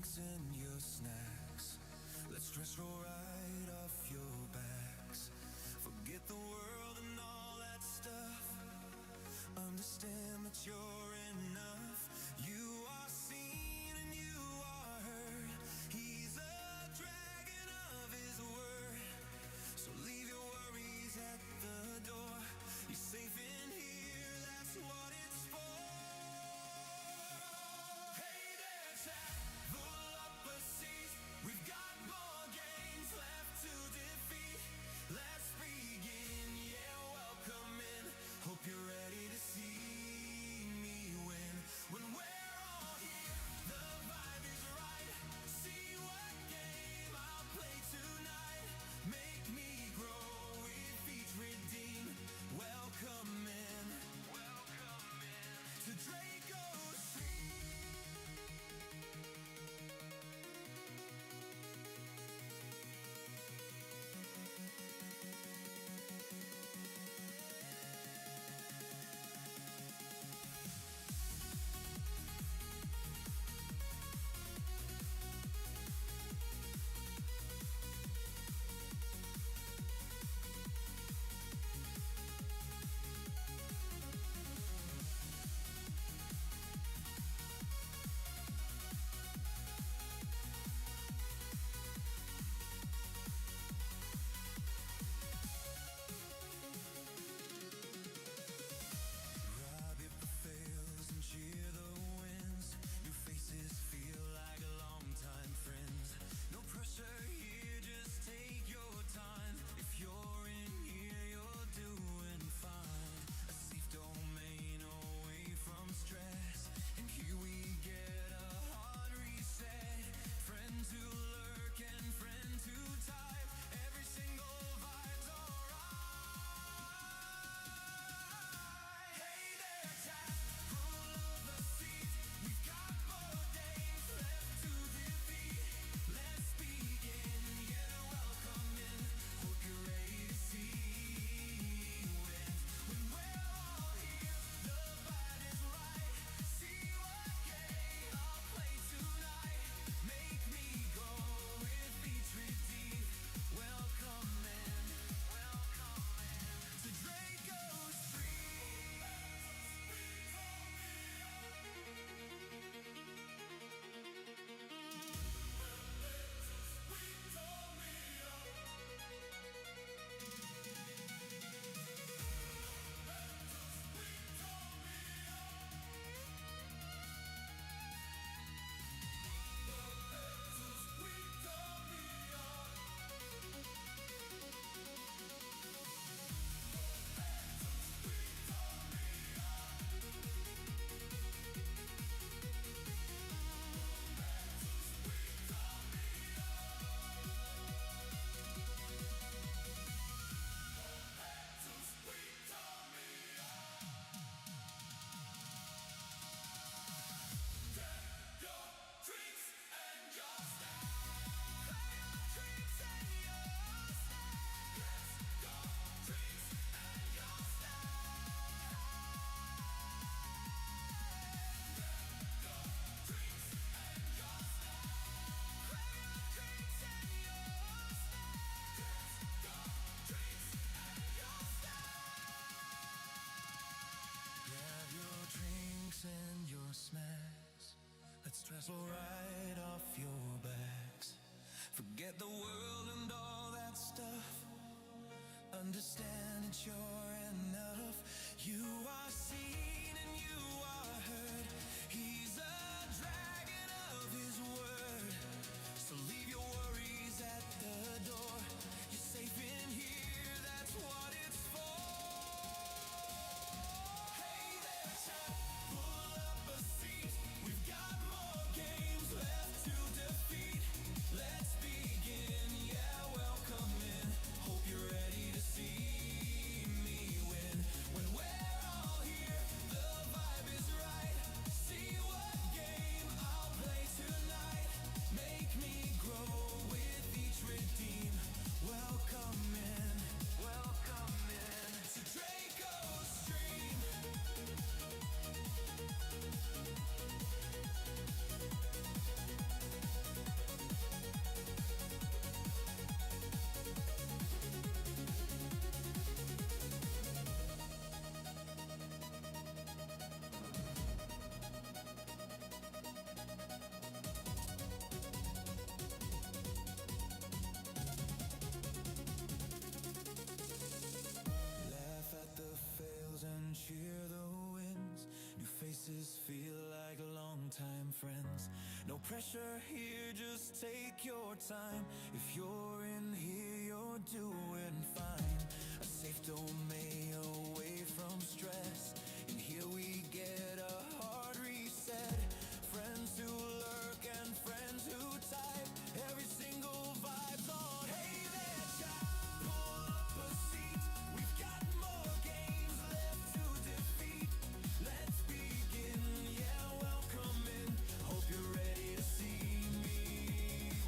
drinks and your snacks. Let's stress roll right off your backs. Forget the world and all that stuff. Understand that you're enough. You are seen and you are heard. He's a dragon of his word. So leave your worries at the door. You're safe in here, that's what it's for. Hey there, chat, pull up a seat. We've got more games left to defeat. Let's begin, yeah, welcome in. Hope you're ready to see me win. When we're all here, the vibe is right. See what game I'll play tonight. Make me grow with each redeem. Welcome in, welcome in to Draco's. Cheer the winds. New faces feel like longtime friends. No pressure here, just take your time. If you're in here, you're doing fine. A safe domain away from stress. And here we get a hard reset. Friends who lurk and friends who type. Every single vibe's alright. Hey there, chat. And your snacks. Let's stress roll right off your backs. Forget the world and all that stuff. Understand that you're enough. You are seen and you are heard. He's a dragon of his word. So leave your worries at the door. You're safe in here, that's what it's for. Let's begin, yeah, welcome in. Hope you're ready to see me win. When we're all us feel like longtime friends. No pressure here, just take your time. If you're in here, you're doing fine. A safe domain away from stress. And here we get a hard reset. Friends who lurk and friends who type. Every single vibe's on. Hey there, chat. Pull up a seat. We've got more games left to defeat. Let's begin. Yeah, welcome in. Hope you're ready to see me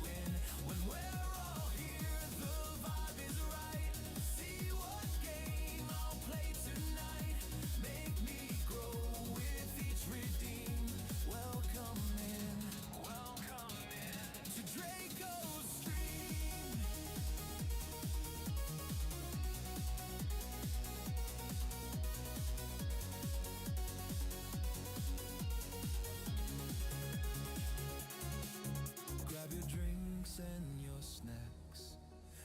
win. When we're all here, the vibe is right. See what game I'll play tonight. Make me grow with each redeem. Welcome in to Draco's stream. Grab your drinks and your snacks.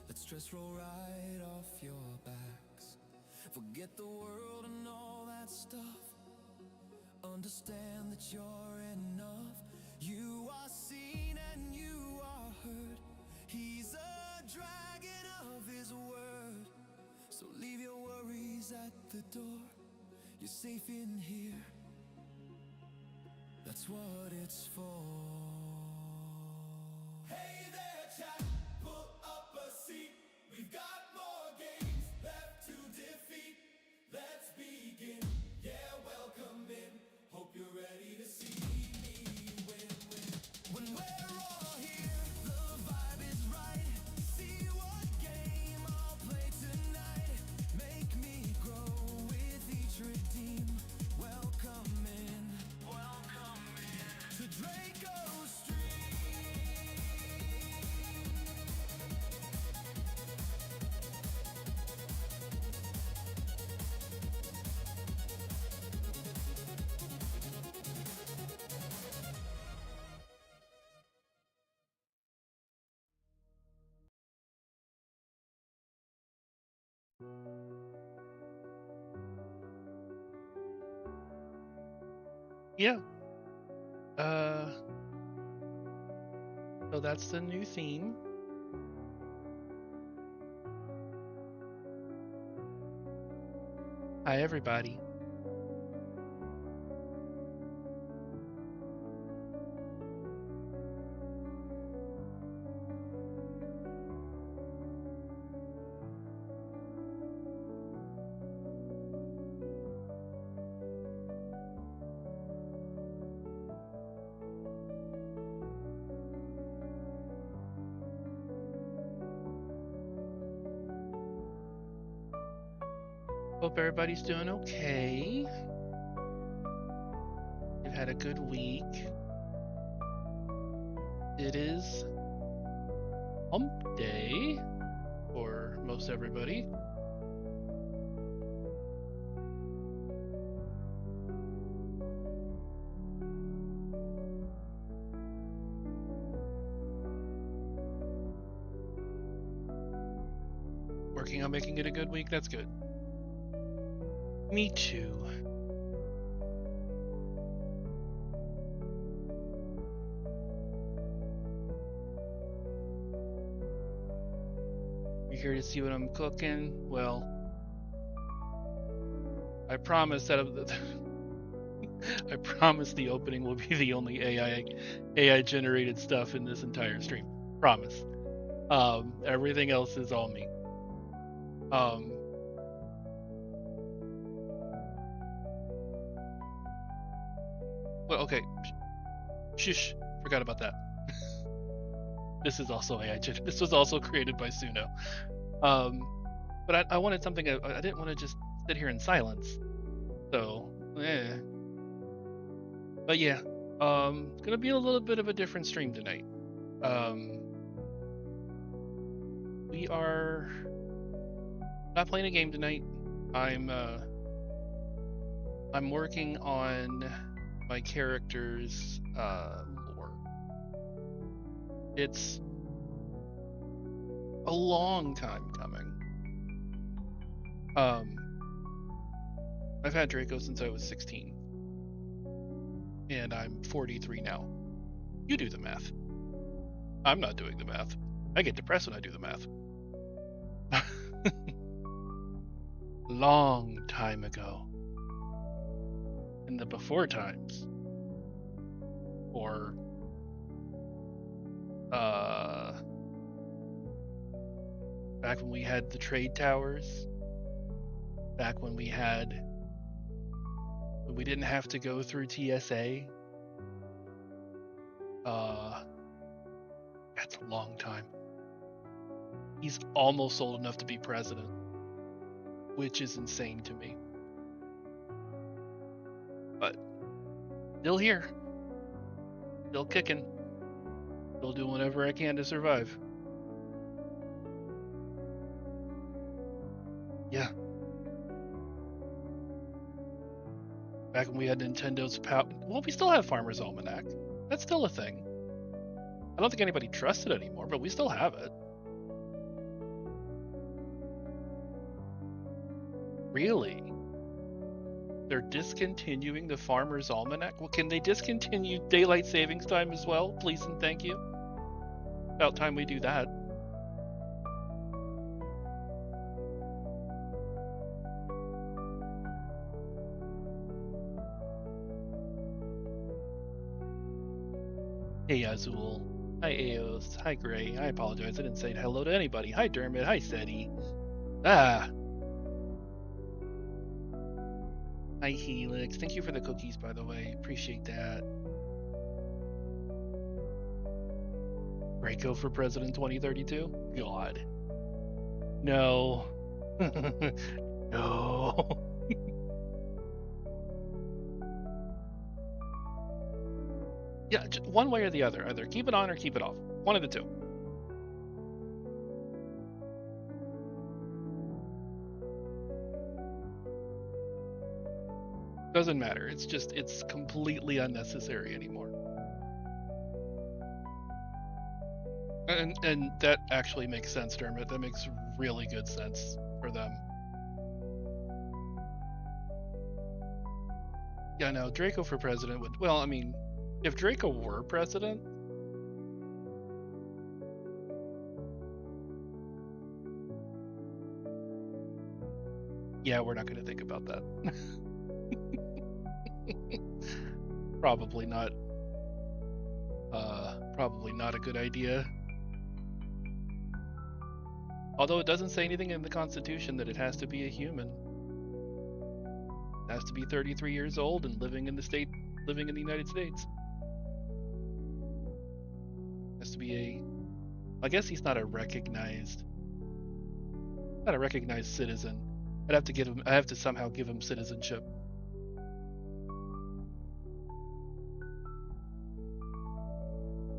Let stress roll right off your backs. Forget the world and all that stuff. Understand that you're enough. You are seen and you are heard. He's a dragon of his word. So leave your worries at the door. You're safe in here. That's what it's for. Hey there, chat. Pull up a seat. We've got more games left to defeat. Let's begin. Yeah, welcome in. Hope you're ready to see me win. When we're all here, the vibe is right. See what game I'll play tonight. Make me grow with each redeem. Welcome in to Draco's stream. Yeah. So that's the new theme. Hi, everybody. Hope everybody's doing okay. You've had a good week. It is hump day for most everybody. Working on making it a good week, that's good. Me too. You're here to see what I'm cooking? Well, I promise that I promise the opening will be the only AI generated stuff in this entire stream. Promise. Everything else is all me. Well, okay. Shush. Forgot about that. This is also AI. This was also created by Suno. But I wanted something. I didn't want to just sit here in silence. So, But yeah, it's gonna be a little bit of a different stream tonight. We are not playing a game tonight. I'm working on my character's lore. It's a long time coming. I've had Draco since I was 16. and I'm 43 now. You do the math. I'm not doing the math. I get depressed when I do the math. Long time ago. In the before times. Or back when we had the trade towers. Back when we didn't have to go through TSA. That's a long time. He's almost old enough to be president, which is insane to me. But still here. Still kicking. Still doing whatever I can to survive. Yeah. Back when we had Nintendo's well, we still have Farmer's Almanac. That's still a thing. I don't think anybody trusts it anymore, but we still have it. Really? They're discontinuing the Farmer's Almanac? Well, can they discontinue daylight savings time as well? Please and thank you. About time we do that. Hey Azul. Hi Aos. Hi Gray. I apologize. I didn't say hello to anybody. Hi Dermot. Hi Seti. Hi Helix. Thank you for the cookies, by the way. Appreciate that. Draco for President 2032? God. No. No. Yeah, one way or the other. Either keep it on or keep it off. One of the two. Doesn't matter. It's completely unnecessary anymore. And that actually makes sense, Dermot. That makes really good sense for them. Yeah, no, Draco for president would... Well, I mean, if Draco were president... Yeah, we're not going to think about that. Probably not. Probably not a good idea. Although it doesn't say anything in the Constitution that it has to be a human. It has to be 33 years old and living in the United States. It has to be I guess he's not a recognized citizen. I have to somehow give him citizenship.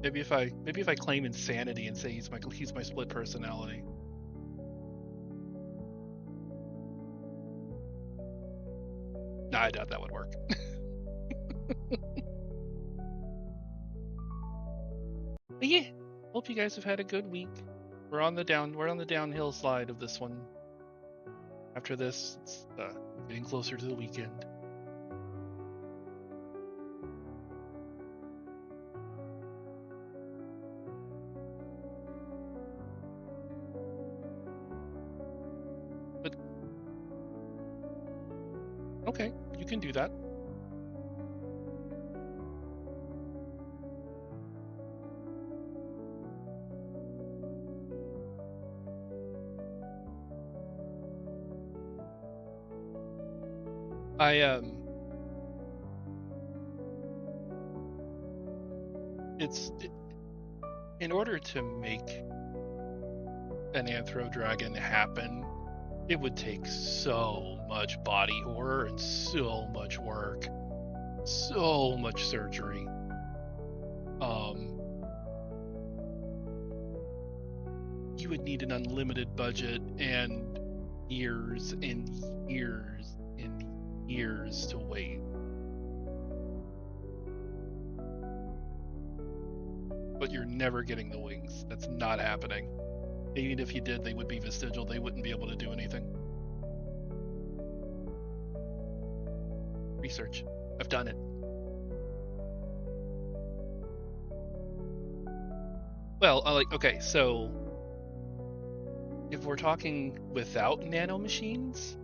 Maybe if I claim insanity and say he's my split personality. Nah, I doubt that would work. But yeah, hope you guys have had a good week. We're on the downhill slide of this one. After this, it's getting closer to the weekend. But okay, you can do that. In order to make an Anthro Dragon happen, it would take so much body horror and so much work, so much surgery. You would need an unlimited budget and years and years and years to wait. But you're never getting the wings. That's not happening. Even if you did, they would be vestigial. They wouldn't be able to do anything. Research. I've done it. Well, okay, so if we're talking without nanomachines,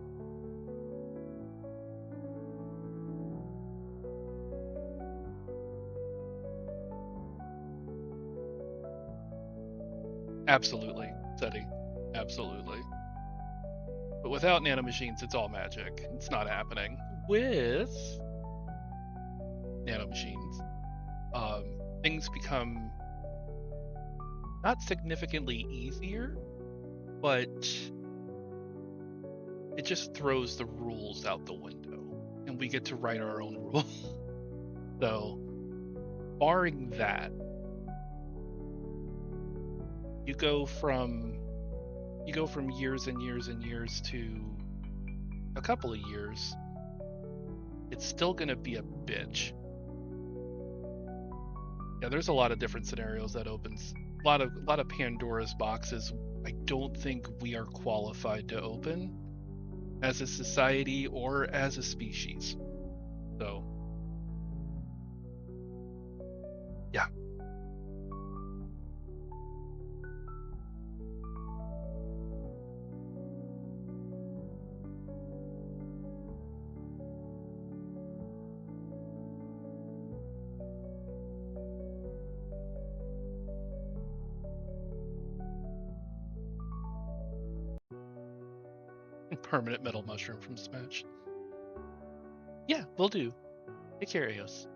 absolutely, Teddy, absolutely. But without nanomachines, it's all magic. It's not happening. With nanomachines, things become not significantly easier, but it just throws the rules out the window, and we get to write our own rules. So, barring that, you go from years and years and years to a couple of years. It's still gonna be a bitch. Yeah, there's a lot of different scenarios that opens. A lot of Pandora's boxes. I don't think we are qualified to open as a society or as a species. So, yeah. Permanent metal mushroom from Smash. Yeah, will do. Take care, Eos.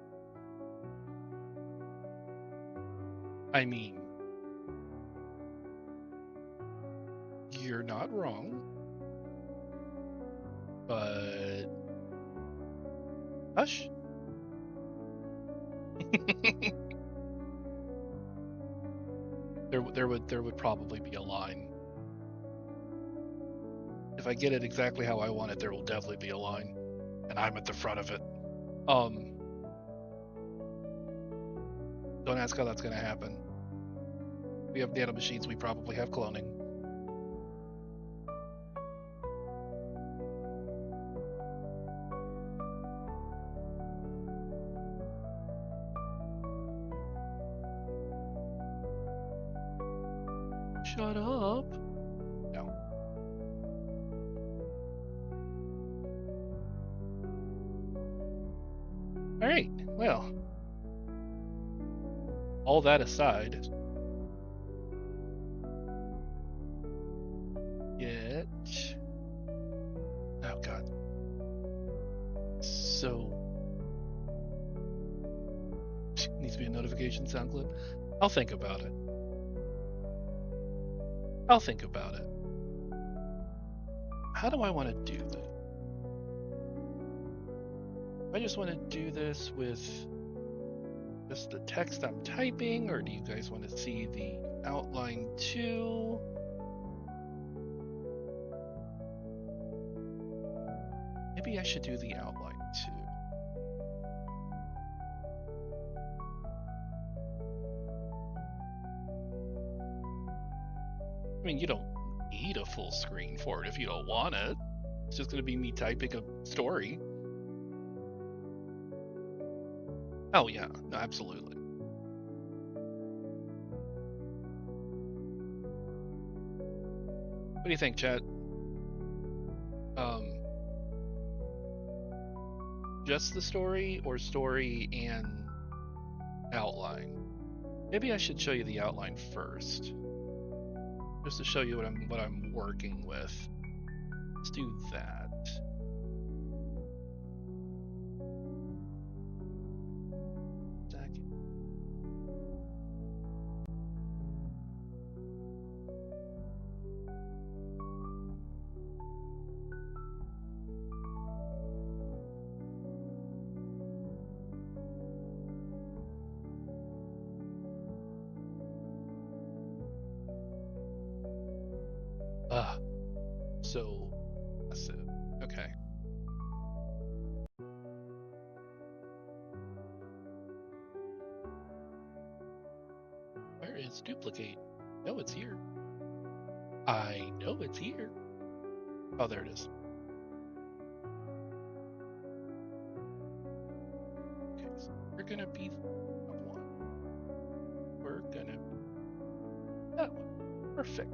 I mean, you're not wrong, but hush. there would probably be a line. If I get it exactly how I want it, there will definitely be a line, and I'm at the front of it. Don't ask how that's gonna happen. We have nanomachines. We probably have cloning. Shut up. No. All right. Well, all that aside, get. Oh God. So needs to be a notification sound clip. I'll think about it. I'll think about it. How do I want to do this? I just want to do this with just the text I'm typing, or do you guys want to see the outline too? Maybe I should do the outline too. I mean, you don't need a full screen for it if you don't want it. It's just going to be me typing a story. Oh, yeah, no, absolutely. What do you think, chat? Just the story or story and outline? Maybe I should show you the outline first, just to show you what I'm working with. Let's do that. So massive. Okay. Where is duplicate? No, it's here. I know it's here. Oh, there it is. Okay, so we're gonna be one. We're gonna Perfect.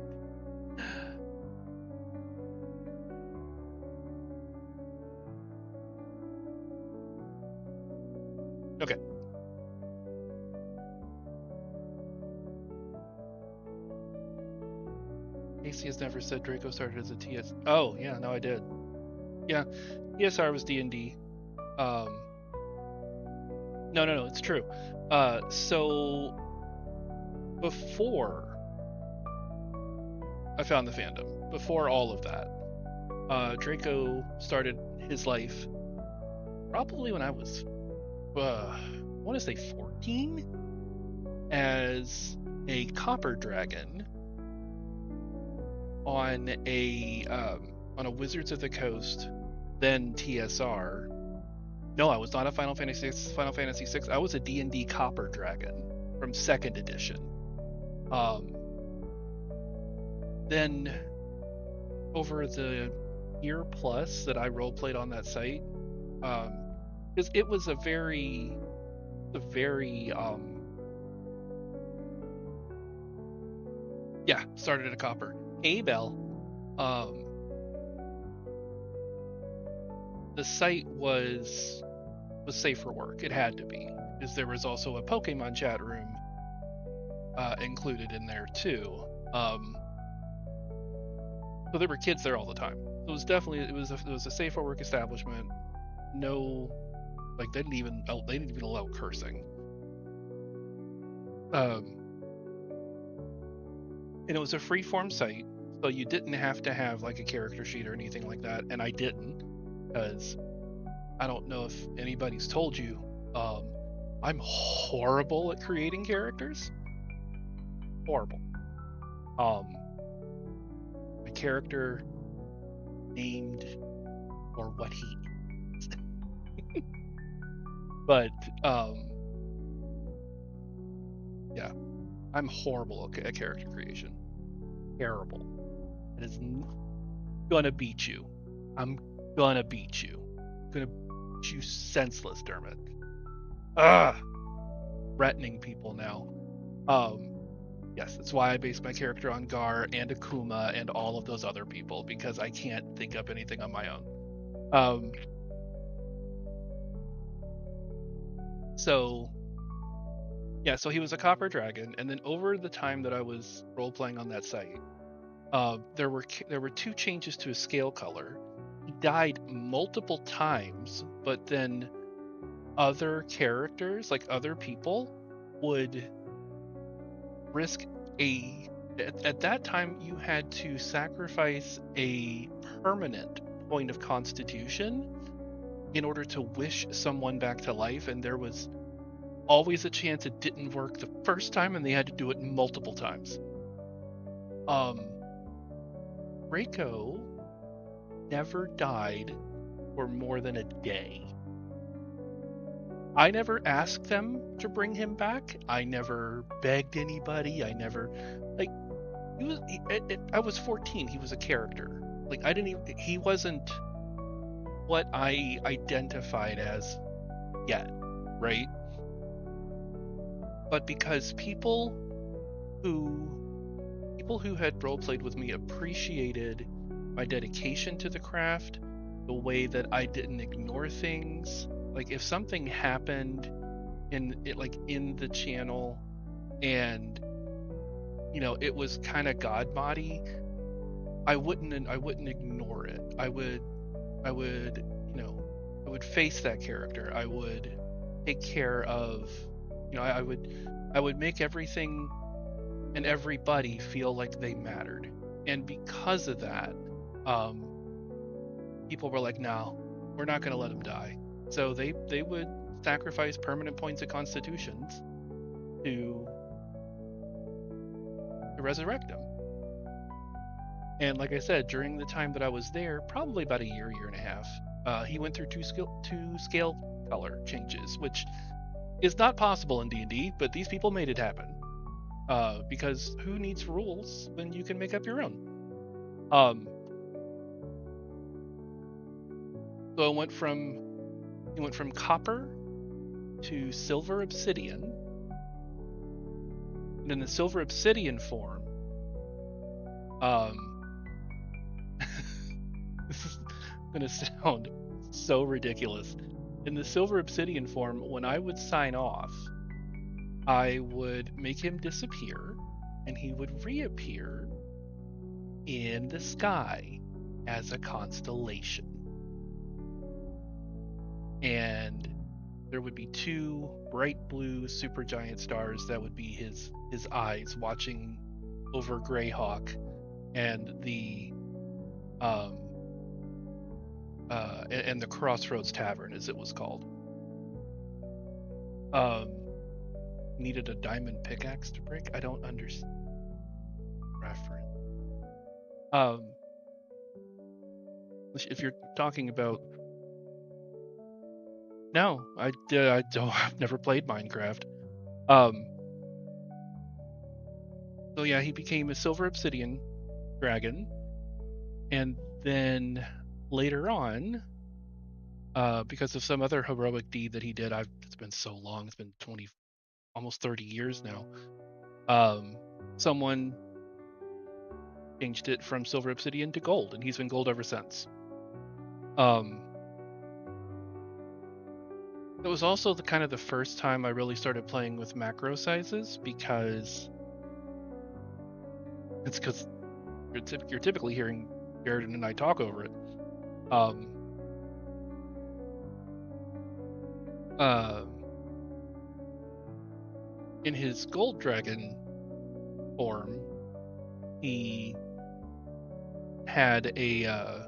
Okay. Casey has never said Draco started as a TS. Oh, yeah, no, I did. Yeah, TSR was D&D. No, it's true. So before I found the fandom, before all of that, Draco started his life probably when I was, I want to say 14, as a copper dragon on a Wizards of the Coast, then TSR. No, I was not a Final Fantasy VI. I was a D&D copper dragon from 2nd edition. Then over the year plus that I roleplayed on that site, because it was a very started at a copper. Hey Bell. The site was safe for work. It had to be, because there was also a Pokemon chat room included in there too. So there were kids there all the time. It was definitely it was a safe for work establishment. No, like they didn't even allow cursing. And it was a free-form site, so you didn't have to have like a character sheet or anything like that, and I didn't, because I don't know if anybody's told you, I'm horrible at creating characters. Horrible. My character named or what he is. But yeah, I'm horrible at character creation. Terrible. It is gonna beat you. I'm gonna beat you. Gonna beat you senseless, Dermot. Threatening people now. Yes, that's why I base my character on Gar and Akuma and all of those other people, because I can't think up anything on my own. So he was a copper dragon, and then over the time that I was role playing on that site, there were 2 changes to his scale color. He died multiple times, but then other characters, like other people, would risk at that time you had to sacrifice a permanent point of constitution in order to wish someone back to life, and there was always a chance it didn't work the first time and they had to do it multiple times. Draco never died for more than a day. I never asked them to bring him back. I never begged anybody. I never, like, I was 14. He was a character. Like, he wasn't what I identified as yet, right? But because people who had roleplayed with me appreciated my dedication to the craft, the way that I didn't ignore things. Like, if something happened in the channel and it was kind of god body, I wouldn't ignore it. I would face that character. I would take care of, I would make everything and everybody feel like they mattered. And because of that, people were like, no, we're not going to let him die. So they would sacrifice permanent points of constitutions to resurrect him. And like I said, during the time that I was there, probably about a year and a half, he went through two scale color changes, which is not possible in D&D, but these people made it happen. Because who needs rules when you can make up your own? So it went from copper to silver obsidian. And in the silver obsidian form, Um, this is gonna sound so ridiculous. In the silver obsidian form, when I would sign off, I would make him disappear, and he would reappear in the sky as a constellation. And there would be two bright blue supergiant stars that would be his eyes watching over Greyhawk and the and the Crossroads Tavern, as it was called. Needed a diamond pickaxe to break. I don't understand reference. If you're talking about, no, I don't. I've never played Minecraft. So yeah, he became a silver obsidian dragon, and then later on, because of some other heroic deed that he did, it's been so long. It's been 20, almost 30 years now. Someone changed it from silver obsidian to gold, and he's been gold ever since. It was also the kind of the first time I really started playing with macro sizes, because you're typically hearing Jared and I talk over it. In his gold dragon form, he had a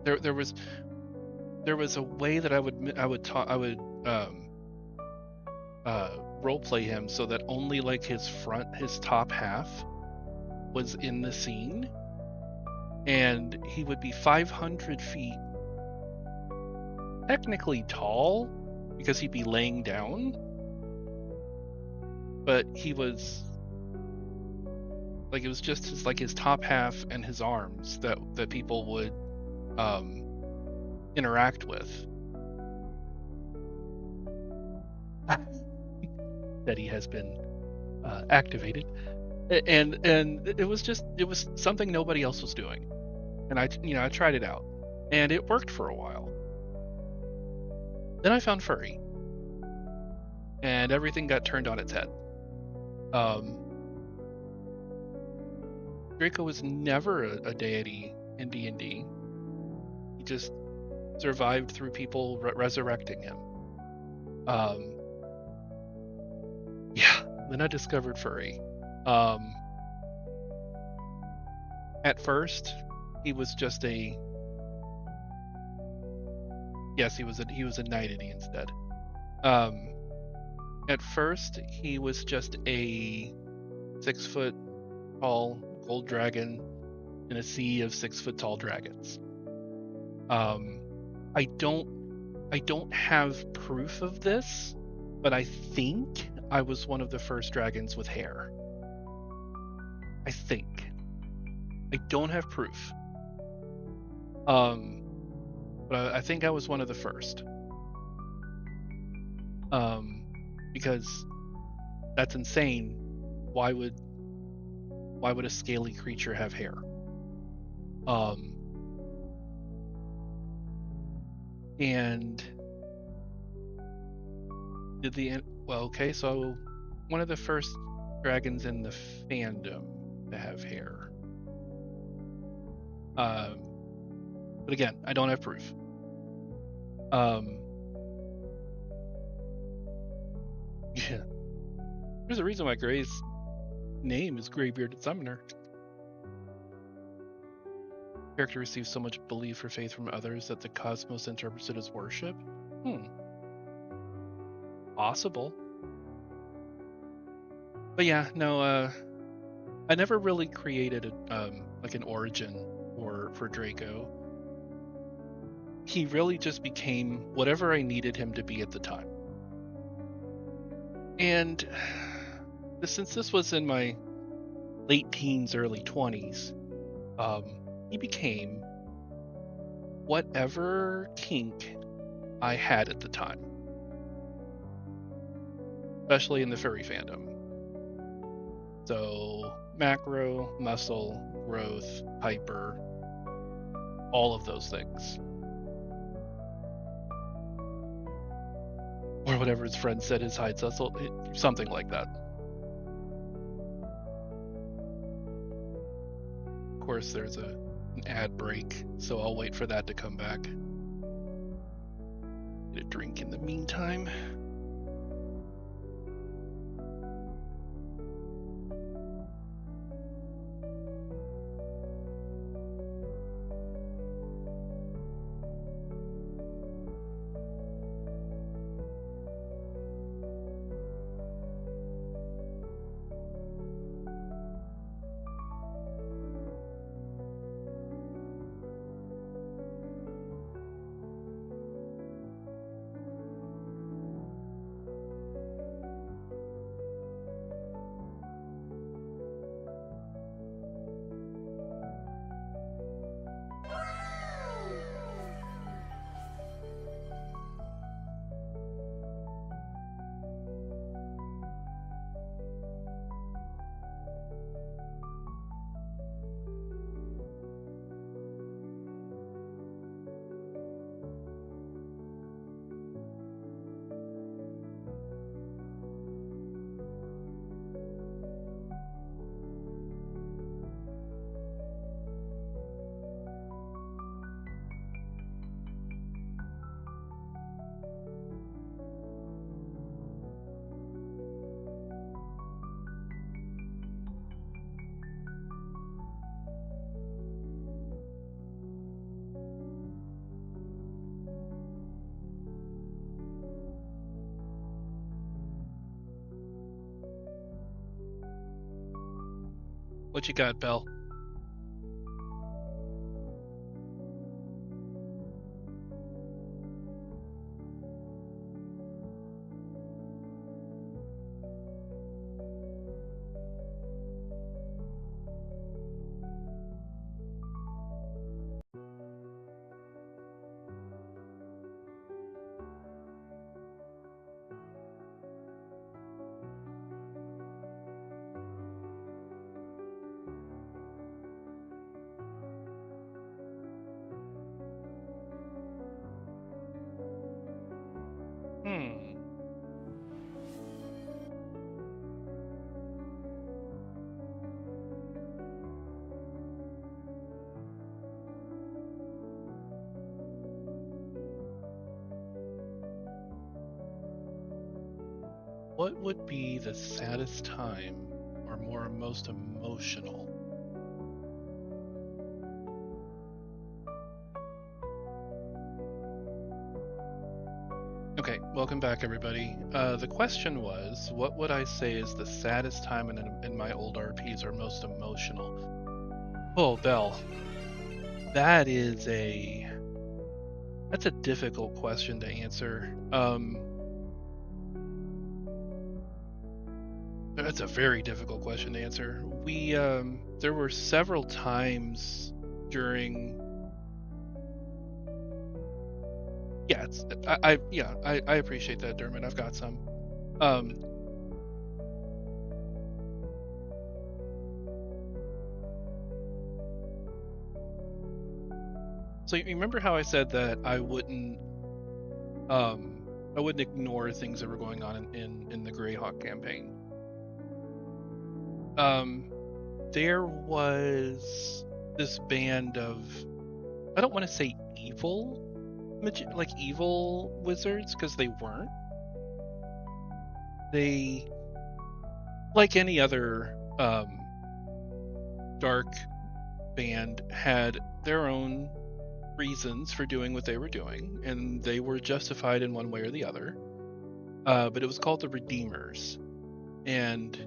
there was a way that I would role play him so that only like his top half was in the scene, and he would be 500 feet technically tall because he'd be laying down, but he was like, it was just his top half and his arms that people would interact with. That he has been activated, and it was something nobody else was doing, and I tried it out, and it worked for a while. Then I found furry, and everything got turned on its head. Draco was never a deity in D&D. He just survived through people resurrecting him. Yeah, then I discovered furry. At first, he was just he was a nightity instead. At first, he was just a 6 foot tall gold dragon in a sea of 6 foot tall dragons. I don't have proof of this, but I think I was one of the first dragons with hair. I think. I don't have proof. But I think I was one of the first. Because that's insane. Why would a scaly creature have hair? And so one of the first dragons in the fandom to have hair. But again, I don't have proof. Yeah. There's a reason why Gray's name is Graybearded Summoner. Character receives so much belief or faith from others that the cosmos interprets it as worship. Possible. But yeah, no, I never really created like an origin for Draco. He really just became whatever I needed him to be at the time. And since this was in my late teens, early 20s, he became whatever kink I had at the time, especially in the furry fandom. So macro, muscle, growth, hyper, all of those things. Or whatever his friend said his height, something like that. Of course, there's an ad break, so I'll wait for that to come back. Get a drink in the meantime. What you got, Belle? What would be the saddest time or most emotional? Okay, welcome back, everybody. The question was, what would I say is the saddest time in my old RPs or most emotional? Oh, Belle, that's a difficult question to answer. That's a very difficult question to answer. There were several times during. Yeah, I appreciate that, Dermot. I've got some. So you remember how I said that I wouldn't ignore things that were going on in the Greyhawk campaign. There was this band of, I don't want to say evil, like evil wizards, because they weren't. They, like any other dark band, had their own reasons for doing what they were doing, and they were justified in one way or the other. But it was called the Redeemers, and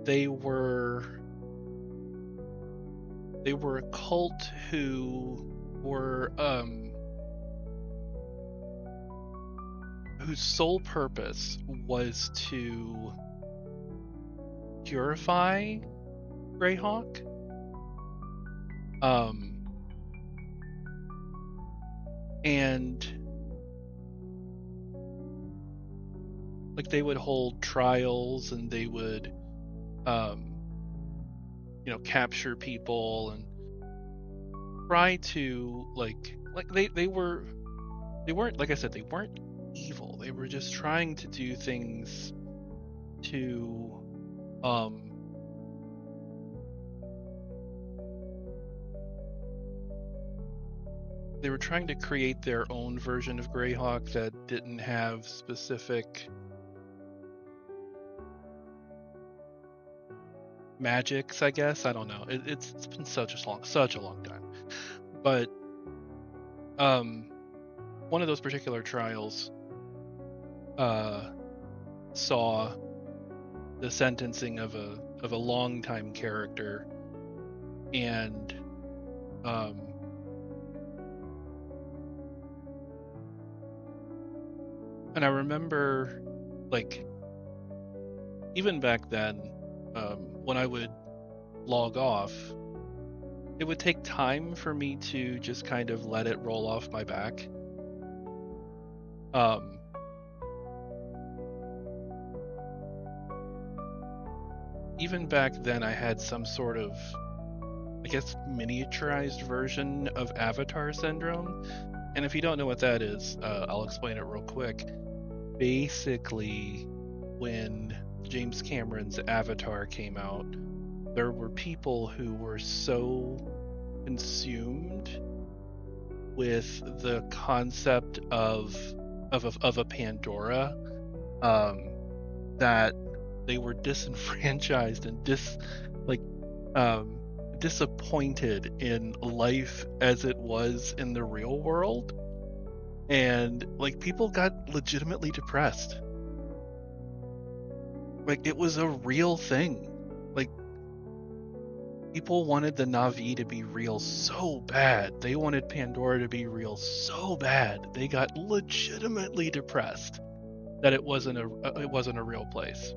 they were a cult who were whose sole purpose was to purify Greyhawk. And like they would hold trials, and they would um, capture people and try to like they weren't, like I said, they weren't evil. They were just trying to do things to um they were trying to create their own version of Greyhawk that didn't have specific magics, I guess. I don't know. It's been such a long time. But um one of those particular trials uh saw the sentencing of a longtime character, and um and I remember, like, even back then, when I would log off, it would take time for me to just kind of let it roll off my back. Um, Even back then, I had some sort of, I guess, miniaturized version of Avatar syndrome. And if you don't know what that is, I'll explain it real quick. Basically, when James Cameron's Avatar came out, there were people who were so consumed with the concept of a Pandora, um, that they were disenfranchised and like um, disappointed in life as it was in the real world, and like people got legitimately depressed. Like it was a real thing. Like people wanted the Na'vi to be real so bad. They wanted Pandora to be real so bad. They got legitimately depressed that it wasn't a real place.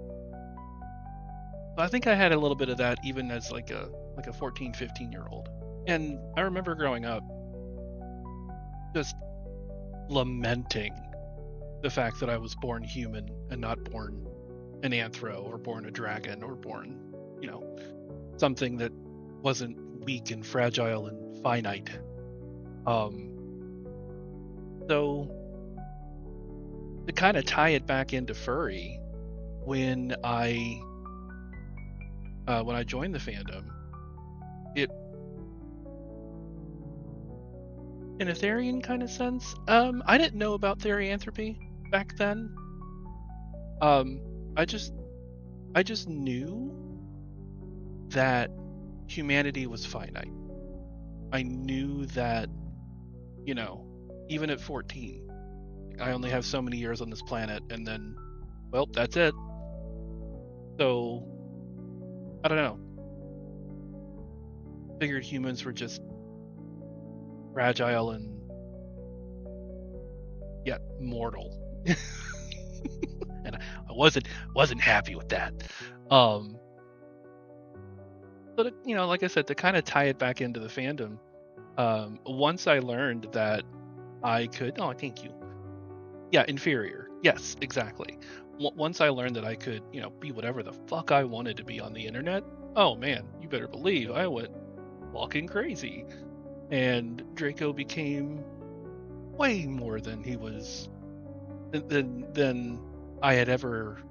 So I think I had a little bit of that even as like a 14, 15-year old. And I remember growing up just lamenting the fact that I was born human and not born an anthro or born a dragon or born, something that wasn't weak and fragile and finite. Um, so to kind of tie it back into furry, when I joined the fandom, it, in a Therian kind of sense, I didn't know about therianthropy back then. Um, I just knew that humanity was finite. I knew that, even at 14, I only have so many years on this planet, and then, well, that's it. So, I don't know. Figured humans were just fragile and yet mortal. And I wasn't happy with that. But like I said, to kind of tie it back into the fandom, once I learned that I could, oh, thank you. Yeah, inferior. Yes, exactly. Once I learned that I could, be whatever the fuck I wanted to be on the internet, oh man, you better believe I went fucking crazy. And Draco became way more than he was than I had ever,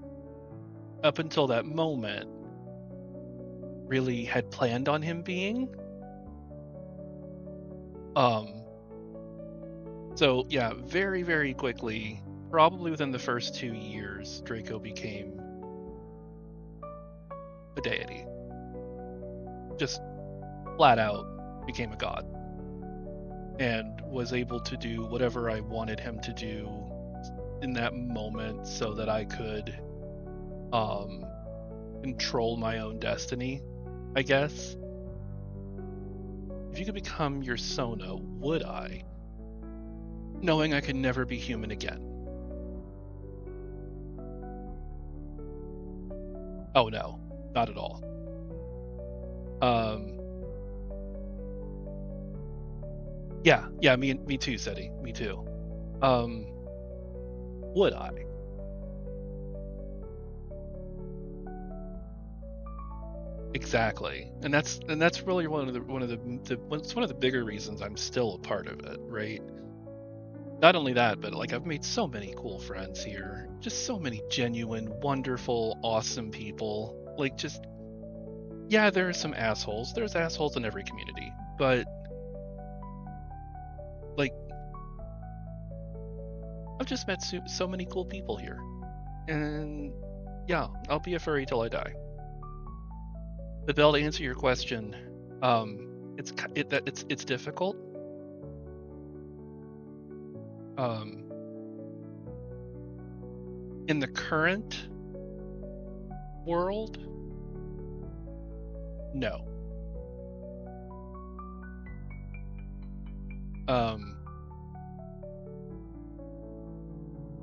up until that moment, really had planned on him being. So yeah, very, very quickly, probably within the first 2 years, Draco became a deity. Just flat out became a god. And was able to do whatever I wanted him to do in that moment so that I could control my own destiny, I guess. If you could become your Sona, would I? Knowing I could never be human again. Oh no, not at all. Yeah, me too, Seti. Me too. Would I? Exactly, and that's really it's one of the bigger reasons I'm still a part of it, right? Not only that, but like I've made so many cool friends here, just so many genuine, wonderful, awesome people. Like just yeah, there are some assholes. There's assholes in every community, but like I've just met so many cool people here, and yeah, I'll be a furry till I die. But Bill, to answer your question, it's difficult. Um, in the current world, no. Um,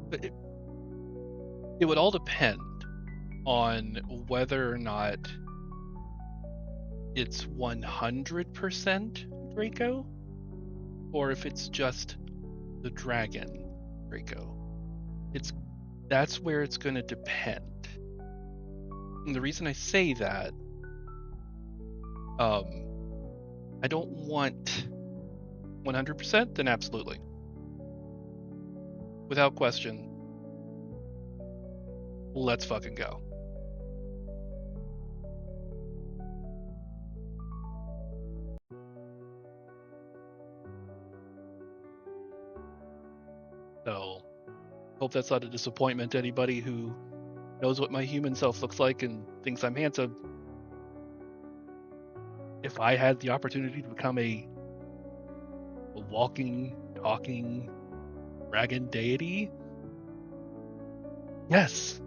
but it would all depend on whether or not it's 100% Draco, or if it's just the dragon Draco. That's where it's going to depend. And the reason I say that, I don't want 100%, then absolutely. Without question, let's fucking go. So, hope that's not a disappointment to anybody who knows what my human self looks like and thinks I'm handsome. If I had the opportunity to become a walking, talking dragon deity, yes.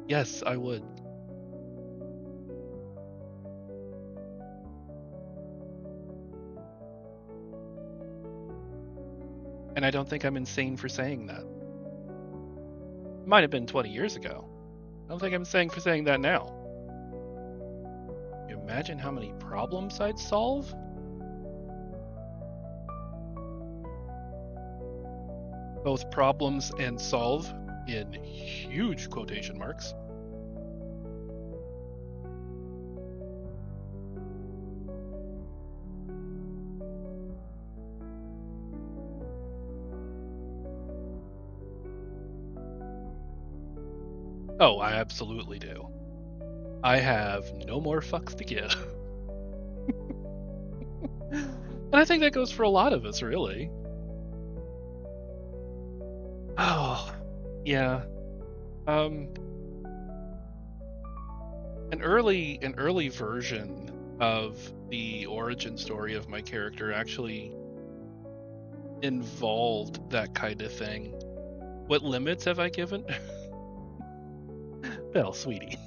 Yes, I would. And I don't think I'm insane for saying that. It might have been 20 years ago. I don't think I'm saying for saying that now. You imagine how many problems I'd solve? Both problems and solve in huge quotation marks. Oh, I absolutely do. I have no more fucks to give. And I think that goes for a lot of us, really. Oh, yeah. Um, an early version of the origin story of my character actually involved that kind of thing. What limits have I given? Belle, sweetie,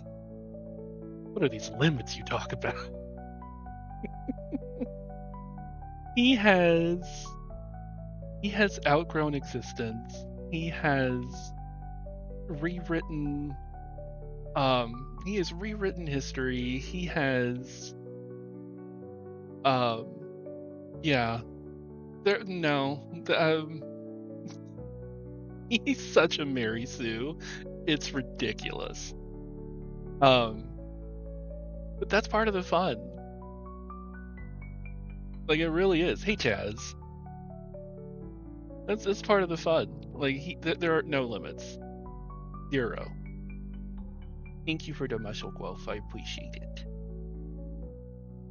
what are these limits you talk about? He has he has outgrown existence. He has rewritten he has rewritten history. He has um yeah. There no. He's such a Mary Sue. It's ridiculous. Um but that's part of the fun. Like it really is. Hey Chaz. That's part of the fun. Like there are no limits. Zero. Thank you for the muscle growth. I appreciate it.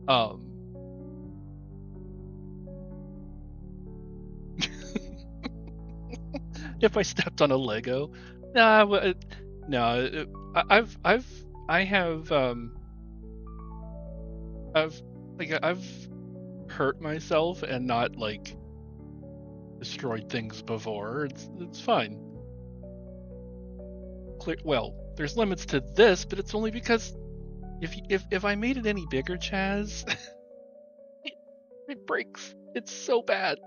Um if I stepped on a Lego, nah, no. I have I've hurt myself and not like destroyed things before. It's fine. Well, there's limits to this, but it's only because if I made it any bigger, Chaz, it, it breaks. It's so bad.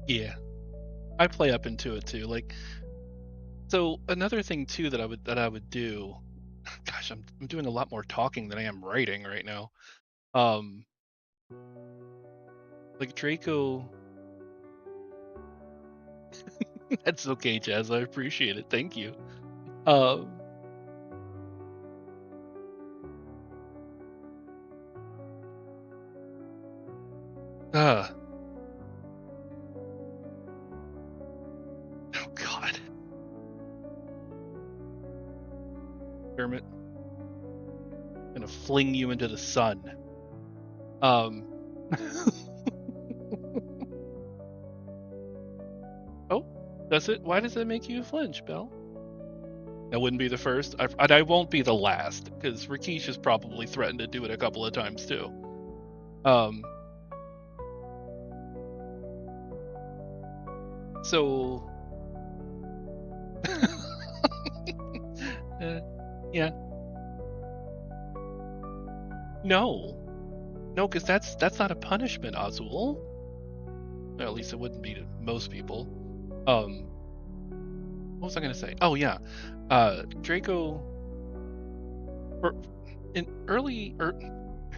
Yeah, I play up into it too. Like, so another thing too that I would do, Gosh, I'm doing a lot more talking than I am writing right now. Um, like Draco. That's okay, Jazz. I appreciate it. Thank you. Um, uh, oh God, Kermit, gonna fling you into the sun. Um, oh, does it? Why does it make you flinch, Belle? That wouldn't be the first, and I won't be the last, because Rakesh has probably threatened to do it a couple of times too. Um, so, yeah, no, no, because that's not a punishment, Azul. Well, at least it wouldn't be to most people. What was I gonna say? Oh yeah, Draco. Or in early,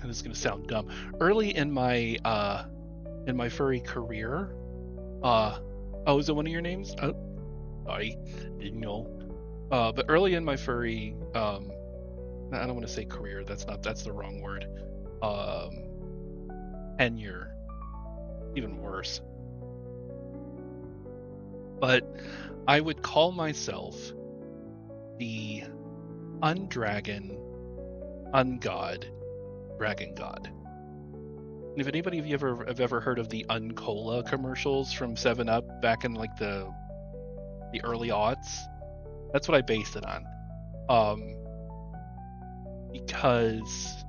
this is gonna sound dumb. Early in my furry career, uh, oh, is it one of your names? Oh, sorry, didn't know. But early in my furry, I don't want to say career. That's the wrong word. Tenure, even worse. But I would call myself the undragon, ungod, dragon god. And if anybody of you have ever heard of the Uncola commercials from Seven Up back in like the early aughts, that's what I based it on. Because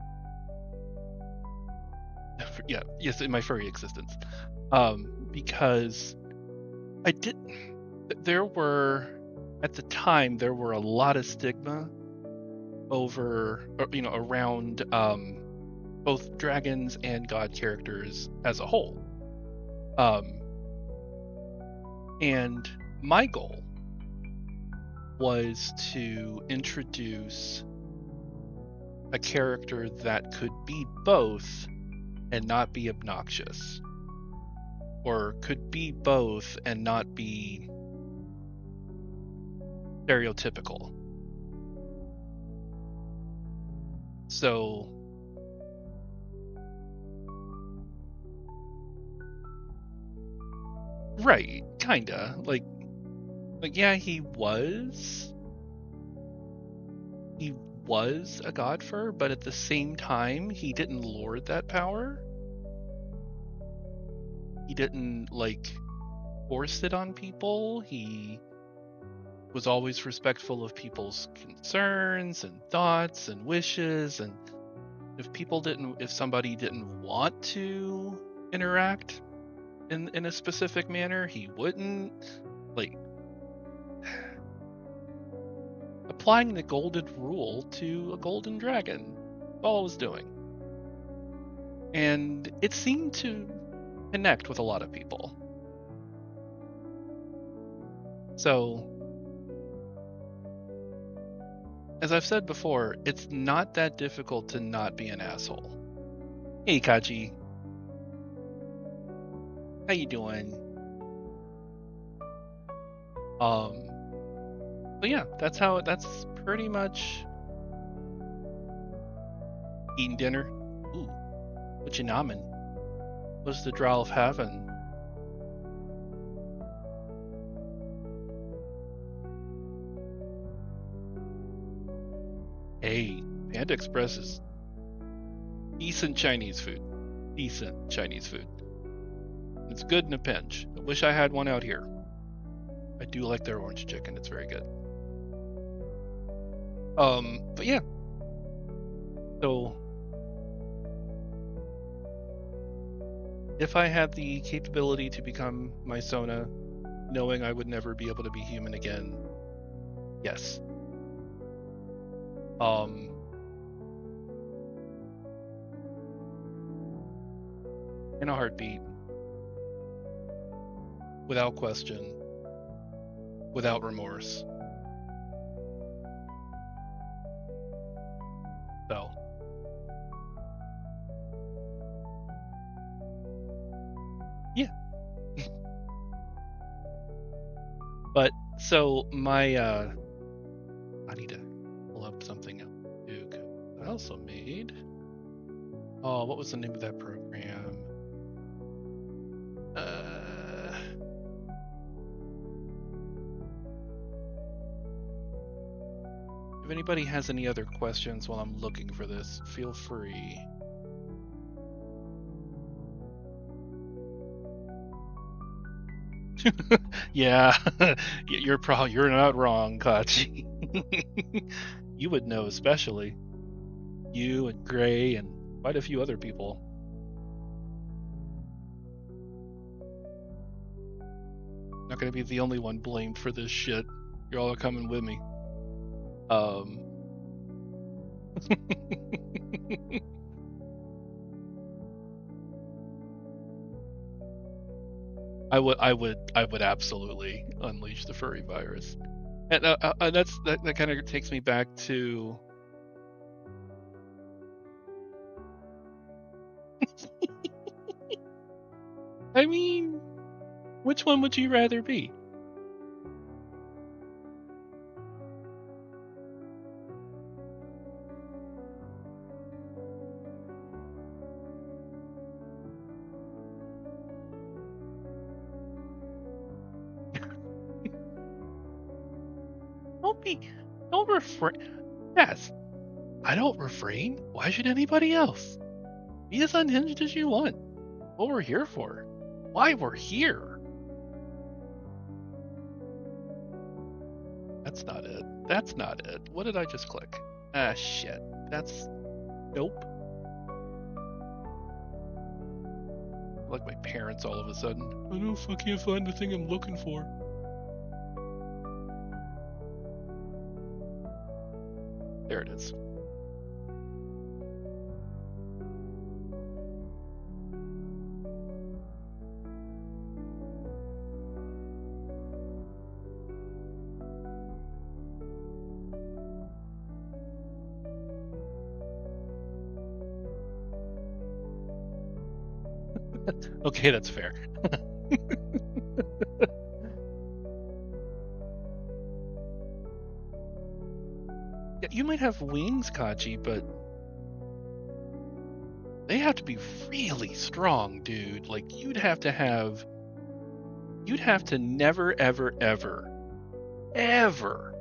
yeah, yes, in my furry existence. Because I did there were at the time there were a lot of stigma over around both dragons and god characters as a whole. Um and my goal was to introduce a character that could be both and not be obnoxious, or could be both and not be stereotypical. So, right, kinda like yeah, he was a godfer, but at the same time, he didn't lord that power. He didn't like force it on people. He was always respectful of people's concerns and thoughts and wishes, and if somebody didn't want to interact in a specific manner, he wouldn't. Like, applying the golden rule to a golden dragon. That's all I was doing. And it seemed to connect with a lot of people. So, as I've said before, it's not that difficult to not be an asshole. Hey, Kaji. How you doing? But yeah, that's pretty much eating dinner. Ooh, what you nomming? What's the draw of heaven? Hey, Panda Express is decent Chinese food. Decent Chinese food. It's good in a pinch. I wish I had one out here. I do like their orange chicken. It's very good. But yeah. So if I had the capability to become my Sona, knowing I would never be able to be human again, yes. In a heartbeat, without question, without remorse. So yeah. But so my I need to pull up something else too, 'cause I also made, oh, what was the name of that program? If anybody has any other questions while I'm looking for this, feel free. Yeah, you're not wrong, Kachi. You would know, especially you and Gray and quite a few other people. Not going to be the only one blamed for this shit. You're all coming with me. I would absolutely unleash the furry virus, and that kind of takes me back to. I mean, which one would you rather be? Don't be, don't refrain. Yes, I don't refrain. Why should anybody else? Be as unhinged as you want. What we're here for. Why we're here. That's not it. That's not it. What did I just click? Ah, shit. That's... Nope. Like my parents all of a sudden. I can't find the thing I'm looking for. There it is. Okay, that's fair. Yeah, you might have wings, Kachi, but they have to be really strong, dude. Like you'd have to never, ever, ever, ever,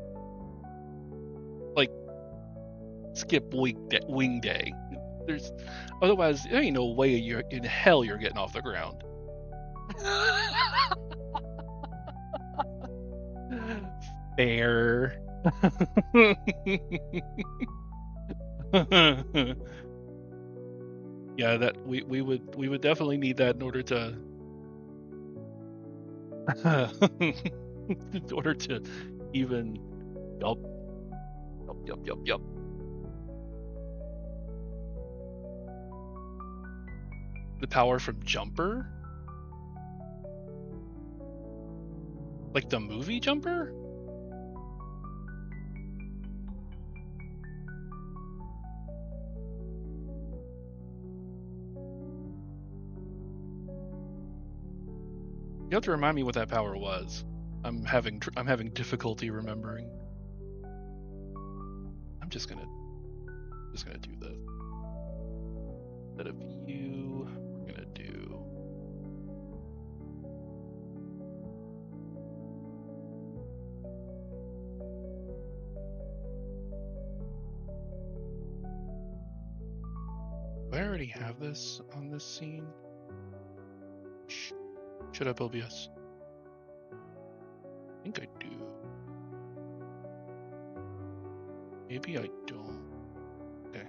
like skip wing day. There's otherwise there ain't no way you're in hell you're getting off the ground. Fair. Yeah, that we would definitely need that in order to in order to even yup yup. The power from Jumper? Like the movie Jumper? You have to remind me what that power was. I'm having difficulty remembering. I'm just gonna do this. Instead of you, we're gonna do. Do I already have this on this scene? Shh. Shut up, OBS. I think I do. Maybe I don't. Okay.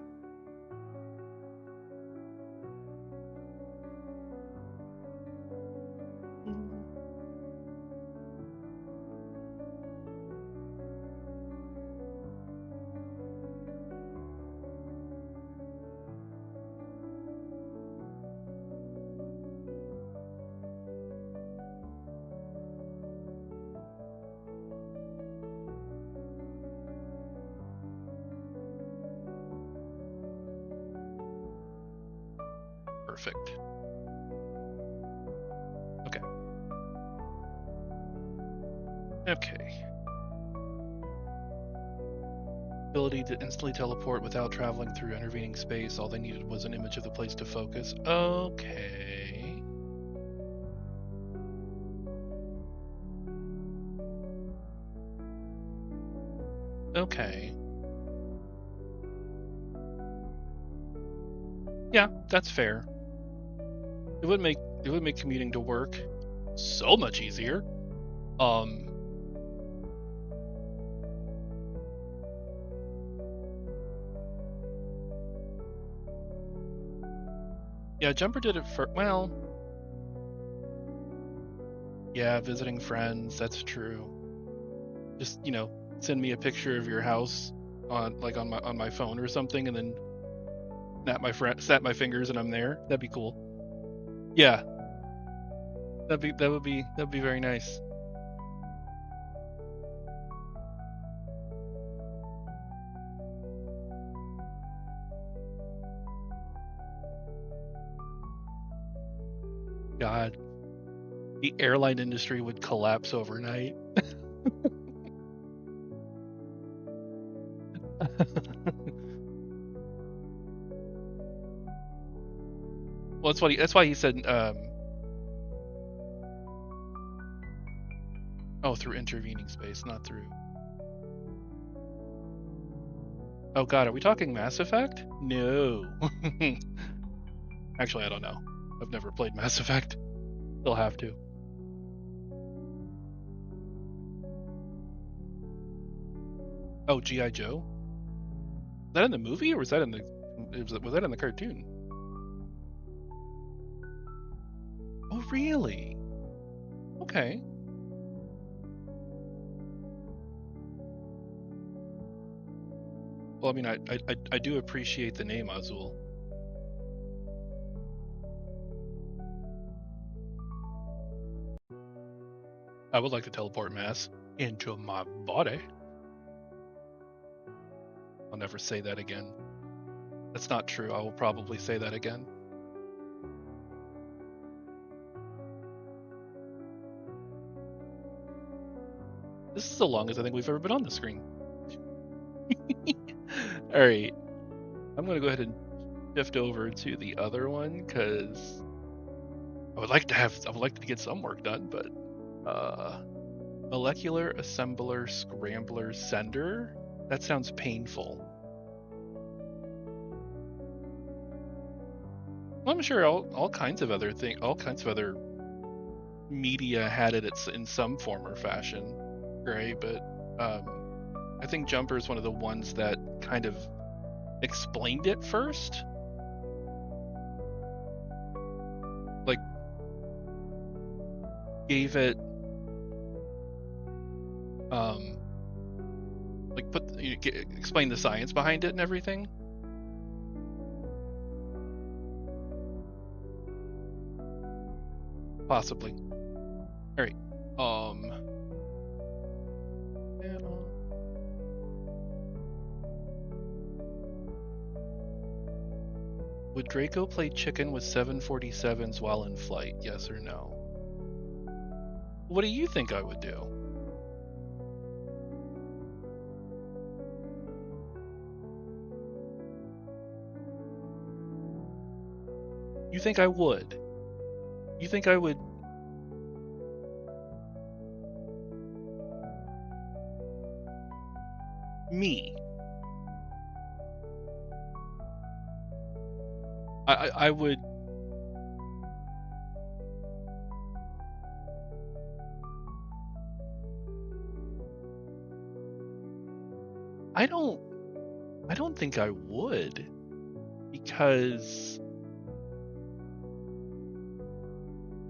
Perfect. Okay. Okay. Ability to instantly teleport without traveling through intervening space. All they needed was an image of the place to focus. Okay. Okay. Yeah, that's fair. It would make commuting to work so much easier. Um yeah, Jumper did it for well, yeah, visiting friends, that's true. Just, send me a picture of your house on my phone or something and then snap my fingers and I'm there. That'd be cool. Yeah, that'd be very nice. God, the airline industry would collapse overnight. Well, that's why he said oh, through intervening space, not through. Oh God, are we talking Mass Effect? No. Actually, I don't know. I've never played Mass Effect. They'll have to. Oh, G.I. Joe? Was that in the movie or was that in the cartoon? Oh, really? Okay. Well, I mean, I do appreciate the name Azul. I would like to teleport mass into my body. I'll never say that again. That's not true. I will probably say that again. This is the longest I think we've ever been on the screen. All right. I'm going to go ahead and shift over to the other one because I would like to get some work done, but molecular assembler scrambler sender. That sounds painful. Well, I'm sure all kinds of other media had it in some form or fashion, right? But I think Jumper is one of the ones that kind of explained it first. Like, gave it, explain the science behind it and everything. Possibly. All right. Would Draco play chicken with 747s while in flight? Yes or no? What do you think I would do? You think I would? You think I would? Me? I would. I don't think I would, because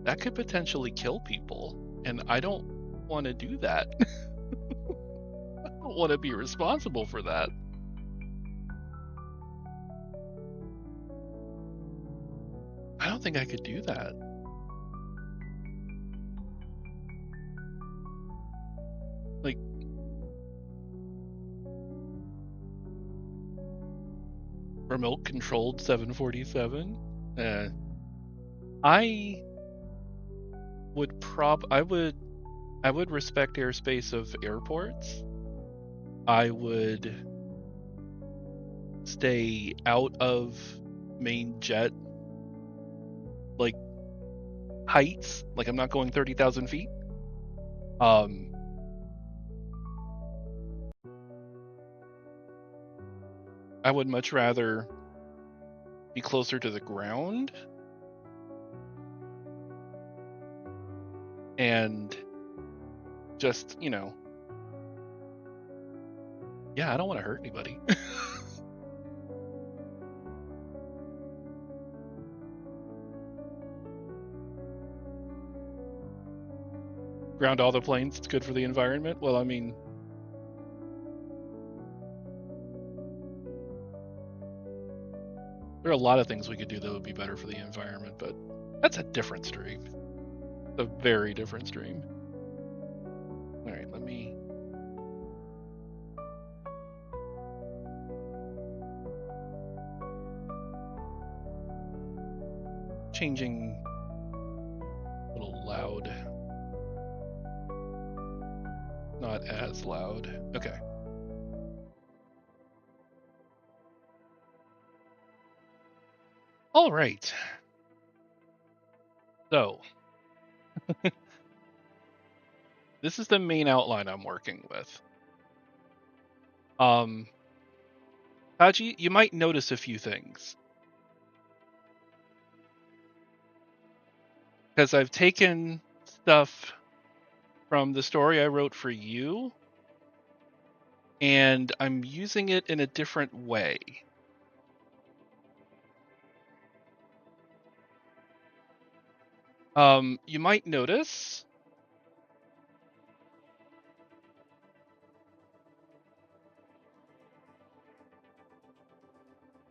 that could potentially kill people, and I don't want to do that. I don't want to be responsible for that. I don't think I could do that. Like, remote controlled 747? I would I would respect airspace of airports. I would stay out of main jet like heights. Like I'm not going 30,000 feet. Um, I would much rather be closer to the ground and just, yeah, I don't want to hurt anybody. Ground all the planes, it's good for the environment. Well, I mean, there are a lot of things we could do that would be better for the environment, but that's a different stream. A very different stream. All right, let me. Changing a little loud. Not as loud. Okay. All right. So, this is the main outline I'm working with. Taji, you might notice a few things. Because I've taken stuff from the story I wrote for you, and I'm using it in a different way. You might notice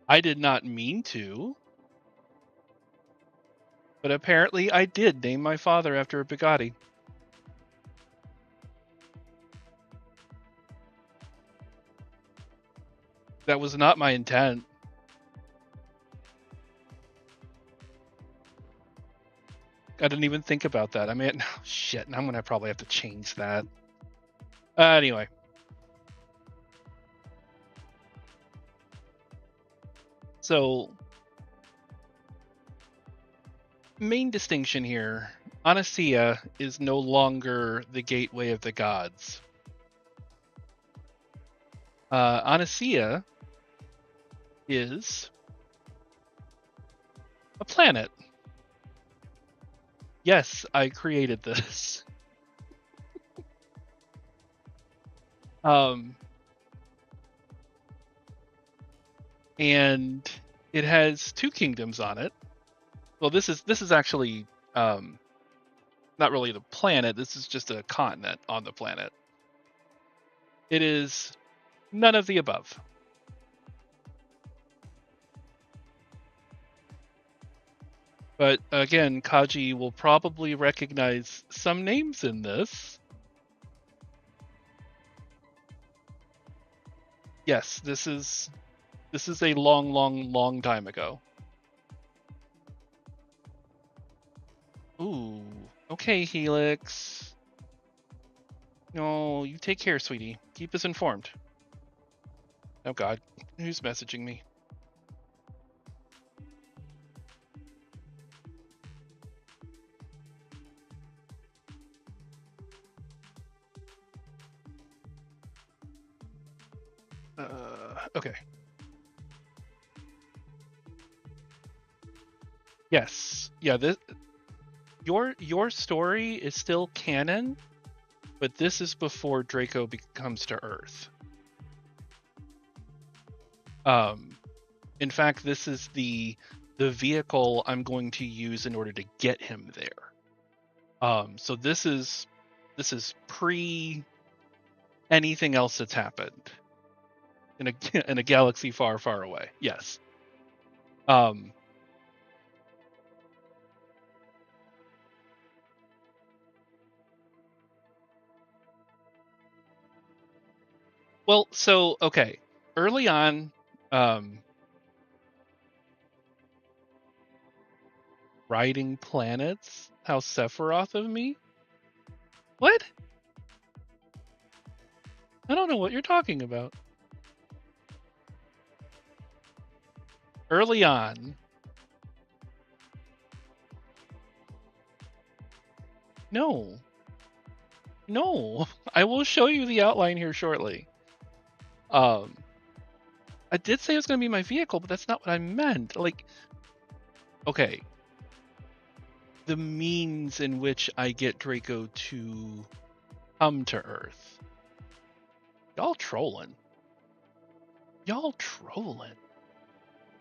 I did not mean to, but apparently I did name my father after a Bugatti. That was not my intent. I didn't even think about that. I mean, oh, shit, I'm gonna probably have to change that. Anyway. So, main distinction here, Anasia is no longer the gateway of the gods. Anasia is a planet. Yes, I created this. And it has two kingdoms on it. Well, this is actually not really the planet. This is just a continent on the planet. It is none of the above. But again, Kaji will probably recognize some names in this. Yes, this is a long time ago. Ooh, okay, Helix. No, you take care, sweetie. Keep us informed. Oh God, who's messaging me? Okay. Yes. Yeah, your story is still canon, but this is before Draco comes to Earth. In fact, this is the vehicle I'm going to use in order to get him there. So this is pre anything else that's happened in a galaxy far away. Yes. Well, so okay, early on, riding planets? How Sephiroth of me? What? I don't know what you're talking about. Early on. No. No. I will show you the outline here shortly. I did say it was going to be my vehicle, but that's not what I meant. Like, okay. The means in which I get Draco to come to Earth. Y'all trolling. Y'all trolling.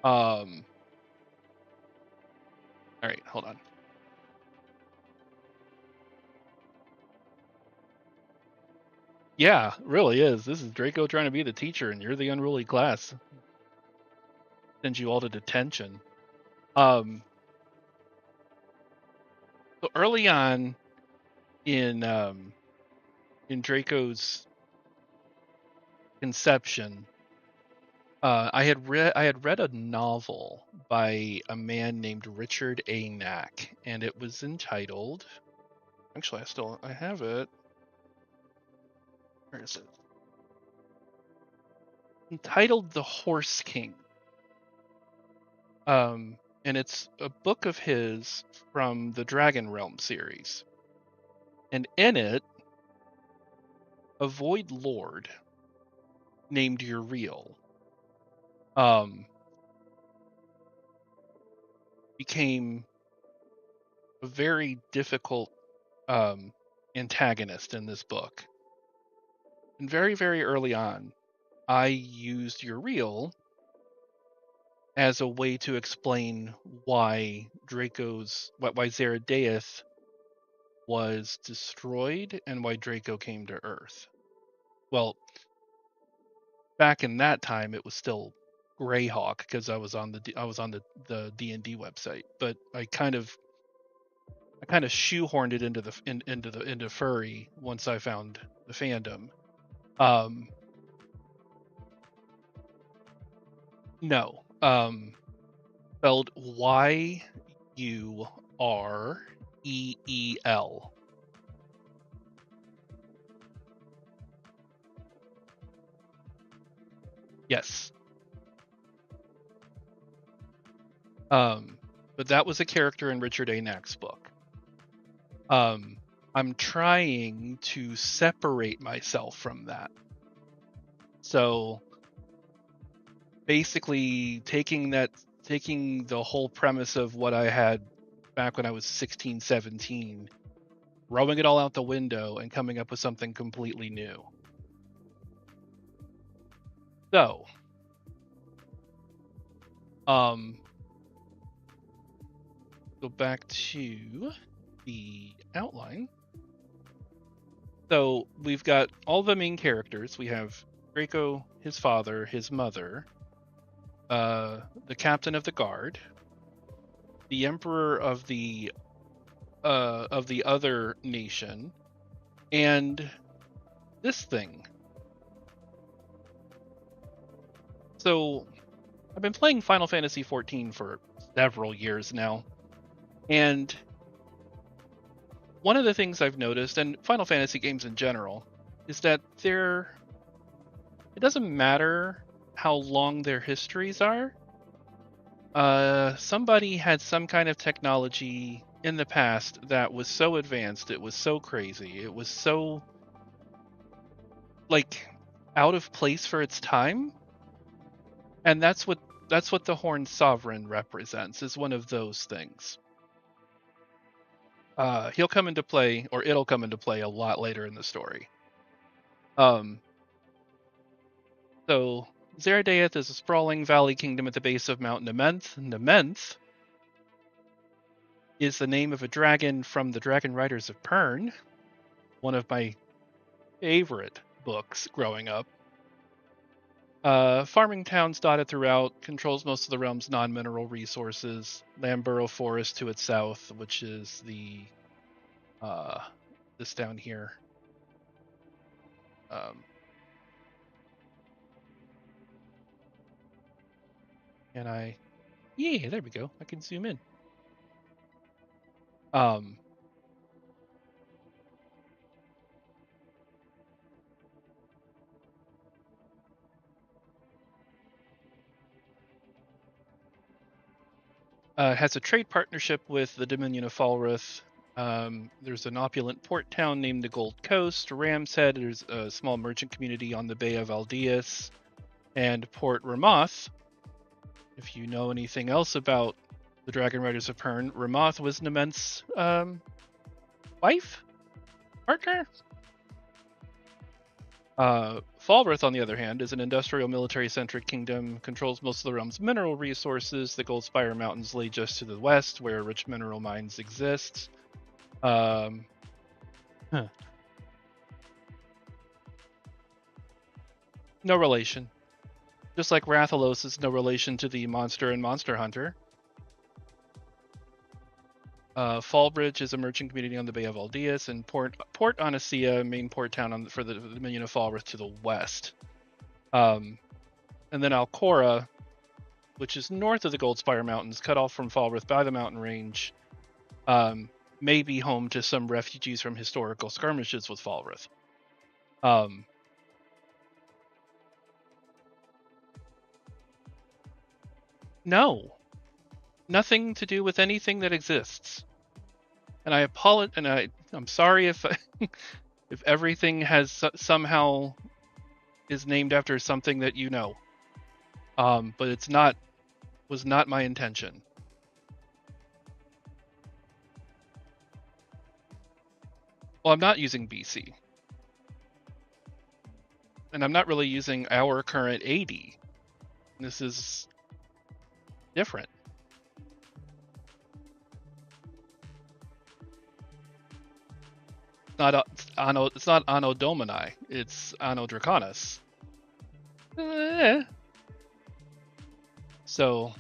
All right, hold on. Yeah, really is. This is Draco trying to be the teacher, and you're the unruly class. Sends you all to detention. So early on in Draco's conception, I had read a novel by a man named Richard A. Knack, and it was entitled. Actually, I have it. Where is it? Entitled "The Horse King." And it's a book of his from the Dragon Realm series, and in it, a Void Lord named Uriel became a very difficult antagonist in this book. And very, very early on, I used Uriel as a way to explain why Zeradeath was destroyed and why Draco came to Earth. Well, back in that time, it was still Greyhawk because I was on the D&D website, but I kind of shoehorned it into furry once I found the fandom. No. Spelled Yureel. Yes. But that was a character in Richard A. Knack's book. I'm trying to separate myself from that. So basically taking the whole premise of what I had back when I was 16, 17, throwing it all out the window and coming up with something completely new. So, go back to the outline. So we've got all the main characters. We have Draco, his father, his mother, the captain of the guard, the emperor of the other nation, and this thing. So I've been playing Final Fantasy XIV for several years now, and one of the things I've noticed, and Final Fantasy games in general, is that it doesn't matter how long their histories are. Somebody had some kind of technology in the past that was so advanced, it was so crazy, it was so like out of place for its time, and that's what the Horned Sovereign represents, is one of those things. He'll come into play, or it'll come into play a lot later in the story. So Zeradeath is a sprawling valley kingdom at the base of Mount Nementh. Nementh is the name of a dragon from the Dragon Riders of Pern, one of my favorite books growing up. Farming towns dotted throughout, controls most of the realm's non-mineral resources. Lamburo Forest to its south, which is this down here. Yeah, there we go. I can zoom in. Um, it has a trade partnership with the Dominion of Falrith. There's an opulent port town named the Gold Coast, Ram's Head. There's a small merchant community on the Bay of Aldeus, and Port Ramoth. If you know anything else about the Dragon Riders of Pern, Ramoth was an immense wife? Partner? Falrith, on the other hand, is an industrial military-centric kingdom, controls most of the realm's mineral resources. The Goldspire Mountains lay just to the west, where rich mineral mines exist. Um, huh. No relation. Just like Rathalos is no relation to the monster and Monster Hunter. Fallbridge is a merchant community on the Bay of Aldeus, and Port Onisea, main port town for the Dominion of Falrith to the west. And then Alcora, which is north of the Goldspire Mountains, cut off from Falrith by the mountain range, may be home to some refugees from historical skirmishes with Falrith. No, nothing to do with anything that exists. And I apologize, and I'm sorry if if everything has somehow is named after something that you know. But was not my intention. Well, I'm not using BC. And I'm not really using our current AD. This is different. It's not Anno Domini. It's Anno Draconis. So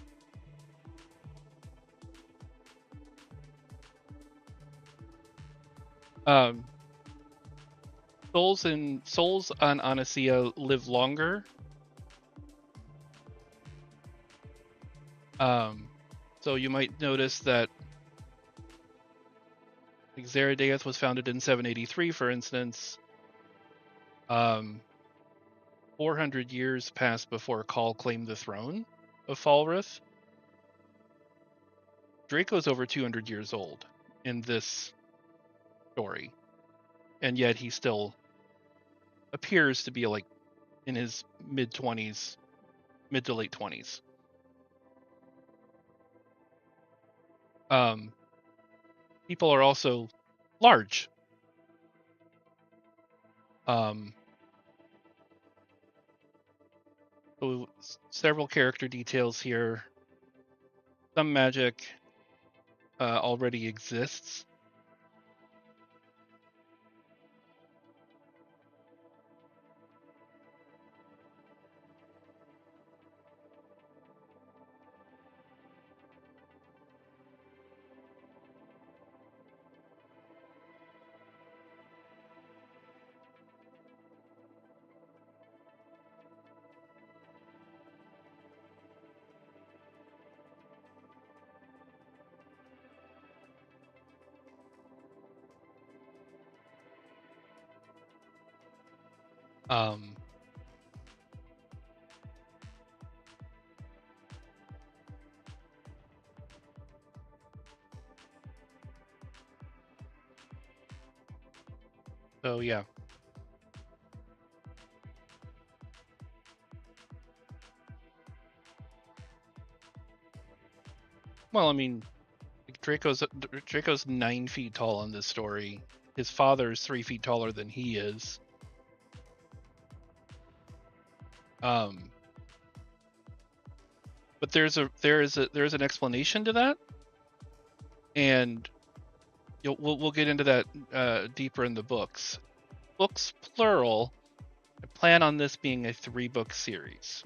souls on Onisea live longer. So you might notice that Xeradeath was founded in 783, for instance. 400 years passed before Khal claimed the throne of Falrith. Draco's over 200 years old in this story, and yet he still appears to be like in his mid to late 20s. People are also large. So several character details here. Some magic already exists. So yeah. Well, I mean, Draco's 9 feet tall in this story. His father's 3 feet taller than he is. But there is an explanation to that, and we'll get into that deeper in the books. Books plural. I plan on this being a 3-book series.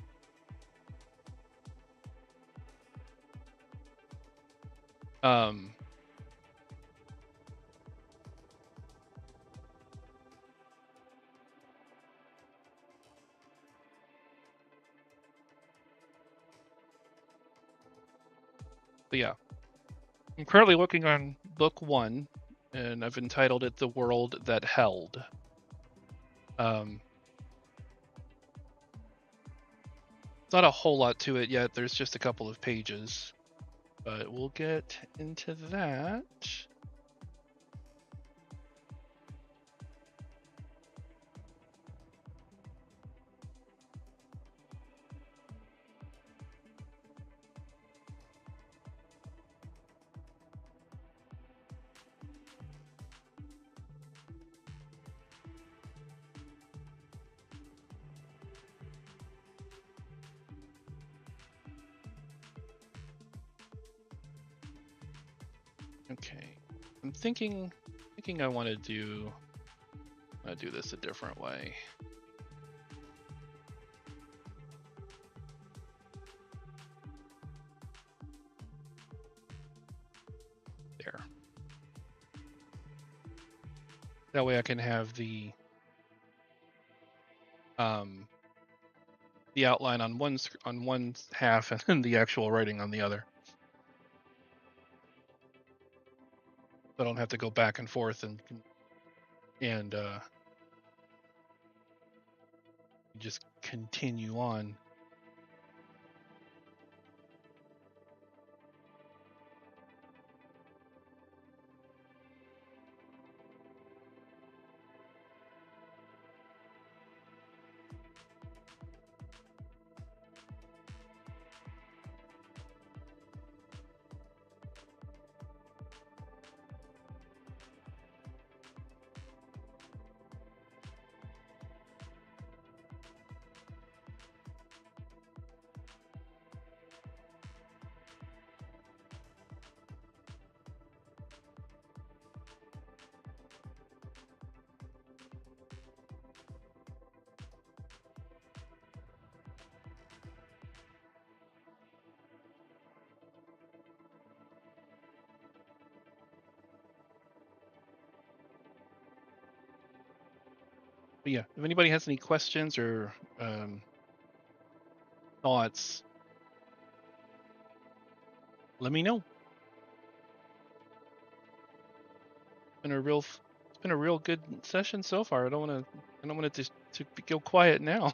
But yeah, I'm currently working on book 1, and I've entitled it "The World That Held." It's not a whole lot to it yet. There's just a couple of pages, but we'll get into that. Okay, I'm thinking I want to do this a different way. There. That way I can have the outline on one half and then the actual writing on the other. So I don't have to go back and forth and just continue on. But yeah, if anybody has any questions or thoughts, let me know. It's been a real good session so far. I don't want it to go quiet now.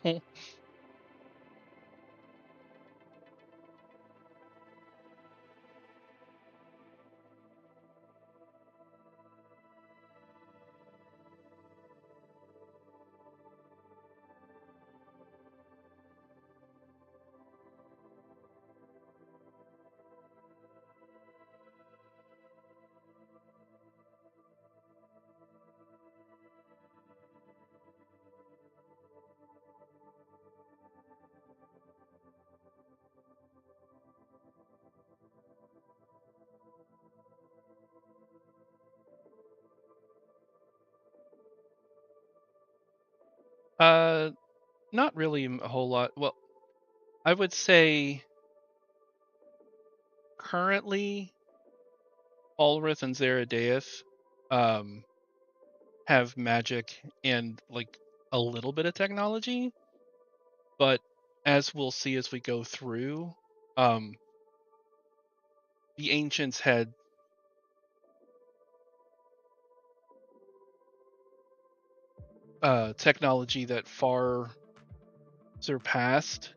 Not really a whole lot. Well, I would say currently Ulrith and Zeradeus have magic and like a little bit of technology, but as we'll see as we go through, the ancients had technology that far surpassed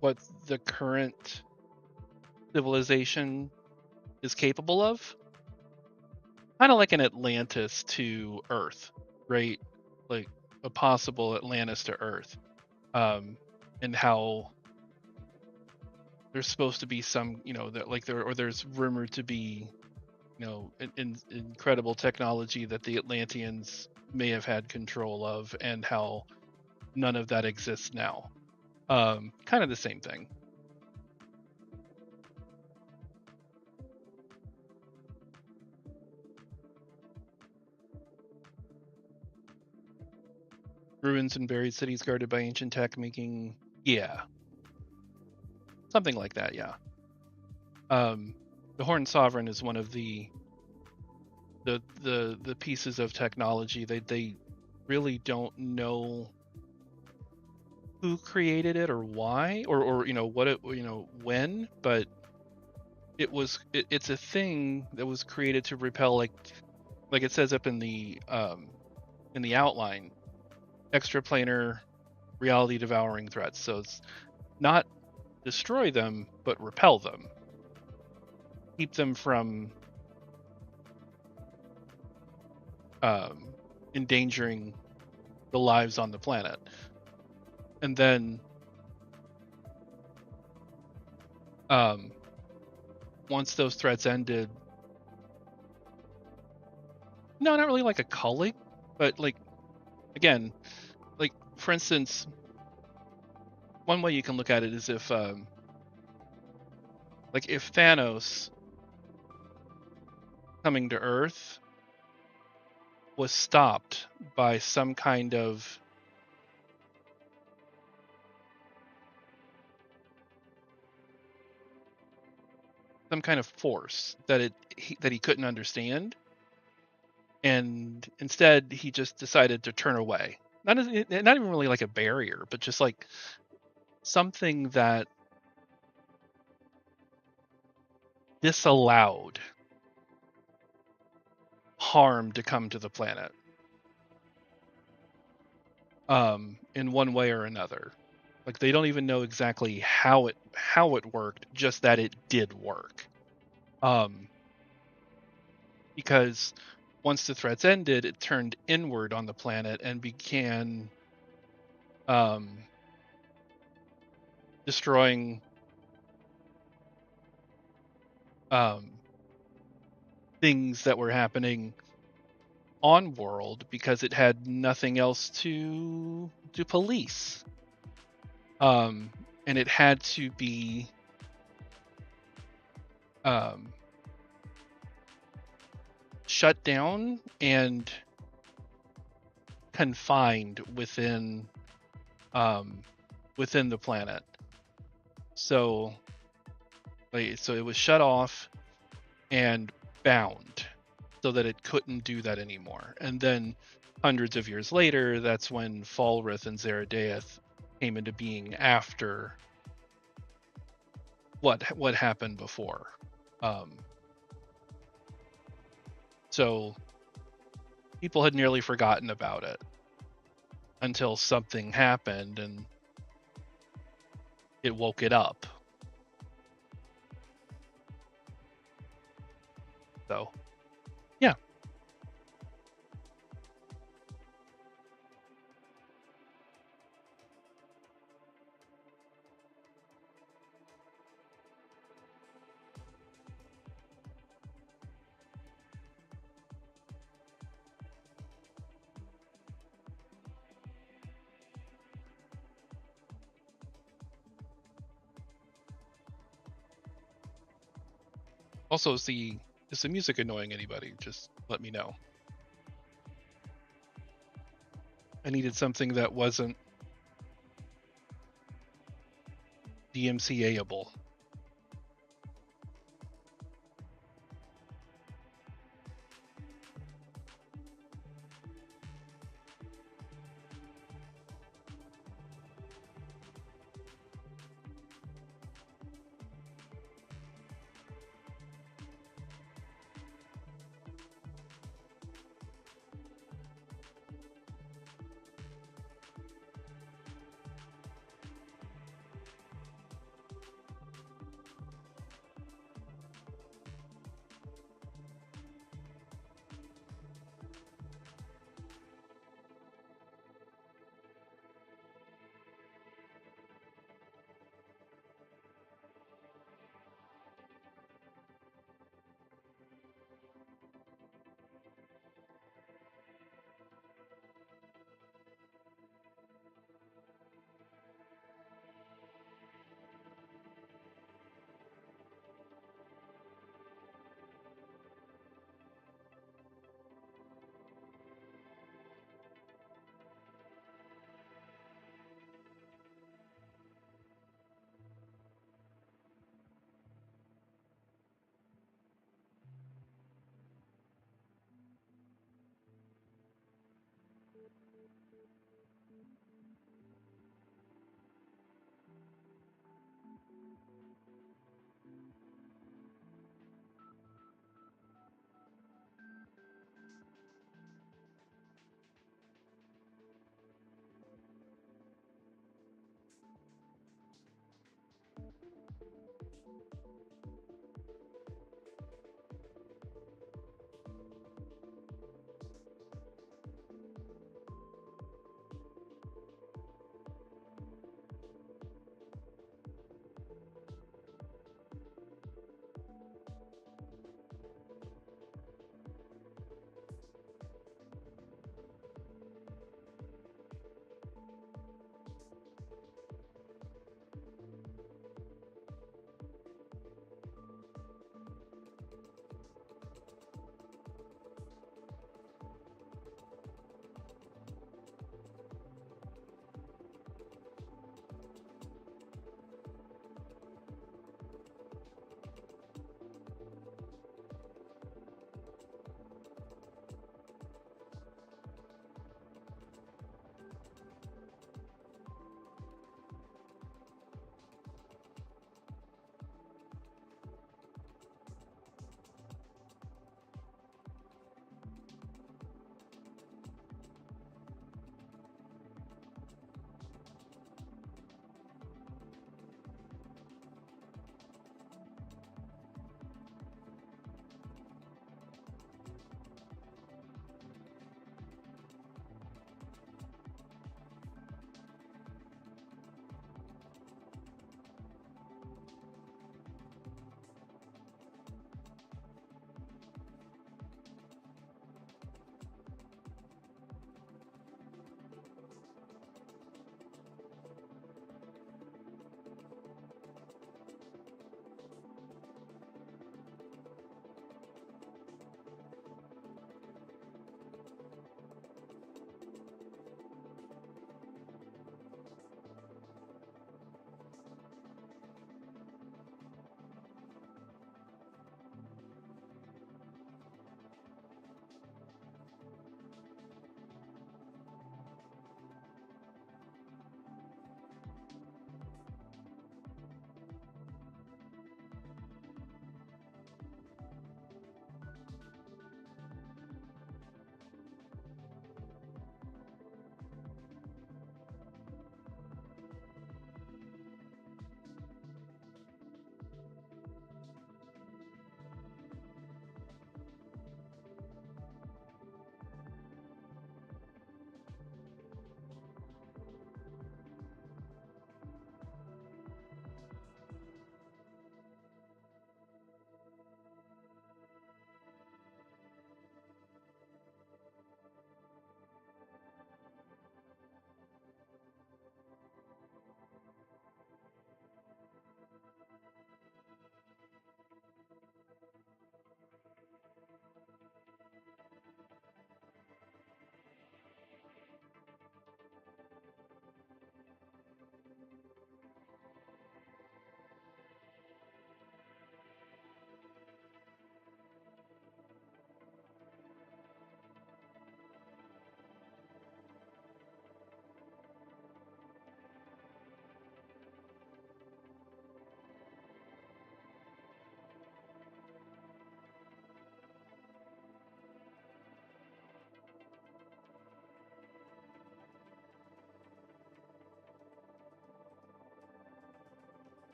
what the current civilization is capable of. Kind of like an Atlantis to Earth, right? Like a possible Atlantis to Earth. And how there's supposed to be some, that like there's rumored to be, incredible technology that the Atlanteans may have had control of, and how none of that exists now. Kind of the same thing. Ruins and buried cities guarded by ancient tech, making something like that. Yeah. The Horned Sovereign is one of the pieces of technology. They really don't know who created it or why or what it when, but it's a thing that was created to repel, like it says up in the outline, extraplanar reality devouring threats. So it's not destroy them, but repel them, keep them from endangering the lives on the planet. And then once those threats ended, no, not really like a culling, but like, again, like for instance, one way you can look at it is if like if Thanos coming to Earth was stopped by some kind of force that he couldn't understand, and instead he just decided to turn away. Not even really like a barrier, but just like something that disallowed harm to come to the planet, in one way or another. Like they don't even know exactly how it worked, just that it did work. Because once the threats ended, it turned inward on the planet and began destroying things that were happening on world because it had nothing else to police. And it had to be shut down and confined within the planet. So it was shut off and bound so that it couldn't do that anymore. And then hundreds of years later, that's when Falrith and Zeradeath came into being after what happened before. So people had nearly forgotten about it until something happened and it woke it up. So, yeah. Also, is the music annoying anybody? Just let me know. I needed something that wasn't DMCA-able.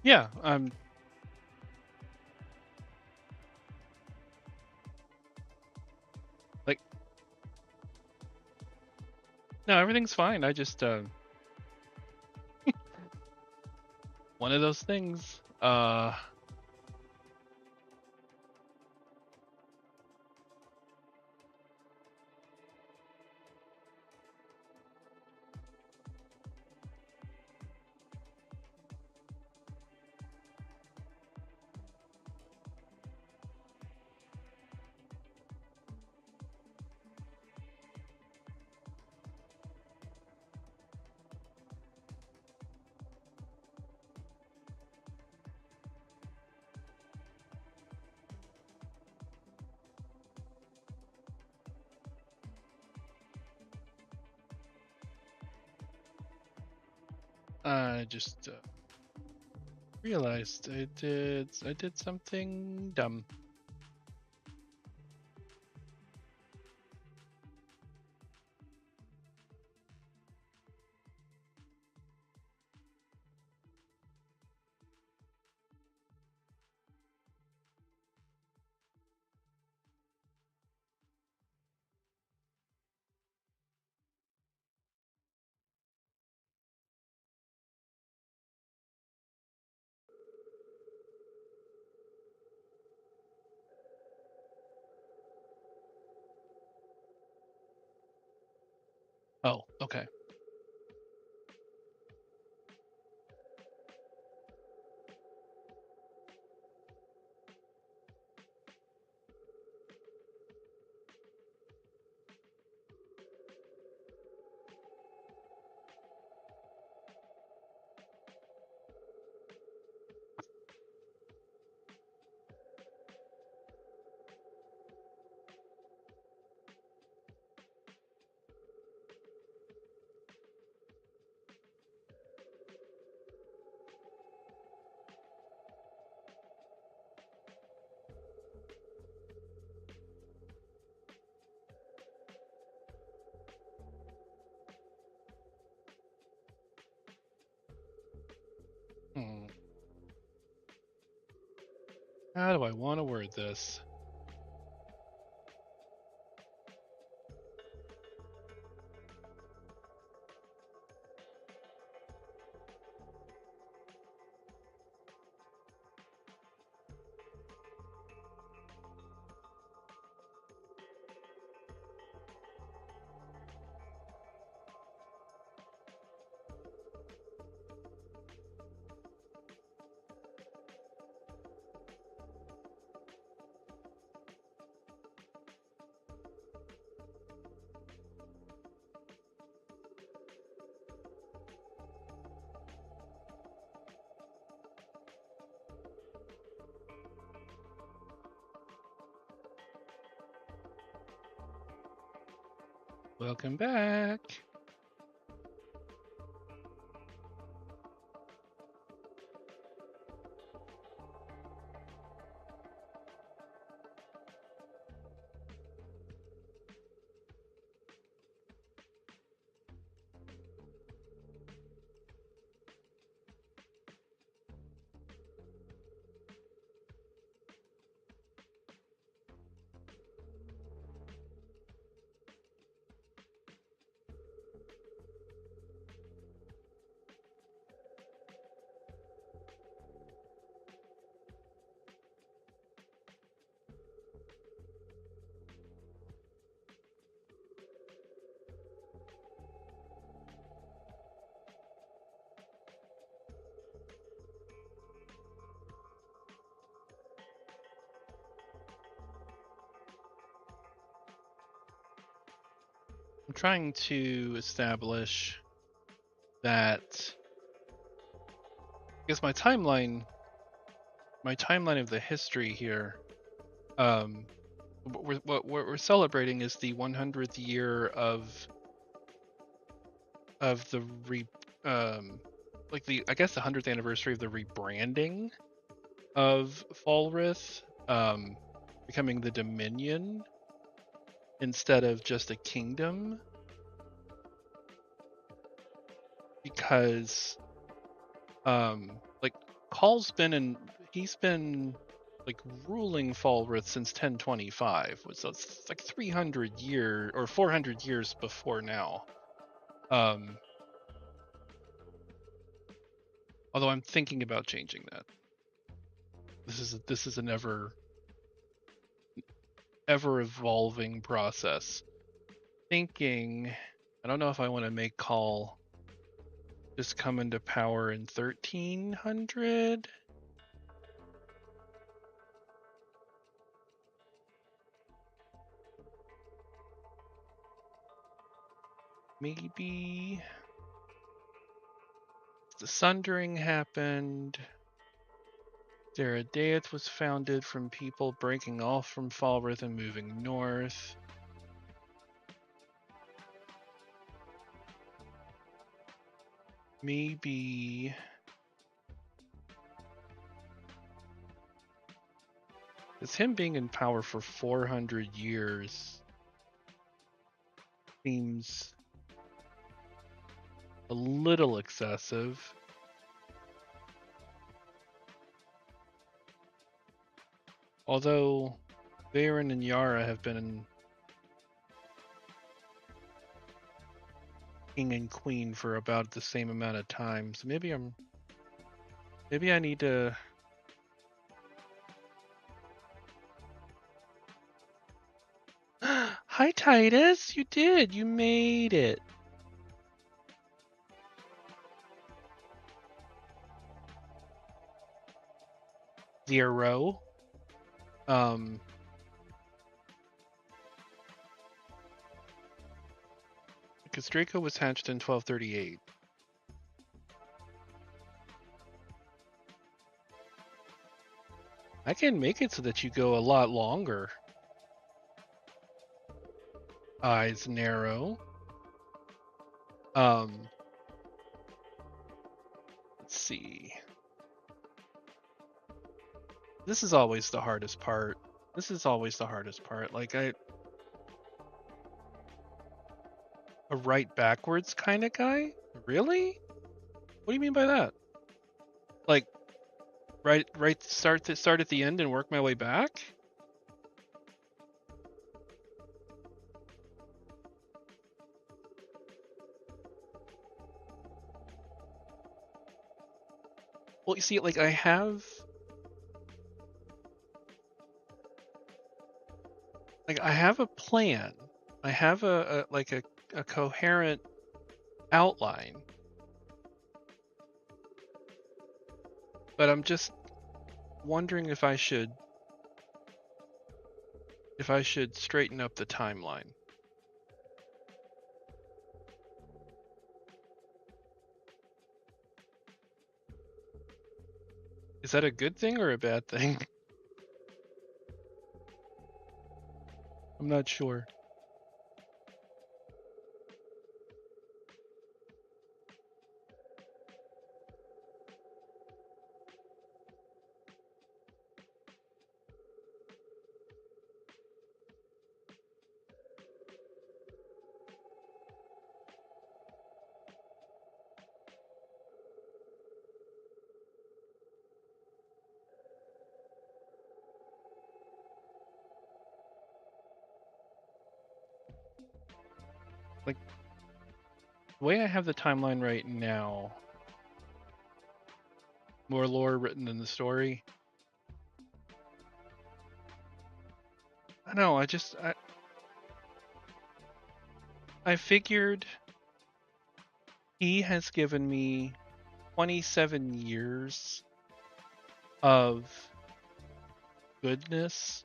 Yeah, like, no, everything's fine. I just one of those things. I just realized I did something dumb. Oh, okay. Hmm. How do I want to word this? Welcome back. I'm trying to establish that. I guess my timeline of the history here. Um, what we're celebrating is the 100th year of the like the I guess the 100th anniversary of the rebranding of Falrith, becoming the Dominion instead of just a kingdom, because like Paul's he's been like ruling Falrith since 1025, so it's like 300 years or 400 years before now. Although I'm thinking about changing that. This is an ever evolving process. Thinking, I don't know if I want to make Call just come into power in 1300. Maybe the Sundering happened. Zeradeath was founded from people breaking off from Falrith and moving north. Maybe it's him being in power for 400 years seems a little excessive. Although Varen and Yara have been king and queen for about the same amount of time, so maybe I need to. Hi Titus, you did. You made it. Zero. Because Draco was hatched in 1238. I can make it so that you go a lot longer. Eyes narrow. Let's see. This is always the hardest part. Like a right backwards kind of guy? Really? What do you mean by that? Like start at the end and work my way back? Well, you see, like I have a plan. I have a coherent outline. But I'm just wondering if I should straighten up the timeline. Is that a good thing or a bad thing? I'm not sure. Like, the way I have the timeline right now, more lore written in the story. I know, I figured he has given me 27 years of goodness.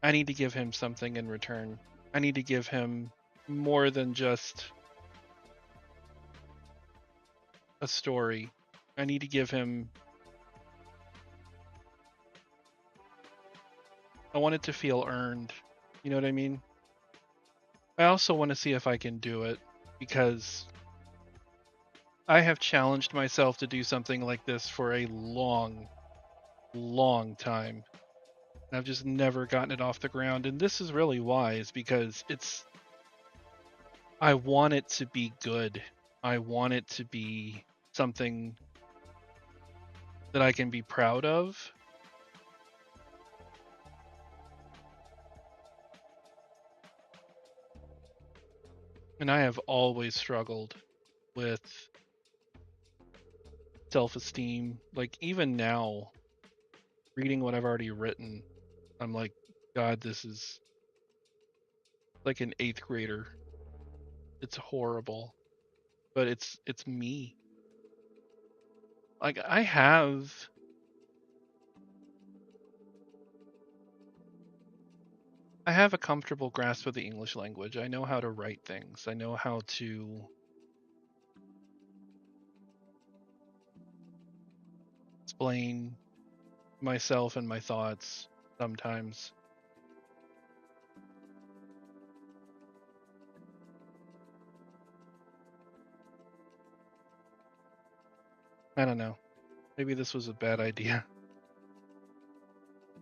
I need to give him something in return. I need to give him more than just a story. I need to give him... I want it to feel earned. You know what I mean? I also want to see if I can do it, because I have challenged myself to do something like this for a long, long time. I've just never gotten it off the ground, and this is really wise because I want it to be good. I want it to be something that I can be proud of. And I have always struggled with self-esteem. Like even now, reading what I've already written, I'm like, God, this is like an 8th grader. It's horrible, but it's me. Like I have a comfortable grasp of the English language. I know how to write things. I know how to explain myself and my thoughts sometimes. I don't know. Maybe this was a bad idea.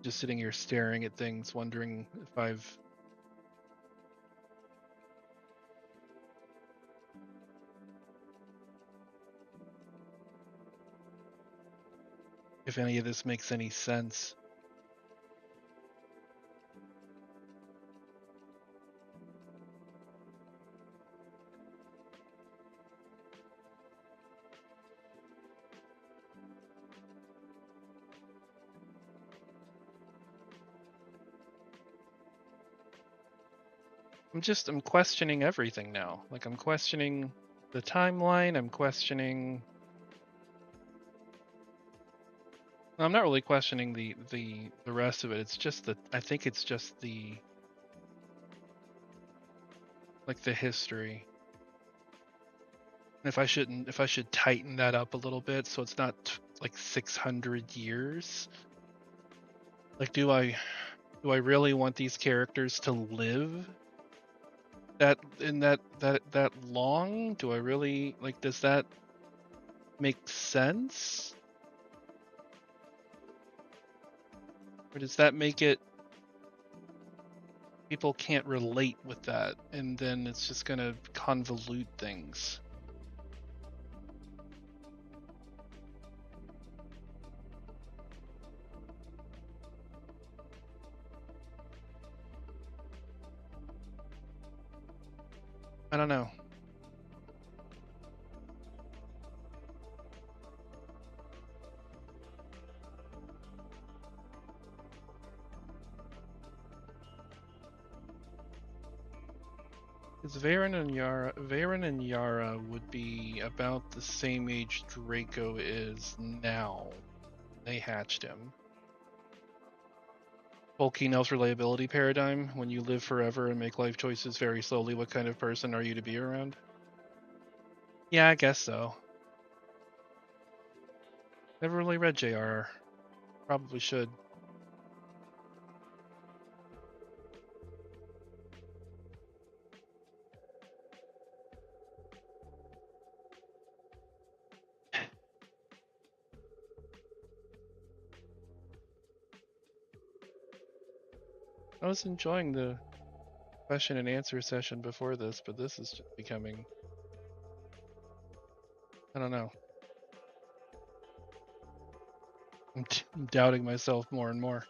Just sitting here staring at things, wondering if any of this makes any sense. I'm questioning everything now. Like I'm questioning the timeline, I'm questioning I'm not really questioning the rest of it. It's just that I think it's just the like the history. If I should tighten that up a little bit so it's not like 600 years. Like do I really want these characters to live that long? Do I really like does that make sense? Or does that make it people can't relate with that and then it's just going to convolute things? I don't know. Because Varen and Yara would be about the same age Draco is now. They hatched him. Tolkien Elf's reliability paradigm. When you live forever and make life choices very slowly, what kind of person are you to be around? Yeah, I guess so. Never really read JRR. Probably should. I was enjoying the question and answer session before this, but this is just becoming, I don't know. I'm doubting myself more and more.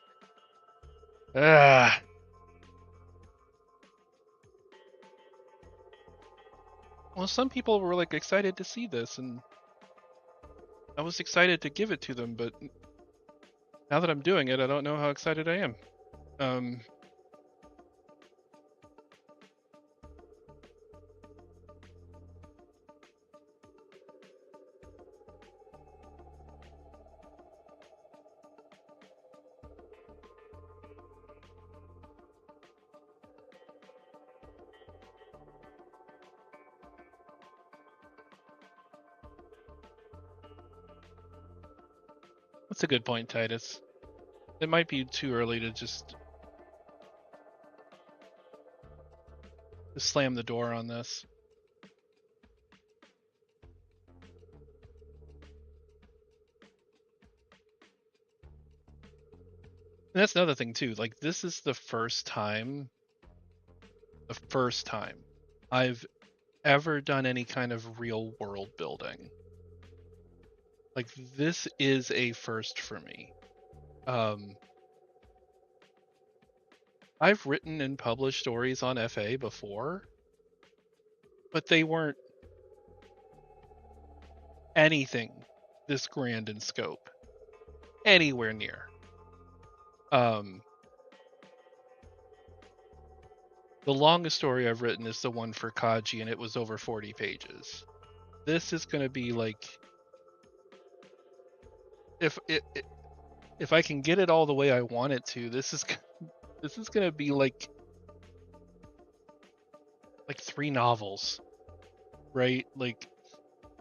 Ah. Well, some people were like excited to see this, and I was excited to give it to them, but now that I'm doing it, I don't know how excited I am. Um, that's a good point, Titus. It might be too early to just slam the door on this. And that's another thing too. Like this is the first time I've ever done any kind of real world building. Like, this is a first for me. I've written and published stories on FA before, but they weren't anything this grand in scope, anywhere near. The longest story I've written is the one for Kaji, and it was over 40 pages. This is going to be like, if I can get it all the way I want it to, this is going to be like 3 novels, right? Like,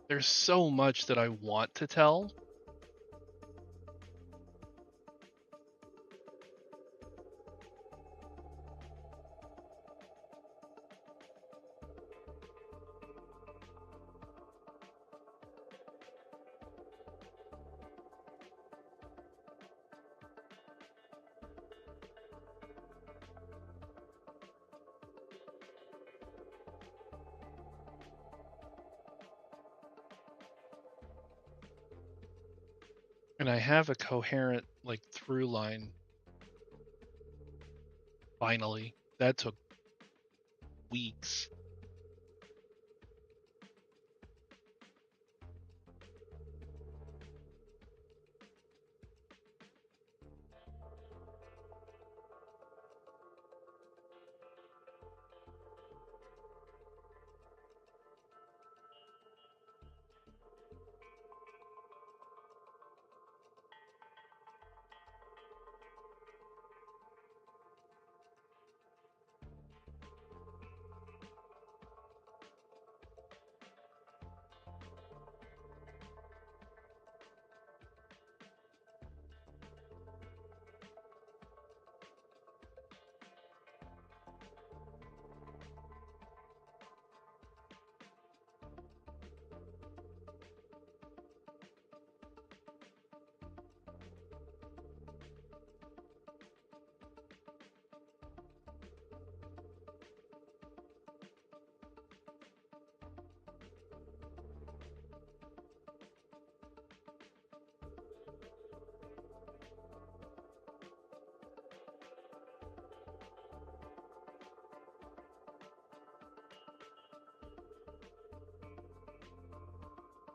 there's so much that I want to tell. And I have a coherent like through line. Finally, that took weeks.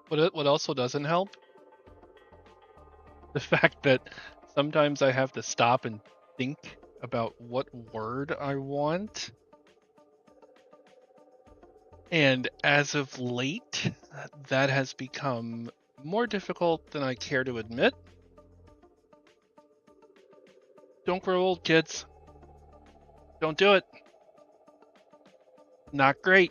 What also doesn't help? The fact that sometimes I have to stop and think about what word I want. And as of late, that has become more difficult than I care to admit. Don't grow old, kids. Don't do it. Not great.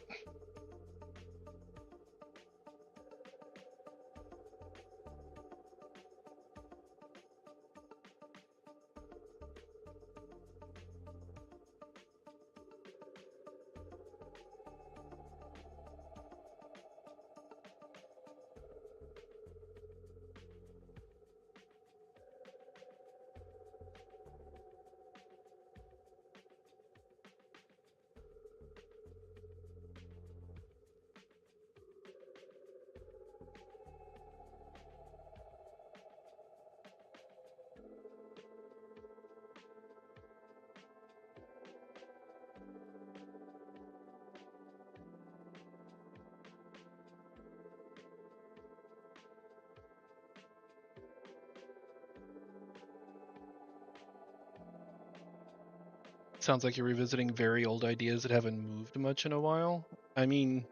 Sounds like you're revisiting very old ideas that haven't moved much in a while. I mean,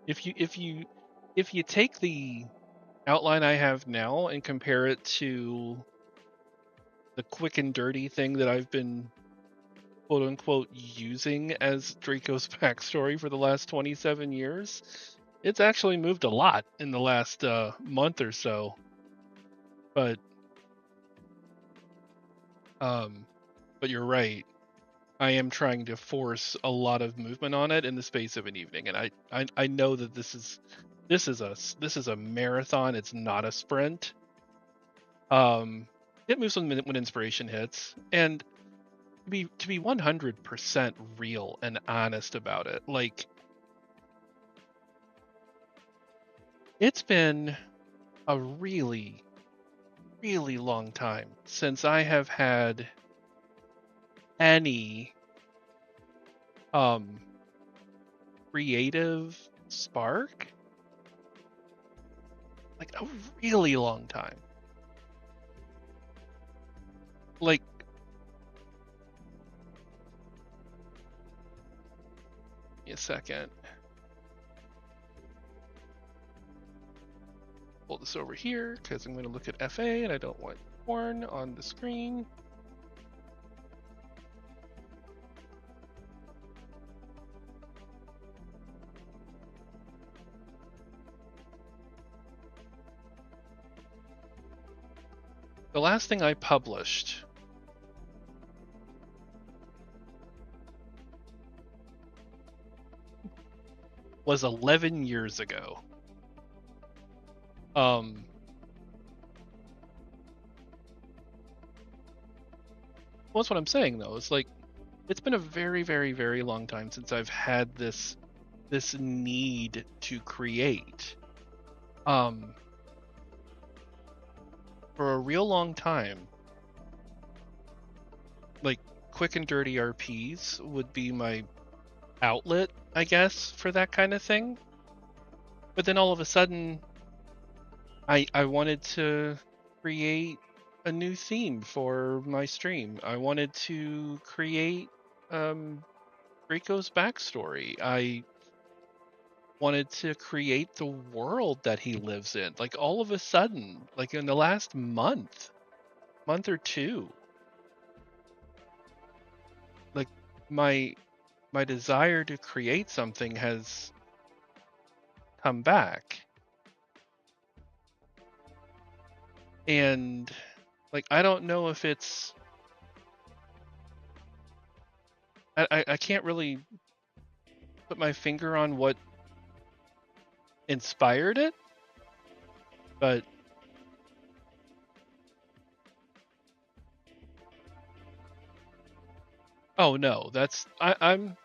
if you take the outline I have now and compare it to the quick and dirty thing that I've been quote unquote using as Draco's backstory for the last 27 years, it's actually moved a lot in the last month or so. But you're right. I am trying to force a lot of movement on it in the space of an evening, and I know that this is a marathon. It's not a sprint. It moves when inspiration hits, and to be 100% real and honest about it, like, it's been a really, really long time since I have had any um creative spark. Like a really long time. Like give me a second. Pull this over here because I'm going to look at FA and I don't want porn on the screen. The last thing I published was 11 years ago. Well, that's what I'm saying though. It's like it's been a very, very, very long time since I've had this need to create. For a real long time, like quick and dirty RPs would be my outlet, I guess, for that kind of thing. But then all of a sudden, I wanted to create a new theme for my stream. I wanted to create Draco's backstory. I wanted to create the world that he lives in. Like all of a sudden, like in the last month or two, like my desire to create something has come back. And like I don't know if it's I can't really put my finger on what inspired it, but oh no, that's I'm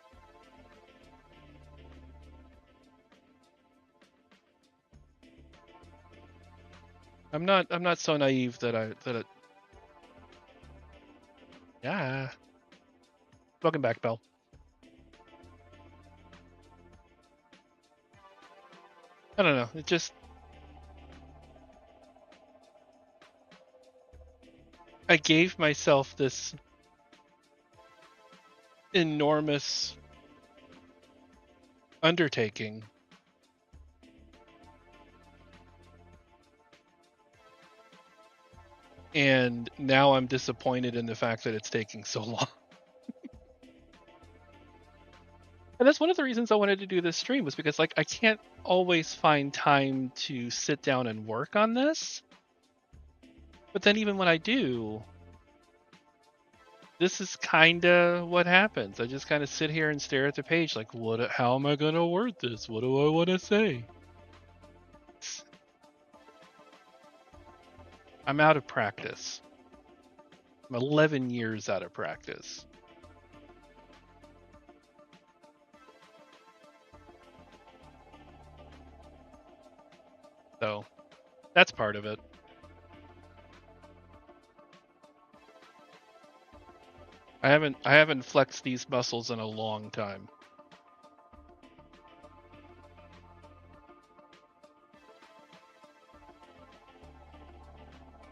not so naive that yeah. Welcome back, Belle. I don't know. It just I gave myself this enormous undertaking. And now I'm disappointed in the fact that it's taking so long. And that's one of the reasons I wanted to do this stream, was because like I can't always find time to sit down and work on this. But then even when I do, this is kind of what happens. I just kind of sit here and stare at the page like, how am I going to word this? What do I want to say? I'm out of practice. I'm 11 years out of practice. So that's part of it. I haven't flexed these muscles in a long time.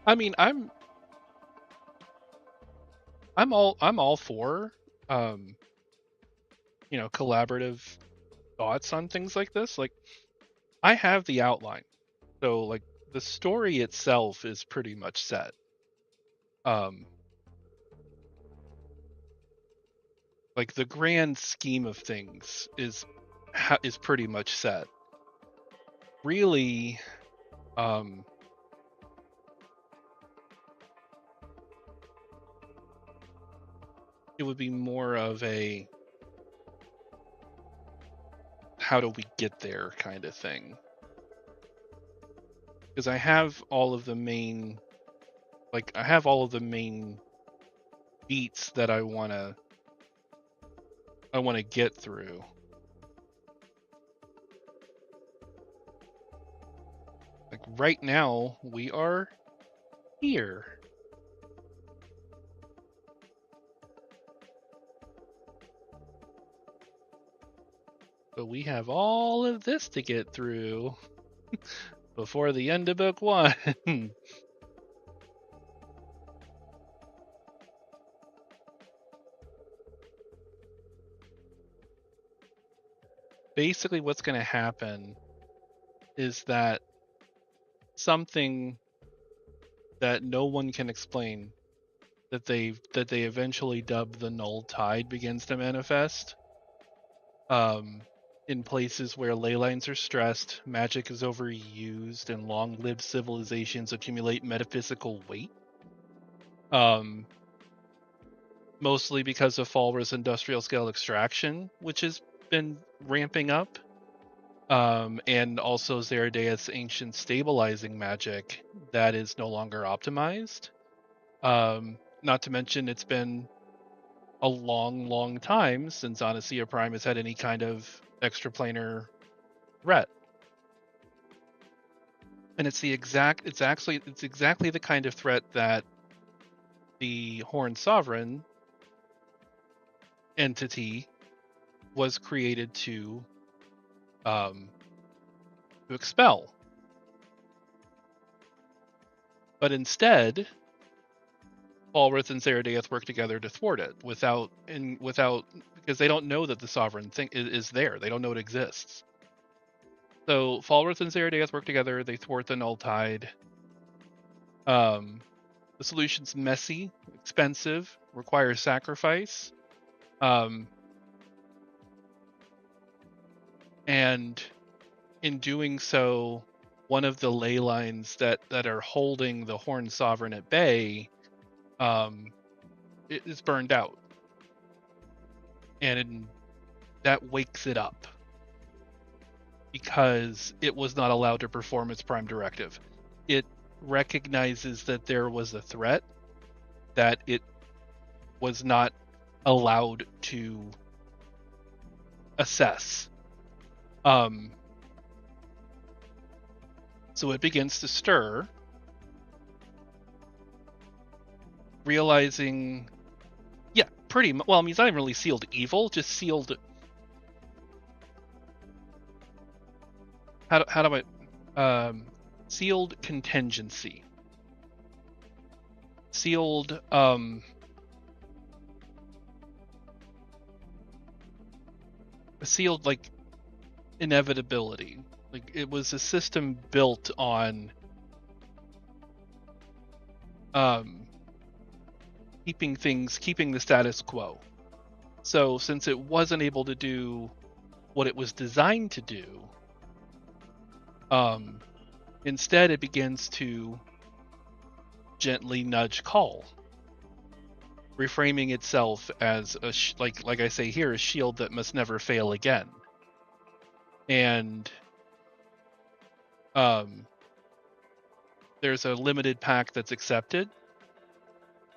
I mean, I'm all for collaborative thoughts on things like this. Like I have the outline. So like the story itself is pretty much set. Like the grand scheme of things is pretty much set. Really, it would be more of a how do we get there kind of thing. Because I have all of the main beats that I want to get through. Like right now we are here. But we have all of this to get through before the end of book 1. Basically, what's going to happen is that something that no one can explain that they eventually dub the null tide begins to manifest. In places where ley lines are stressed, magic is overused, and long-lived civilizations accumulate metaphysical weight. Mostly because of Falra's industrial scale extraction, which has been ramping up. And also Zeradea's ancient stabilizing magic that is no longer optimized. Not to mention it's been a long time since Onysia Prime has had any kind of extraplanar threat. And it's exactly the kind of threat that the Horned Sovereign entity was created to expel. But instead, Falrith and Zeradeath work together to thwart it without because they don't know that the Sovereign thing is there. They don't know it exists. So Falrith and Zeradeath work together. They thwart the Null Tide. The solution's messy, expensive, requires sacrifice. And in doing so, one of the ley lines that are holding the Horned Sovereign at bay it is burned out. And that wakes it up. Because it was not allowed to perform its prime directive. It recognizes that there was a threat that it was not allowed to assess. So it begins to stir, realizing, pretty much, well, I mean, it's not even really sealed evil, just sealed. How do I sealed contingency, sealed sealed like inevitability. Like it was a system built on keeping the status quo. So since it wasn't able to do what it was designed to do, instead it begins to gently nudge call, reframing itself as a like I say here, a shield that must never fail again. And there's a limited pack that's accepted.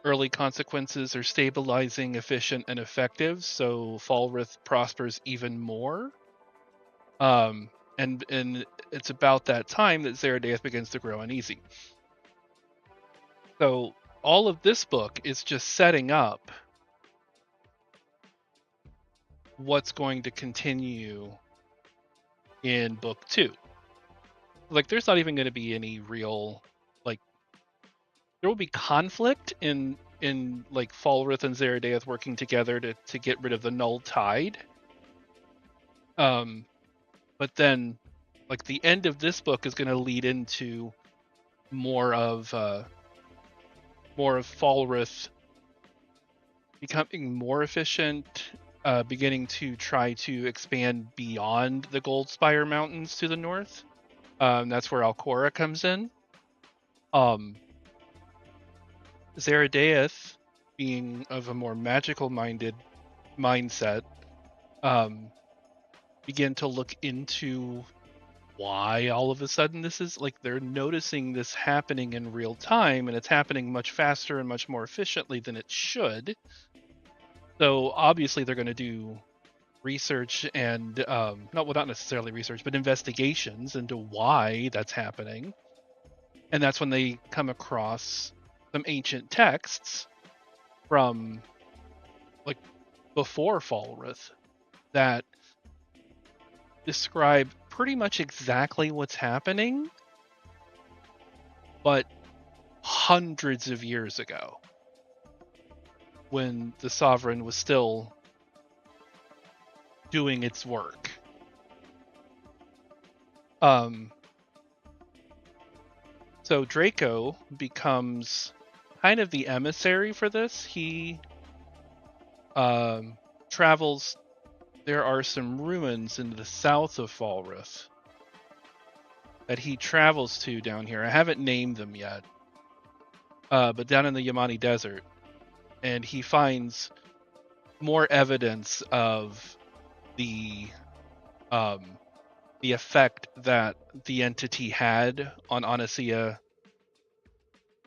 Early consequences are stabilizing, efficient, and effective, so Falrith prospers even more. And it's about that time that Zeradeath begins to grow uneasy. So all of this book is just setting up what's going to continue in book 2. Like, there's not even going to be any real, like, there will be conflict in like Falrith and Zeradeath working together to get rid of the Null Tide. But then, like, the end of this book is going to lead into more of Falrith becoming more efficient, beginning to try to expand beyond the Goldspire Mountains to the north. That's where Alcora comes in. Zeradeath, being of a more magical mindset, begin to look into why all of a sudden this is, like, they're noticing this happening in real time, and it's happening much faster and much more efficiently than it should. So obviously they're going to do research and not necessarily research, but investigations into why that's happening. And that's when they come across some ancient texts from like before Falrith that describe pretty much exactly what's happening, but hundreds of years ago, when the Sovereign was still doing its work. So Draco becomes kind of the emissary for this. He travels. There are some ruins in the south of Falrith that he travels to down here. I haven't named them yet, but down in the Yamani Desert, and he finds more evidence of the effect that the entity had on Onysia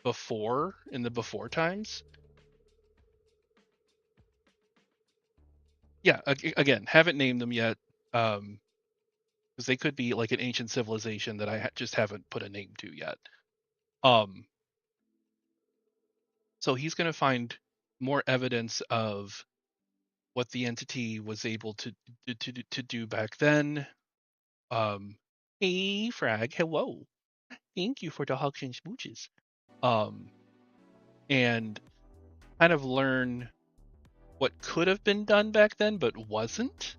before, in the before times. Yeah, again, haven't named them yet, because they could be like an ancient civilization that I just haven't put a name to yet. So he's going to find more evidence of what the entity was able to do back then. Hey, Frag, hello. Thank you for the hugs and smooches. And kind of learn what could have been done back then but wasn't,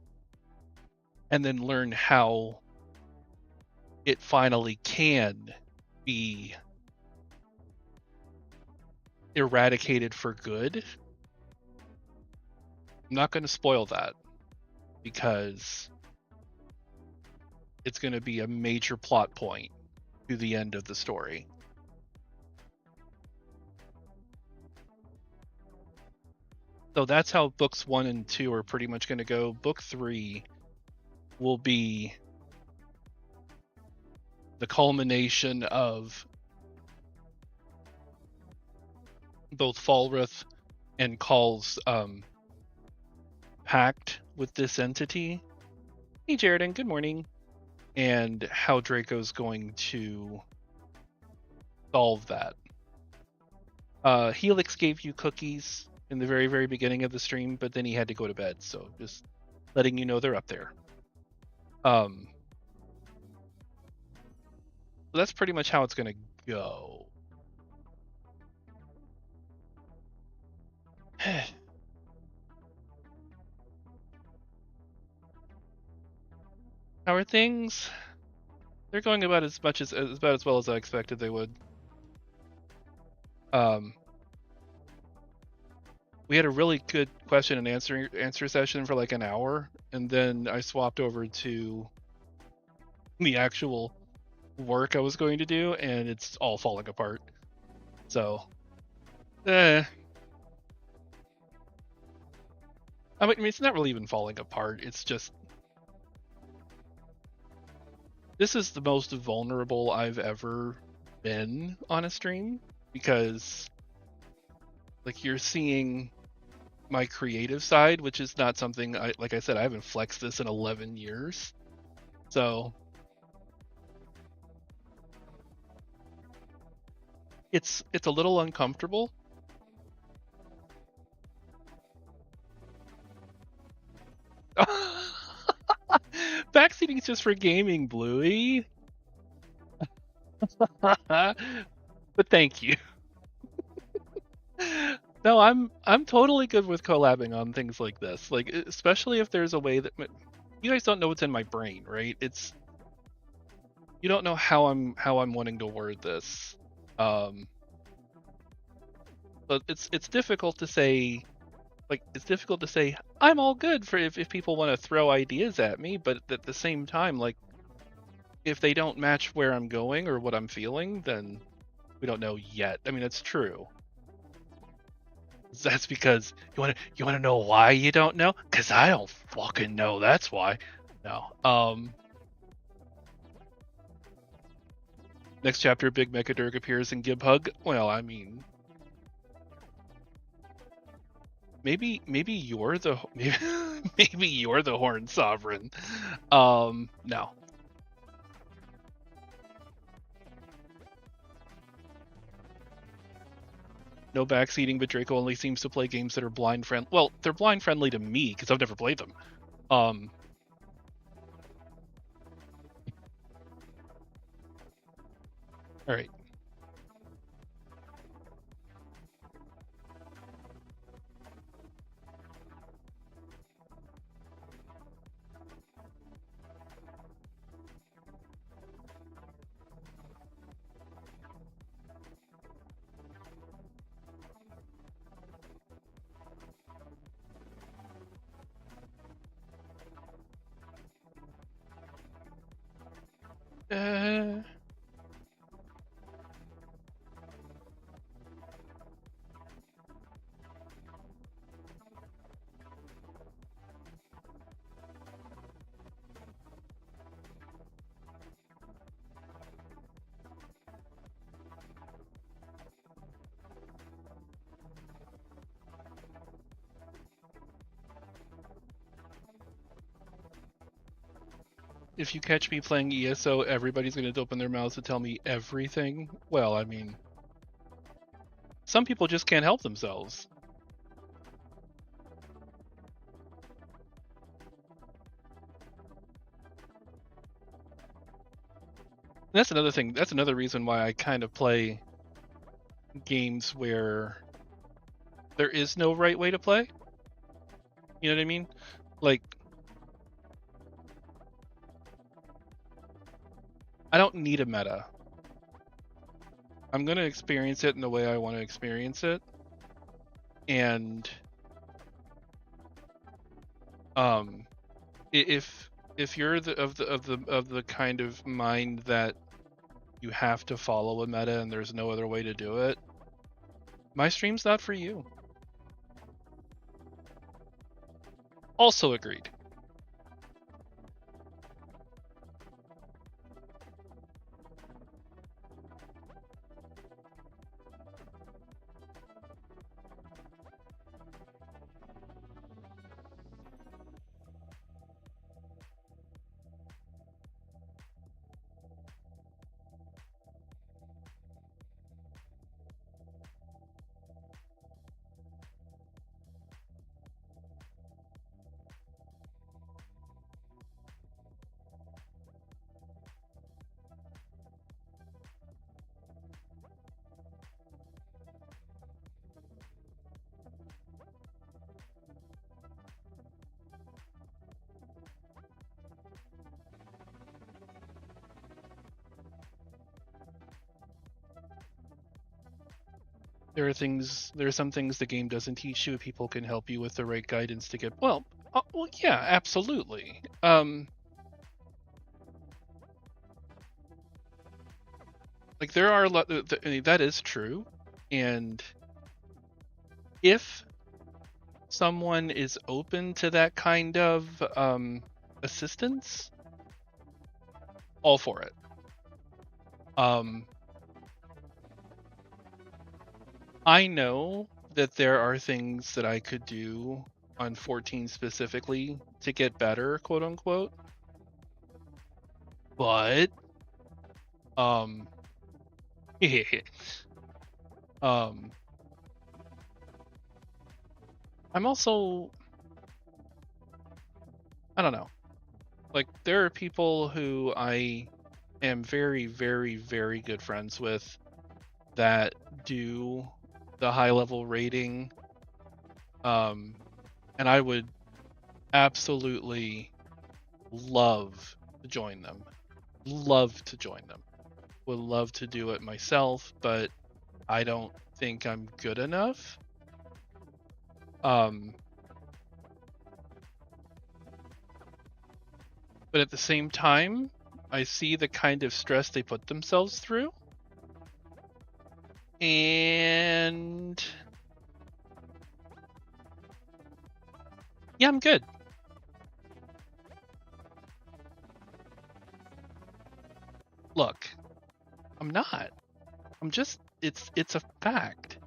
and then learn how it finally can be eradicated for good. I'm not going to spoil that because it's going to be a major plot point to the end of the story. So that's how books 1 and 2 are pretty much going to go. Book 3 will be the culmination of both Falrith and Call's pact with this entity. Hey, Jaredon, good morning. And how Draco's going to solve that. Helix gave you cookies in the very, very beginning of the stream, but then he had to go to bed, so just letting you know they're up there. So that's pretty much how it's going to go. How are things? They're going about as well as I expected they would. We had a really good question and answer session for like an hour, and then I swapped over to the actual work I was going to do, and it's all falling apart. So, I mean, it's not really even falling apart. It's just, this is the most vulnerable I've ever been on a stream, because like you're seeing my creative side, which is not something like I said, I haven't flexed this in 11 years. So it's a little uncomfortable. Backseating is just for gaming, Bluey. But thank you. No, I'm totally good with collabing on things like this. Like, especially if there's a way that you guys don't know what's in my brain, right? You don't know how I'm wanting to word this. But it's difficult to say. Like, it's difficult to say I'm all good for if people want to throw ideas at me, but at the same time, like, if they don't match where I'm going or what I'm feeling, then we don't know yet. I mean, it's true. That's because you want to know why you don't know? Because I don't fucking know. That's why. No. Next chapter, Big Mechadurg appears in Gibhug. Well, I mean, maybe you're the maybe you're the Horned Sovereign. No. no backseating, but Draco only seems to play games that are blind friendly. Well, they're blind friendly to me because I've never played them. All right. Uh, if you catch me playing ESO, everybody's going to open their mouths to tell me everything. Well, I mean, some people just can't help themselves. That's another thing. That's another reason why I kind of play games where there is no right way to play. You know what I mean? Like, I don't need a meta. I'm going to experience it in the way I want to experience it. And if you're of the kind of mind that you have to follow a meta and there's no other way to do it, my stream's not for you. Also agreed. There are some things the game doesn't teach you. People can help you with the right guidance to get well. Well, yeah, absolutely. Like there are a lot. That is true, and if someone is open to that kind of assistance, all for it. I know that there are things that I could do on 14 specifically to get better, quote unquote. But um I'm also, I don't know. Like there are people who I am very, very, very good friends with that do the high level rating. And I would absolutely love to join them. Love to join them. Would love to do it myself, but I don't think I'm good enough. But at the same time, I see the kind of stress they put themselves through. And yeah, I'm good. Look, I'm not. I'm just, it's a fact.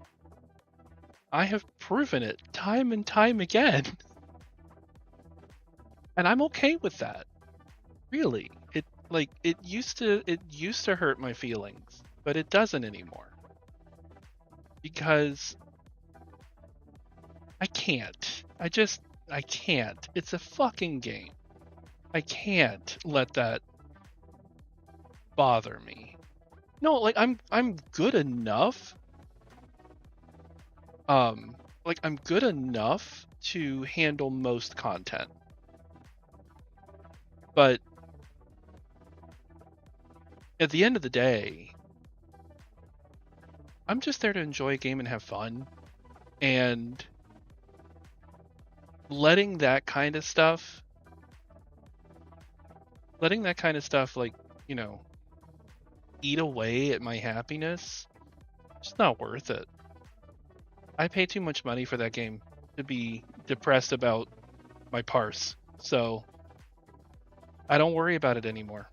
I have proven it time and time again. And I'm okay with that. Really. It used to hurt my feelings, but it doesn't anymore. because I can't. I can't. It's a fucking game. I can't let that bother me. No, like I'm good enough. Like I'm good enough to handle most content. But at the end of the day, I'm just there to enjoy a game and have fun. And letting that kind of stuff like, you know, eat away at my happiness, it's not worth it. I pay too much money for that game to be depressed about my parse. So I don't worry about it anymore.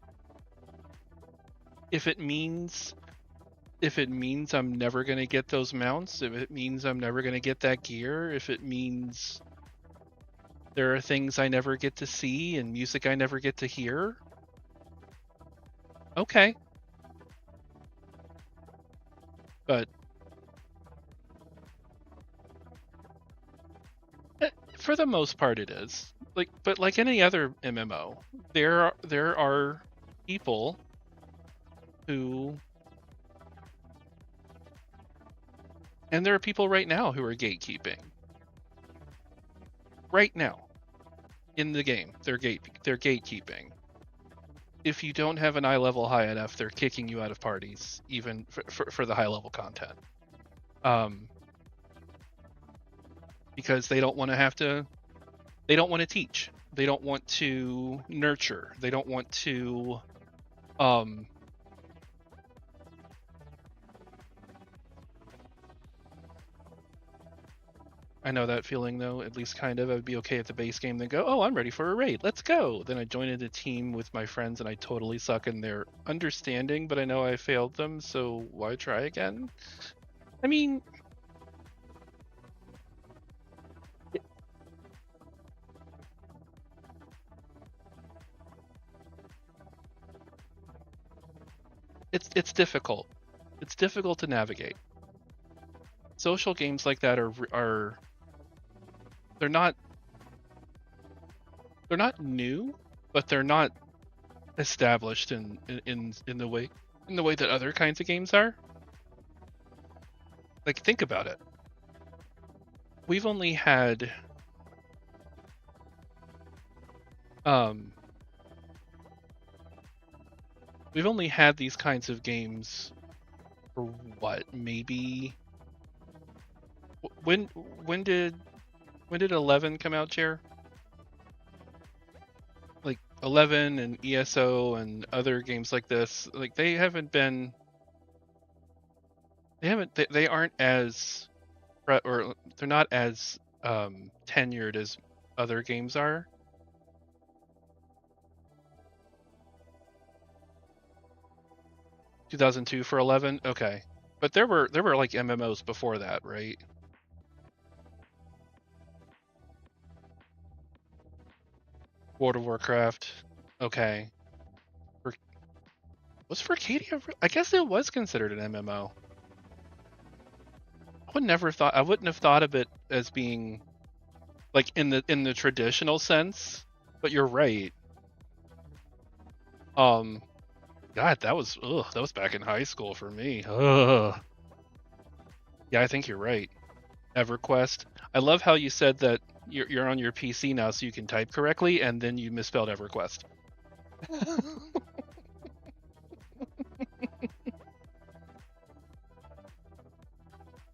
If it means I'm never going to get those mounts, if it means I'm never going to get that gear, if it means there are things I never get to see and music I never get to hear, okay. But for the most part it is. But like any other MMO, there are people who, and there are people right now who are gatekeeping. Right now in the game, they're gatekeeping. If you don't have an eye level high enough, they're kicking you out of parties, even for the high level content. Because they don't want to teach. They don't want to nurture. They don't want to I know that feeling though, at least kind of. I would be okay at the base game, then go, oh, I'm ready for a raid. Let's go. Then I join in a team with my friends and I totally suck and they're understanding, but I know I failed them, so why try again? I mean, it's difficult. It's difficult to navigate. Social games like that are they're not new, but they're not established in the way that other kinds of games are. Like, think about it. We've only had these kinds of games for what, maybe when did 11 come out, Chair? Like 11 and ESO and other games like this, like they aren't as or they're not as tenured as other games are. (2002) for 11, okay, but there were like MMOs before that, right? World of Warcraft, okay. Was Furcadia? I guess it was considered an MMO. I wouldn't have thought of it as being like in the traditional sense, but you're right. God, that was back in high school for me. Ugh. Yeah, I think you're right. EverQuest. I love how you said that you're on your PC now, so you can type correctly, and then you misspelled EverQuest.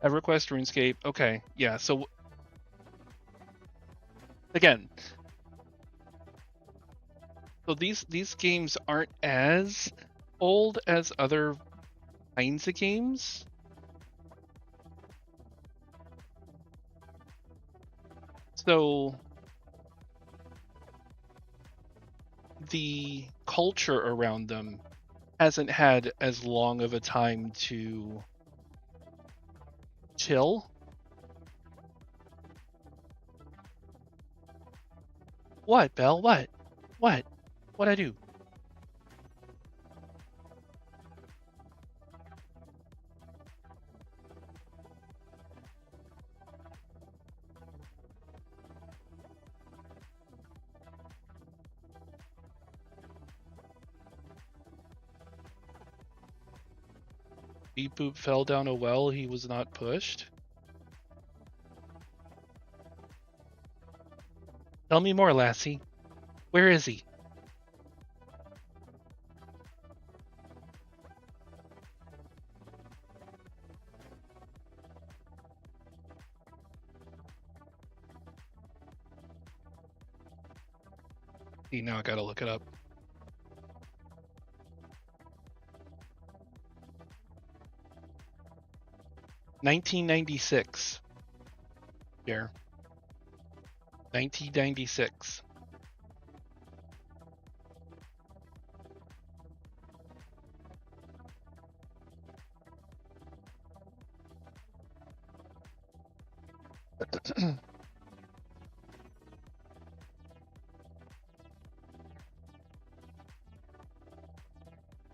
EverQuest, RuneScape. Okay, yeah. So again, so these games aren't as old as other kinds of games. So the culture around them hasn't had as long of a time to chill. What, Belle? What? What'd I do? Beep Boop fell down a well. He was not pushed. Tell me more, lassie. Where is he? See, now I gotta look it up. $1996. Here. 1996.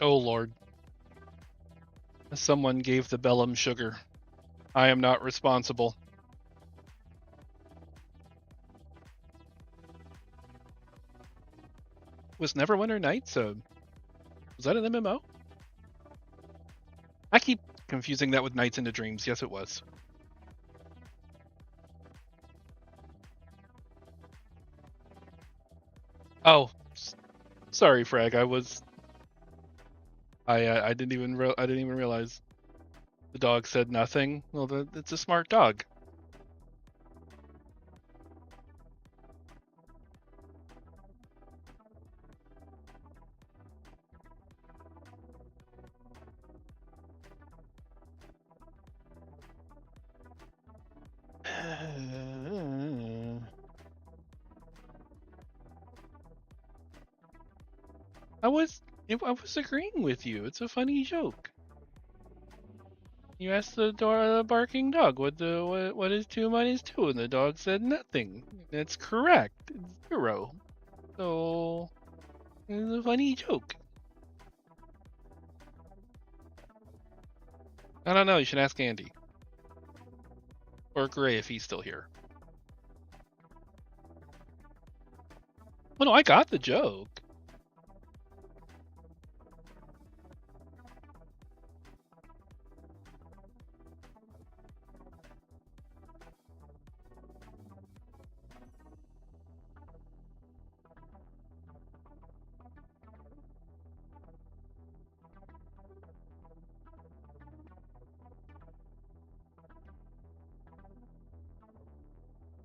Oh Lord. Someone gave the Bellum sugar. I am not responsible. Was Neverwinter Nights was that an MMO? I keep confusing that with Nights into Dreams. Yes, it was. Oh, sorry, Frag. I didn't even realize the dog said nothing. Well, it's a smart dog. I was agreeing with you. It's a funny joke. You asked the barking dog what is 2 minus 2, and the dog said nothing. That's correct. It's 0. So it's a funny joke. I don't know. You should ask Andy or Gray if he's still here. Oh no, I got the joke.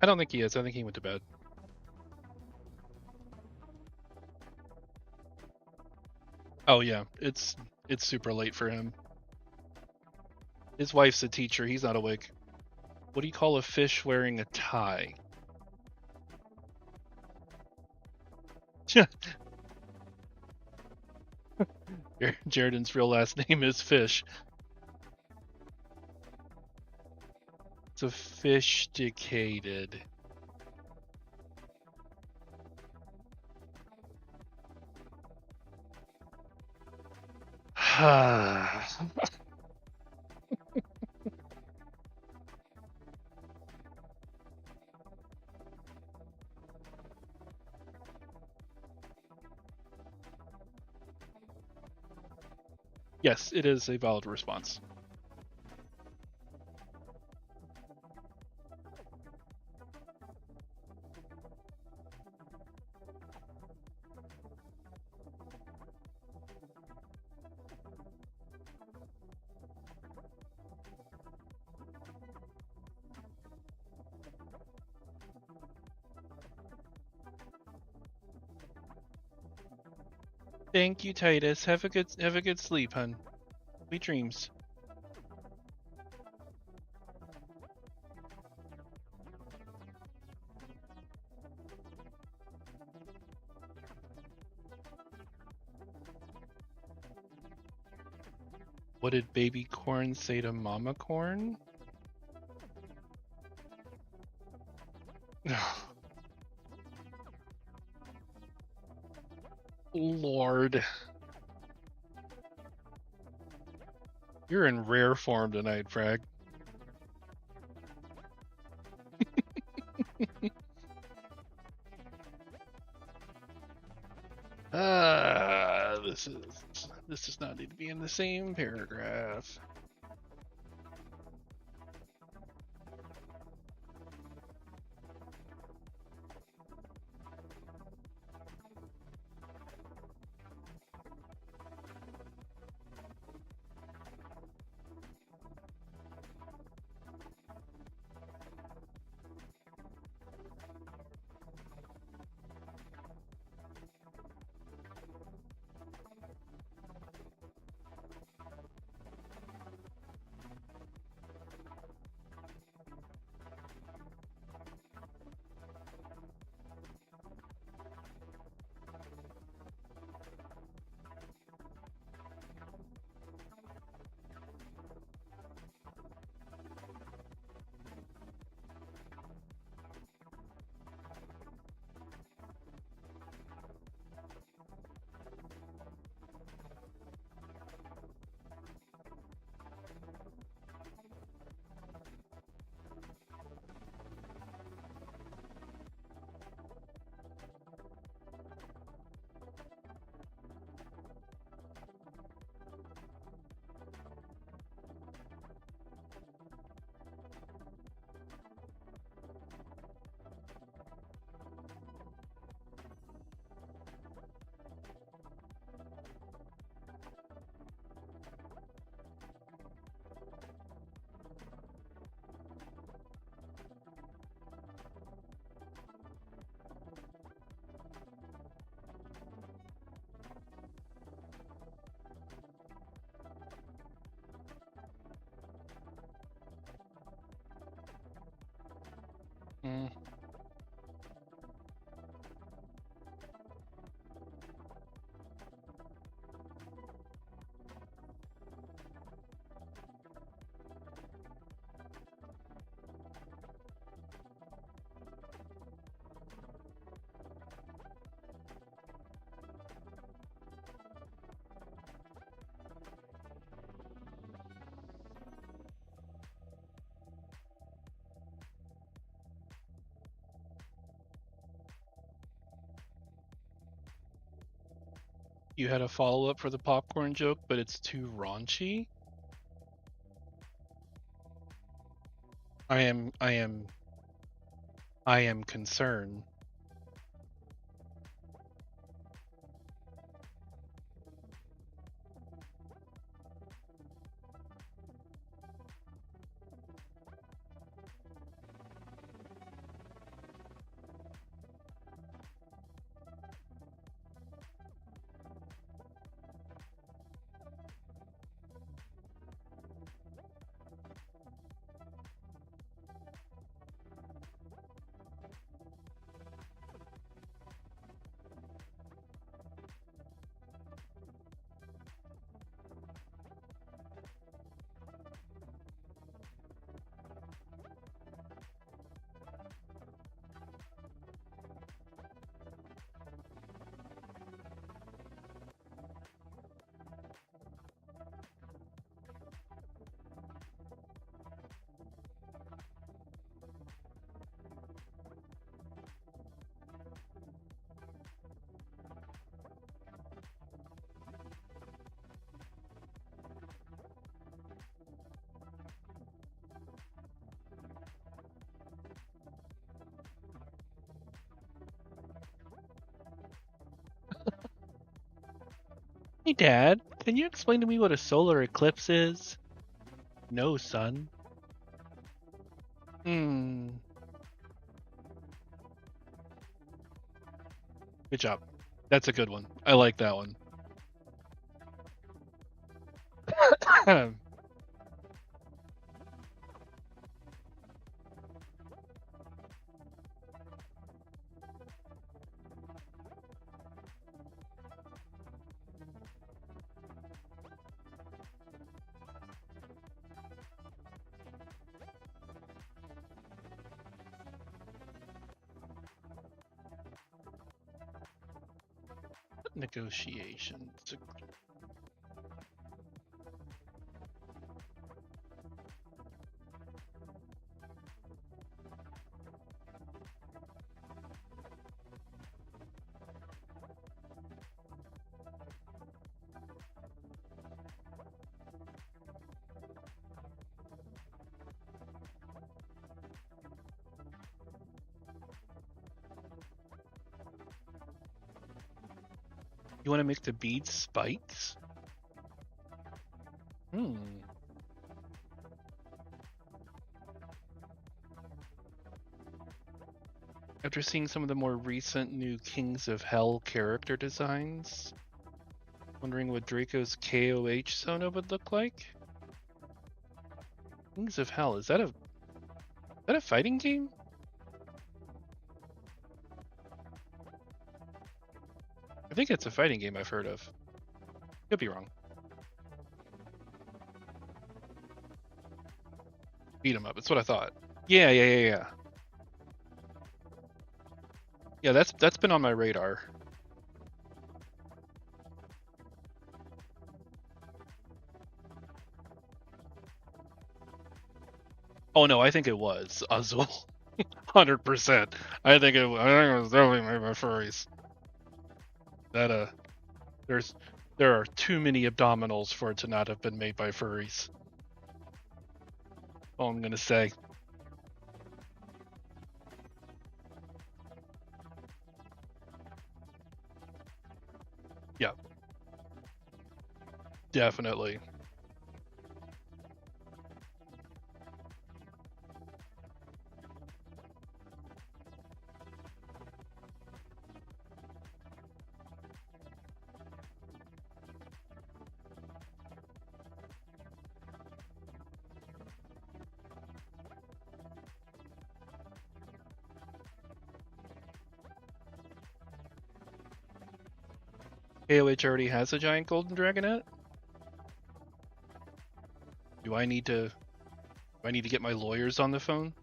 I don't think he is. I think he went to bed. Oh yeah, it's super late for him. His wife's a teacher. He's not awake. What do you call a fish wearing a tie? Jaredon's real last name is Fish. Sophisticated. Yes, it is a valid response. Thank you, Titus. Have a good sleep, hun. Sweet dreams. What did baby corn say to mama corn? Lord. You're in rare form tonight, Frag. This does not need to be in the same paragraph. You had a follow-up for the popcorn joke, but it's too raunchy. I am concerned. Hey, Dad, can you explain to me what a solar eclipse is? No, son. Hmm. Good job. That's a good one. I like that one. Negotiations. You want to make the beads spikes? Hmm. After seeing some of the more recent new Kings of Hell character designs, wondering what Draco's KOH Sona would look like? Kings of Hell, is that a fighting game? I think it's a fighting game I've heard of. Could be wrong. Beat 'em up, that's what I thought. Yeah. Yeah, that's been on my radar. Oh no, I think it was Azul. 100%. I think it was definitely made by furries. That there are too many abdominals for it to not have been made by furries. All I'm gonna say. Yeah, definitely. KOH already has a giant golden dragonette? Do I need to get my lawyers on the phone?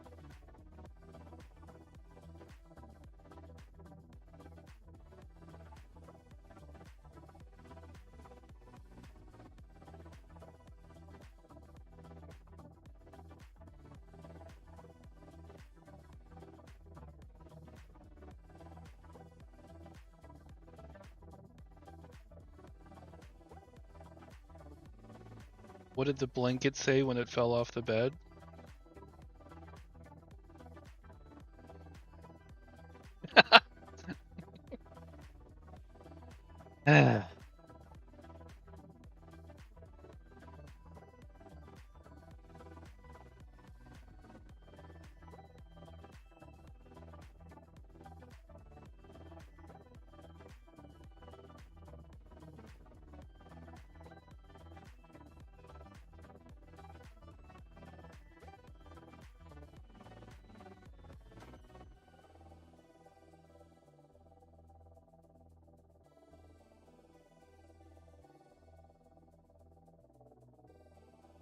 What did the blanket say when it fell off the bed?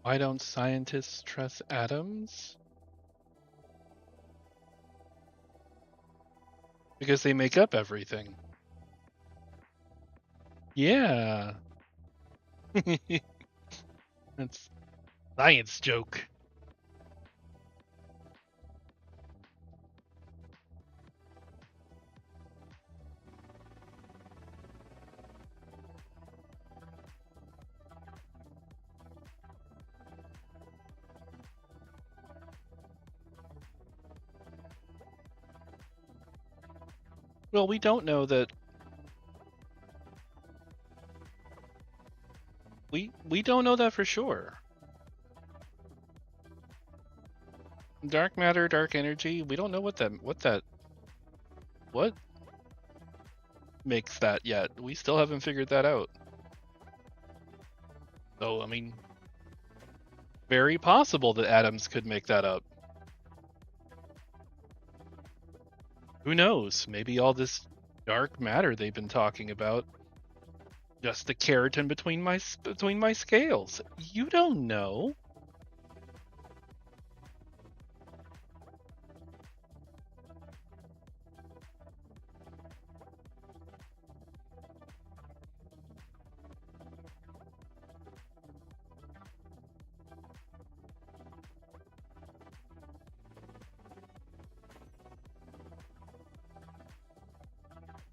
Why don't scientists trust atoms? Because they make up everything. Yeah. That's science joke. Well, we don't know that. We don't know that for sure. Dark matter, dark energy. We don't know what makes that yet. We still haven't figured that out. So I mean, very possible that atoms could make that up. Who knows? Maybe all this dark matter they've been talking about, just the keratin between my scales. You don't know.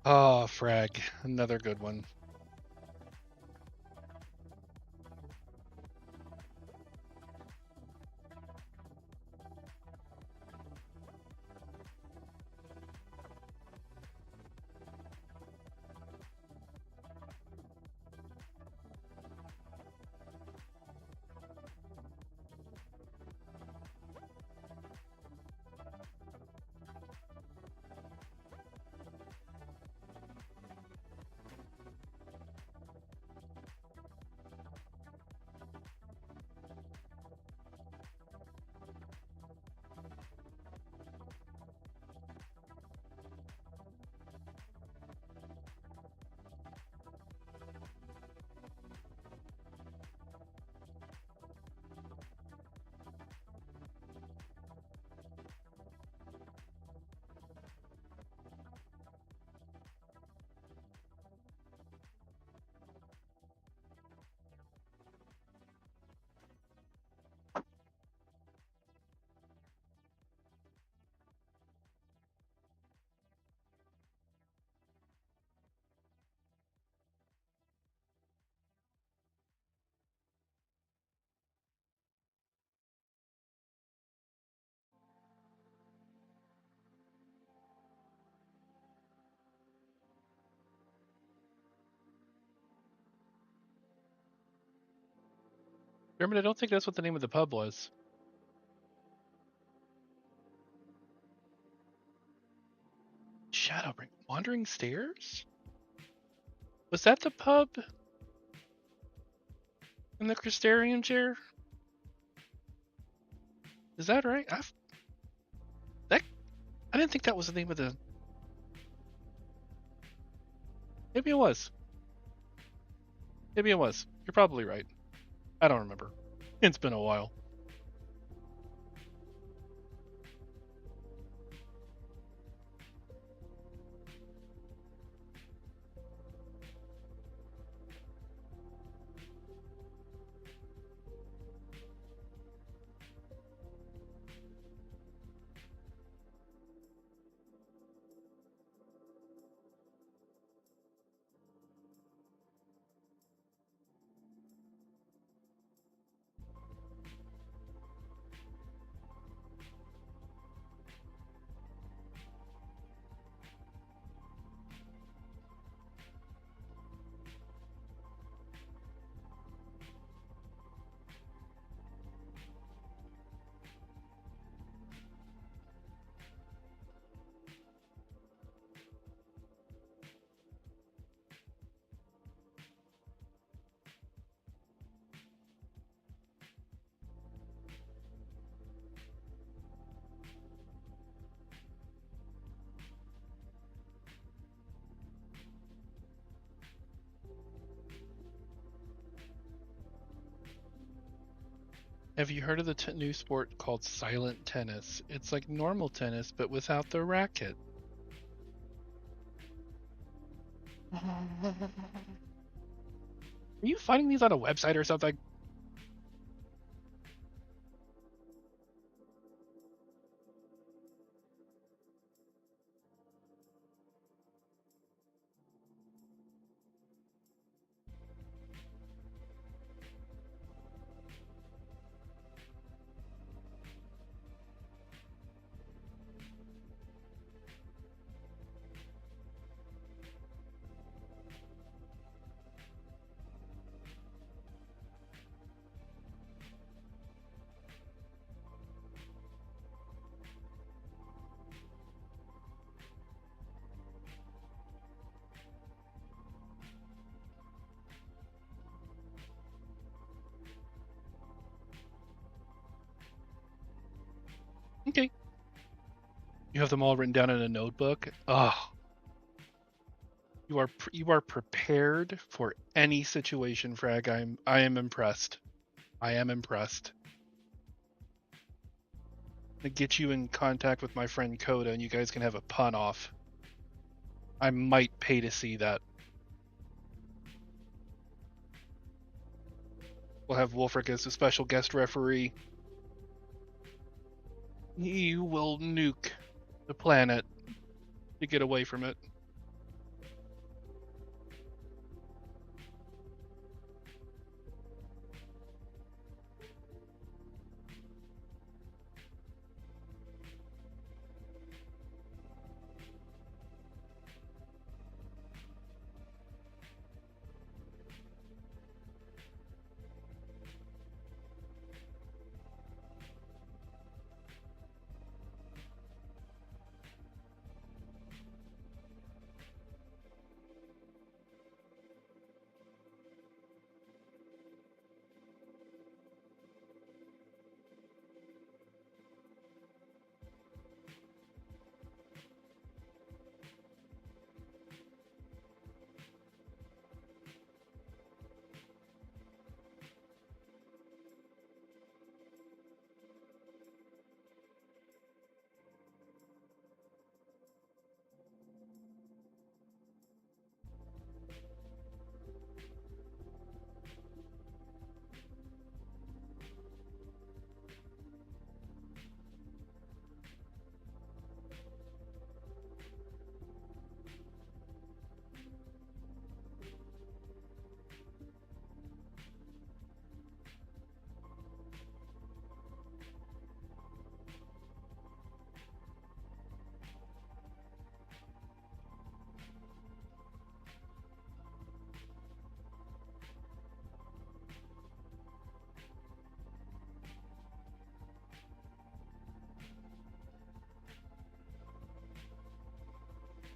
Oh, frag. Another good one. Dermot, I don't think that's what the name of the pub was. Shadowbring. Wandering Stairs? Was that the pub in the Crystarium chair? Is that right? I didn't think that was the name of the. Maybe it was. Maybe it was. You're probably right. I don't remember. It's been a while. Have you heard of the new sport called silent tennis? It's like normal tennis, but without the racket. Are you finding these on a website or something? Okay. You have them all written down in a notebook. Oh, you are prepared for any situation, Frag. I am impressed. I am impressed. To get you in contact with my friend Coda, and you guys can have a pun off. I might pay to see that. We'll have Wolfric as a special guest referee. He will nuke the planet to get away from it.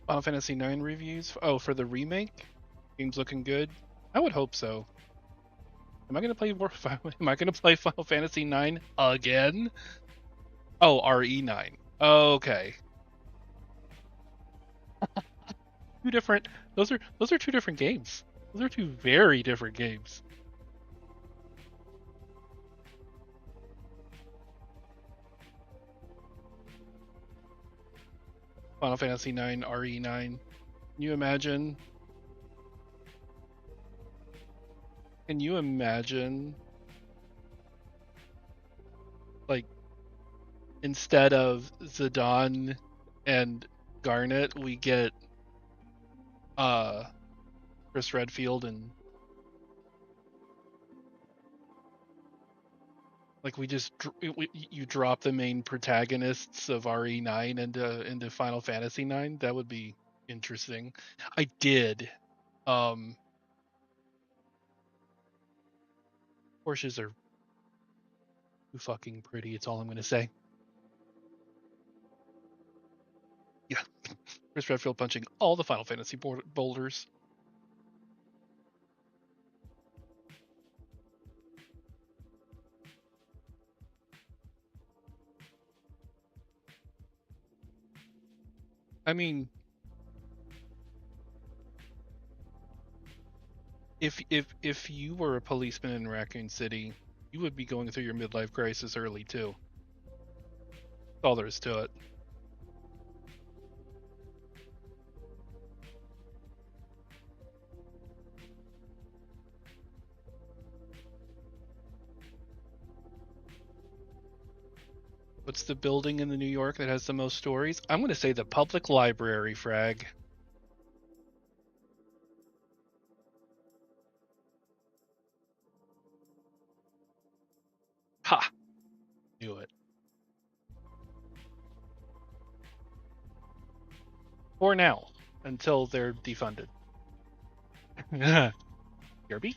Final Fantasy IX reviews. Oh, for the remake? Game's looking good. I would hope so. Am I gonna play Am I gonna play Final Fantasy IX again? Oh, RE9. Okay. Two different. Those are two different games. Those are two very different games. Final Fantasy IX RE9. Can you imagine? Can you imagine? Like, instead of Zidane and Garnet, we get uh Chris Redfield, and like you drop the main protagonists of RE9 into Final Fantasy 9. That would be interesting. I did. Porsches are too fucking pretty. It's all I'm gonna say. Yeah, Chris Redfield punching all the Final Fantasy boulders. I mean, if you were a policeman in Raccoon City, you would be going through your midlife crisis early too. That's all there is to it. What's the building in the New York that has the most stories? I'm going to say the public library, Frag. Ha! Knew it. For now, until they're defunded. Kirby?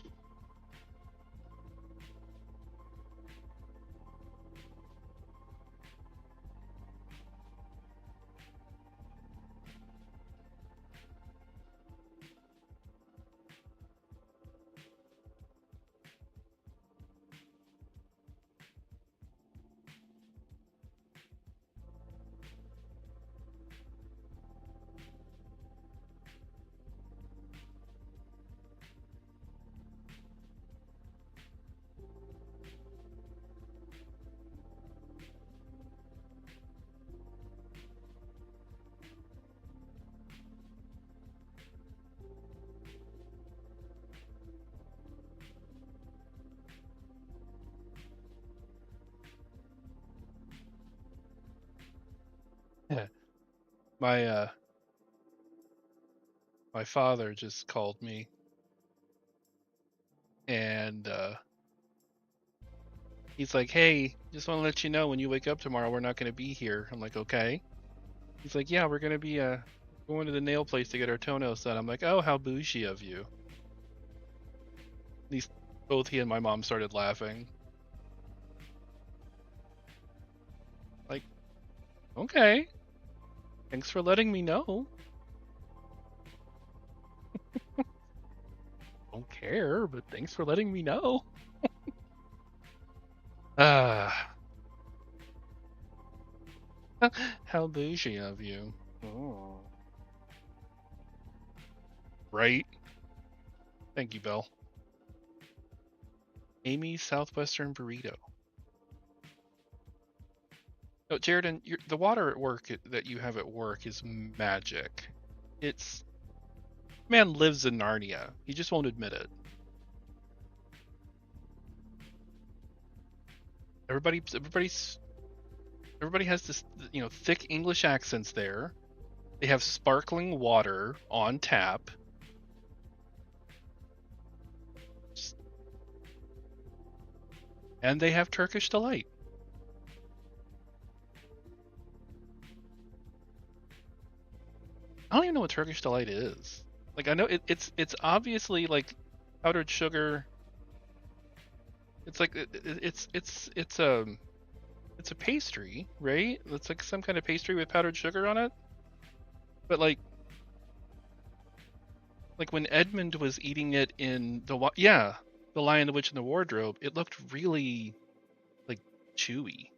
Yeah. My father just called me and he's like, "Hey, just want to let you know when you wake up tomorrow, we're not going to be here." I'm like, "Okay." He's like, "Yeah, we're going to be going to the nail place to get our toenails done." I'm like, "Oh, how bougie of you." These both he and my mom started laughing. Like, "Okay. Thanks for letting me know." Don't care, but thanks for letting me know. Ah. How bougie of you. Oh. Right? Thank you, Bill. Amy's Southwestern Burrito. Oh, Jared, the water at work that you have at work is magic. It's man lives in Narnia. He just won't admit it. Everybody has this, thick English accents there. They have sparkling water on tap. And they have Turkish delight. I don't even know what Turkish delight is. Like, I know it's obviously like powdered sugar. It's like it's a pastry, right? It's like some kind of pastry with powdered sugar on it. But like when Edmund was eating it in the Lion, the Witch, and the Wardrobe, it looked really like chewy.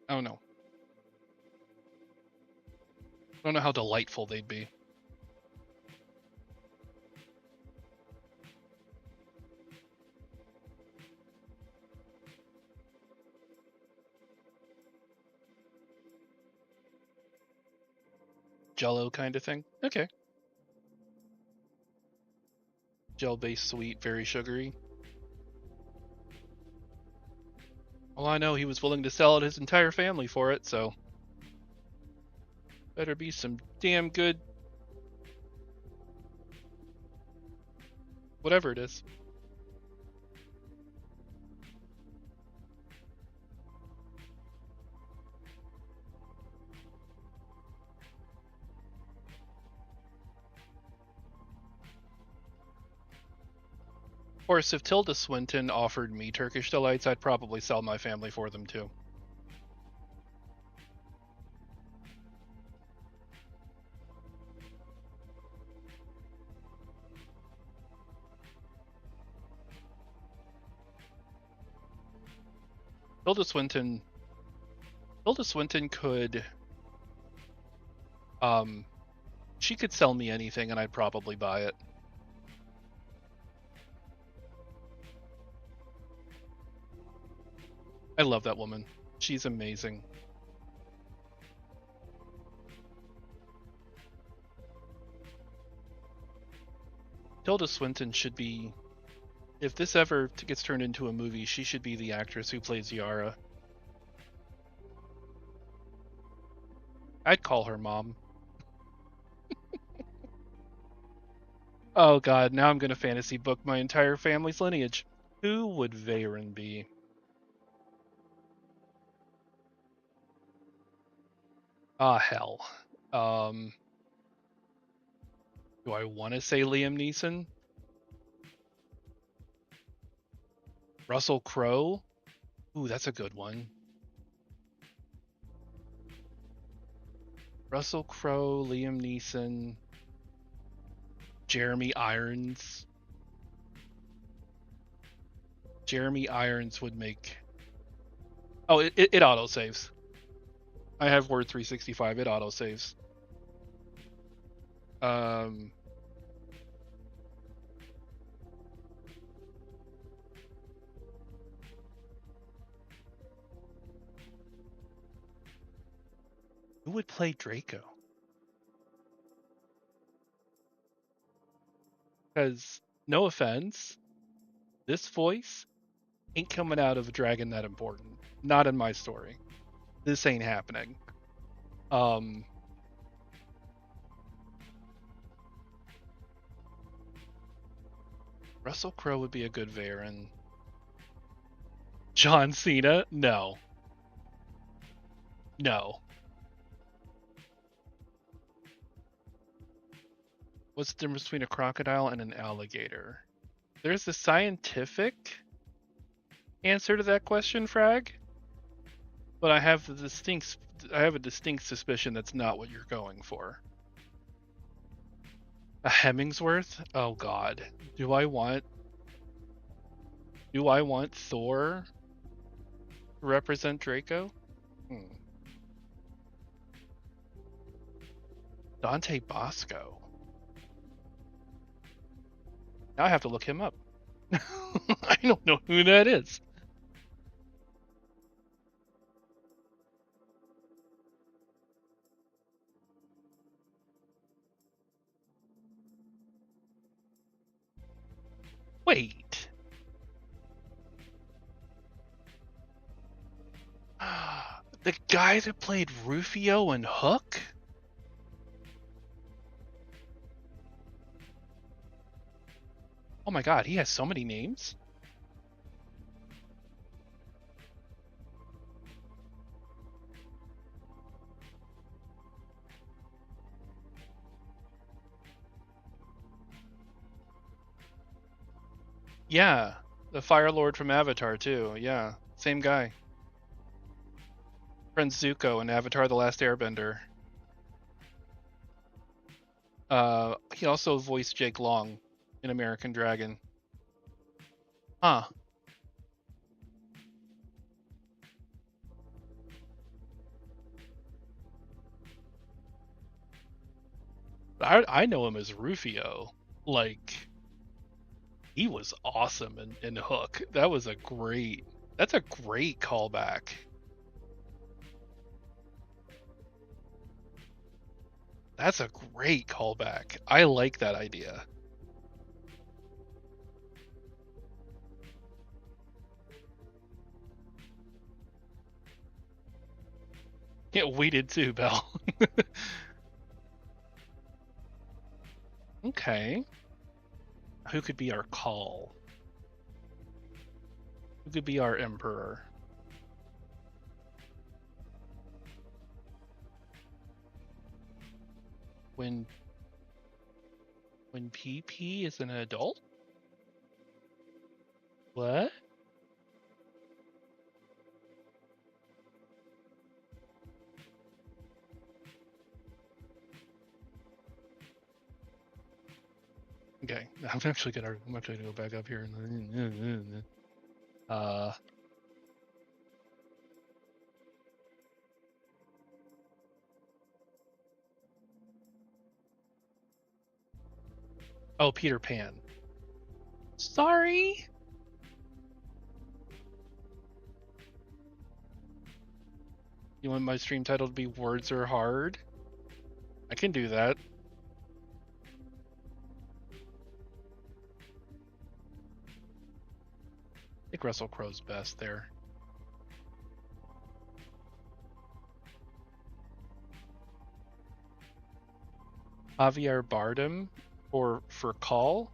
I don't know. I don't know how delightful they'd be. Jello kind of thing. Okay. Gel-based sweet, very sugary. Well, I know he was willing to sell his entire family for it, so better be some damn good whatever it is. Of course, if Tilda Swinton offered me Turkish delights, I'd probably sell my family for them too. Tilda Swinton could she could sell me anything and I'd probably buy it. I love that woman. She's amazing. Tilda Swinton should be, if this ever gets turned into a movie, she should be the actress who plays Yara. I'd call her mom. Oh god, now I'm gonna fantasy book my entire family's lineage. Who would Veyron be? Ah, hell. Do I want to say Liam Neeson? Russell Crowe? Ooh, that's a good one. Russell Crowe, Liam Neeson, Jeremy Irons. Jeremy Irons would make... Oh, it autosaves. I have Word 365, it autosaves. Who would play Draco? Because, no offense, this voice ain't coming out of a dragon that important. Not in my story. This ain't happening. Russell Crowe would be a good Veyron. John Cena? No. No. What's the difference between a crocodile and an alligator? There's a scientific answer to that question, Frag. But I have a distinct suspicion that's not what you're going for. A Hemmingsworth? Oh god. Do I want Thor to represent Draco? Dante Bosco. Now I have to look him up. I don't know who that is. Wait. The guy that played Rufio and Hook? Oh my god, he has so many names. Yeah, the Fire Lord from Avatar too. Yeah, same guy. Friend Zuko in Avatar: The Last Airbender. He also voiced Jake Long in American Dragon. Huh. I know him as Rufio. Like, he was awesome in Hook. That's a great callback. That's a great callback. I like that idea. Yeah, we did too, Belle. Okay. Who could be our call? Who could be our emperor? When PP is an adult? What? Okay, I'm actually gonna go back up here and oh, Peter Pan. Sorry. You want my stream title to be Words Are Hard? I can do that. I think Russell Crowe's best there. Javier Bardem for Call.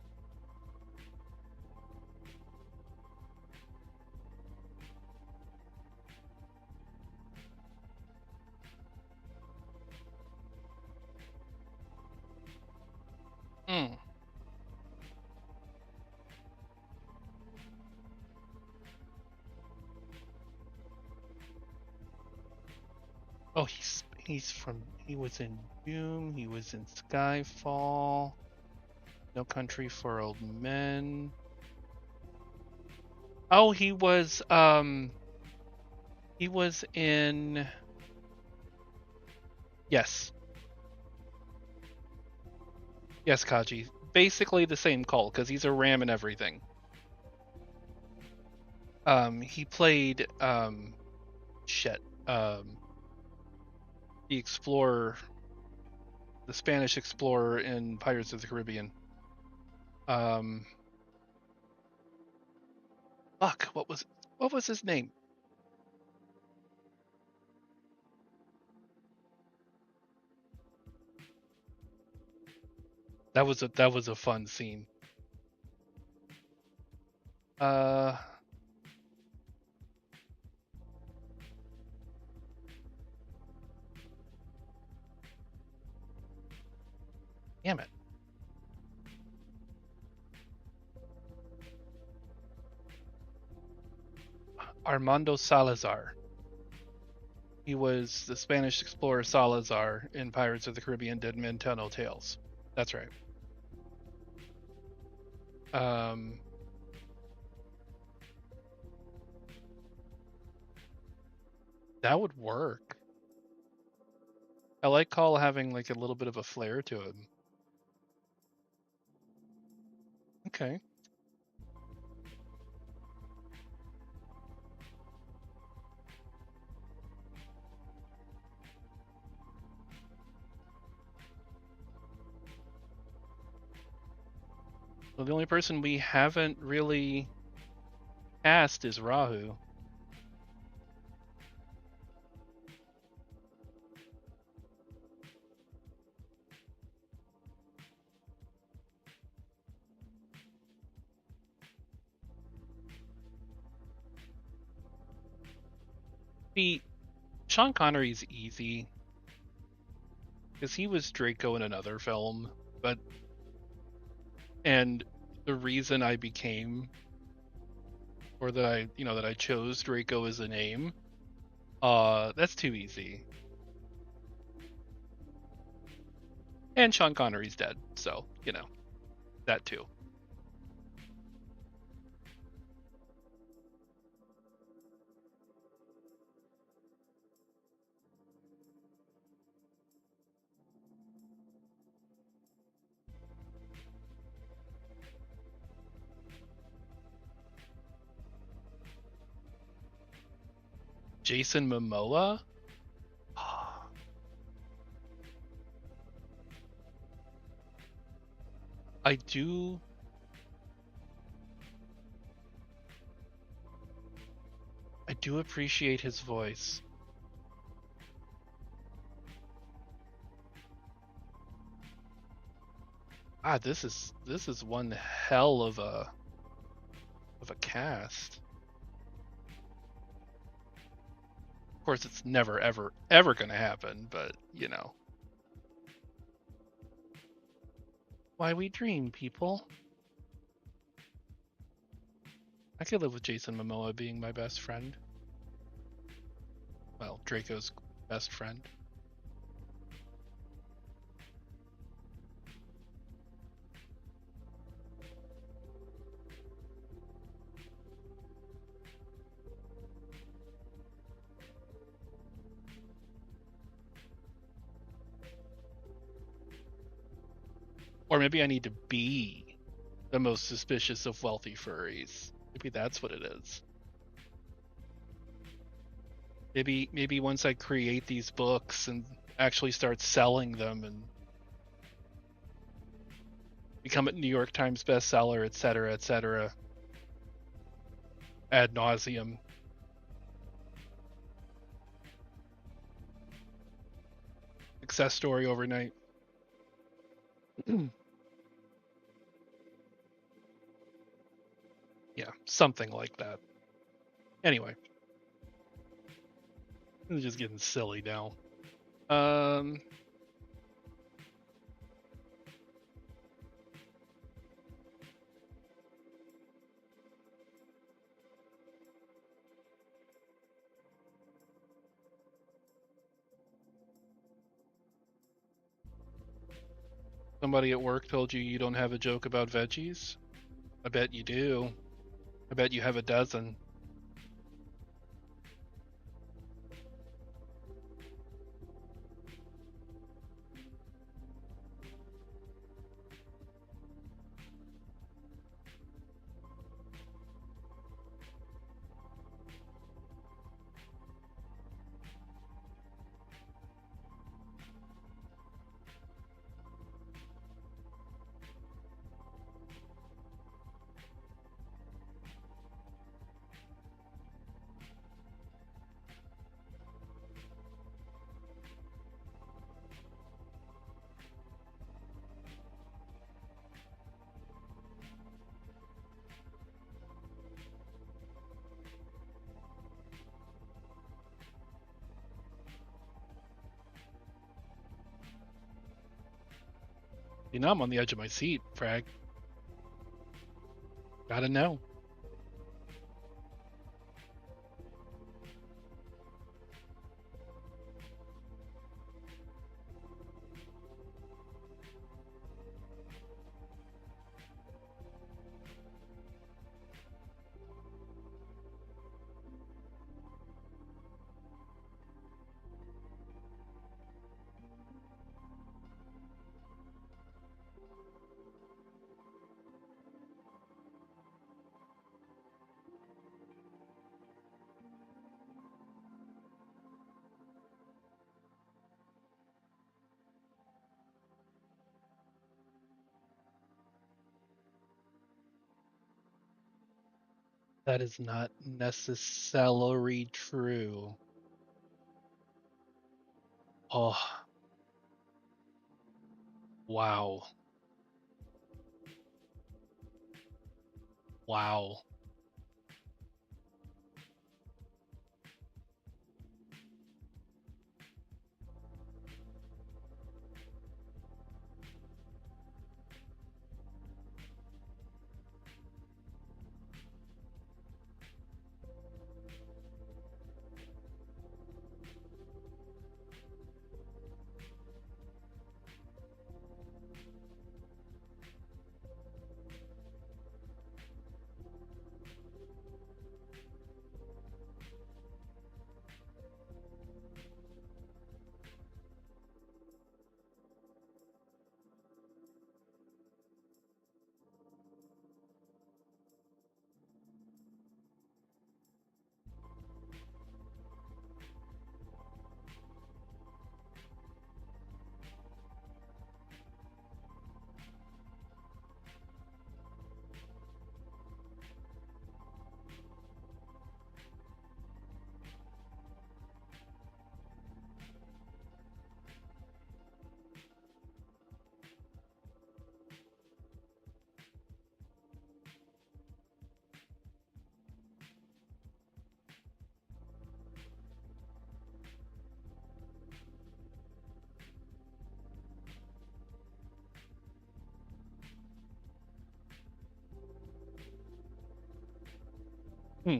Oh, he was in Doom, he was in Skyfall, No Country for Old Men. Oh, he was in, yes. Yes, Kaji. Basically the same call, because he's a ram and everything. He played the explorer, the Spanish explorer in Pirates of the Caribbean. Fuck, what was his name? That was a fun scene. Damn it. Armando Salazar. He was the Spanish explorer Salazar in Pirates of the Caribbean Dead Men Tell No Tales. That's right. That would work. I like Call having like a little bit of a flair to him. Okay. Well, the only person we haven't really cast is Rahu. See, Sean Connery's easy because he was Draco in another film, and the reason I became, or that I chose Draco as a name, that's too easy. And Sean Connery's dead, so that too. Jason Momoa? I do appreciate his voice. This is one hell of a cast. Of course, it's never ever going to happen, but why we dream, people. I could live with Jason Momoa being my best friend. Well, Draco's best friend. Or maybe I need to be the most suspicious of wealthy furries. Maybe that's what it is. Maybe once I create these books and actually start selling them and become a New York Times bestseller, et cetera, ad nauseum. Success story overnight. Yeah, something like that. Anyway, I'm just getting silly now. Somebody at work told you don't have a joke about veggies? I bet you do. I bet you have a dozen. You know I'm on the edge of my seat, Frag. Gotta know. That is not necessarily true. Oh, wow. Wow. Hmm.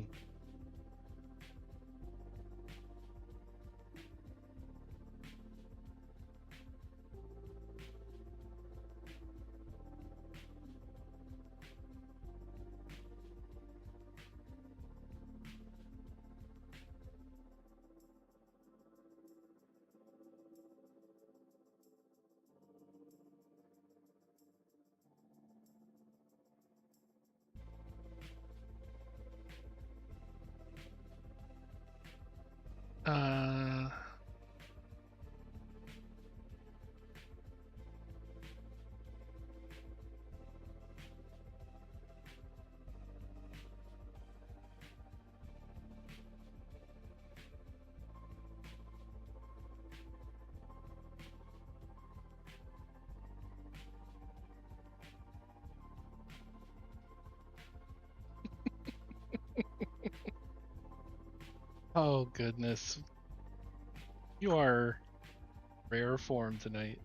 Oh goodness. You are rare form tonight.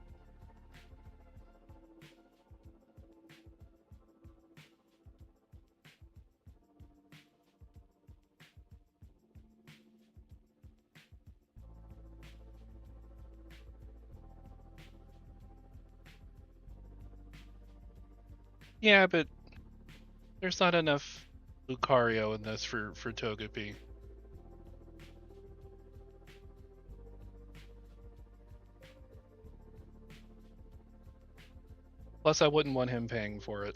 Yeah, but there's not enough Lucario in this for Togepi. Plus, I wouldn't want him paying for it.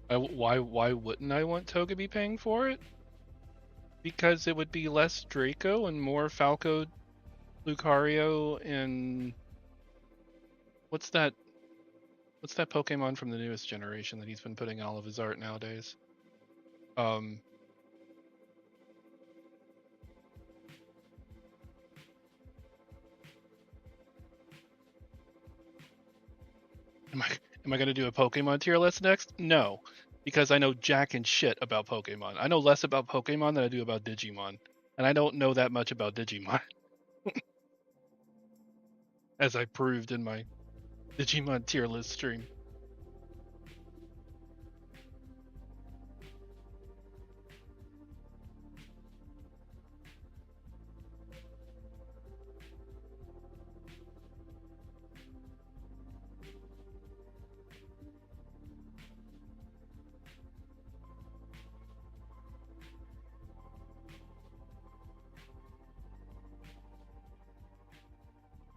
Why wouldn't I want Togepi paying for it? Because it would be less Draco and more Falco, Lucario, and what's that? What's that Pokemon from the newest generation that he's been putting all of his art nowadays? Um, am I gonna do a Pokemon tier list next? No, because I know jack and shit about Pokemon. I know less about Pokemon than I do about Digimon, and I don't know that much about Digimon, as I proved in my Digimon tier list stream.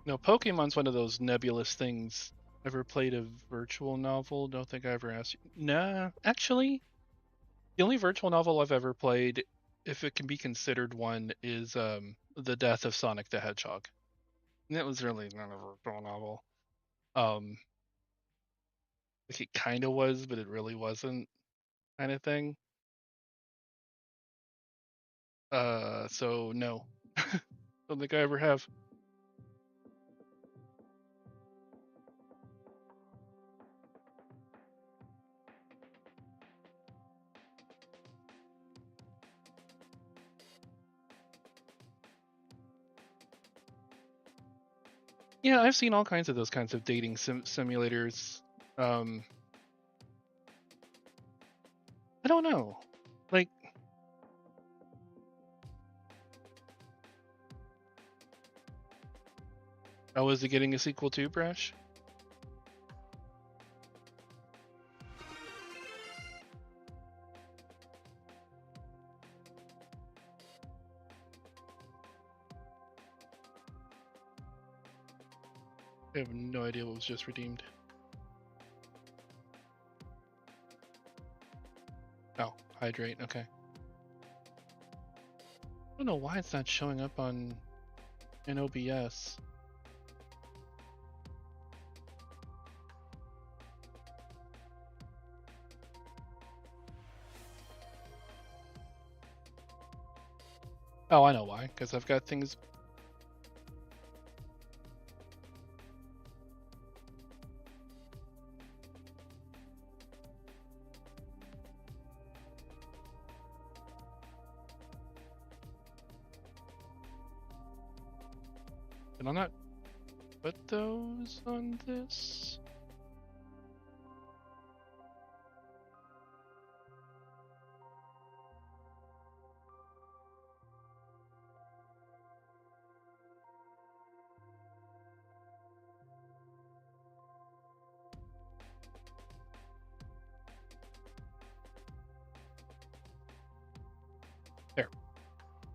No, Pokemon's one of those nebulous things. Ever played a virtual novel? Don't think I ever asked you. Nah, actually, the only virtual novel I've ever played, if it can be considered one, is The Death of Sonic the Hedgehog. And that was really not a virtual novel. Um, like it kind of was, but it really wasn't, kind of thing. So no, don't think I ever have. Yeah, I've seen all kinds of those kinds of dating simulators. Um, I don't know, like. Oh, is it getting a sequel too, Brash? I have no idea what was just redeemed. Oh, hydrate, okay. I don't know why it's not showing up in OBS. Oh, I know why, because I've got things. Did I not put those on this? There. I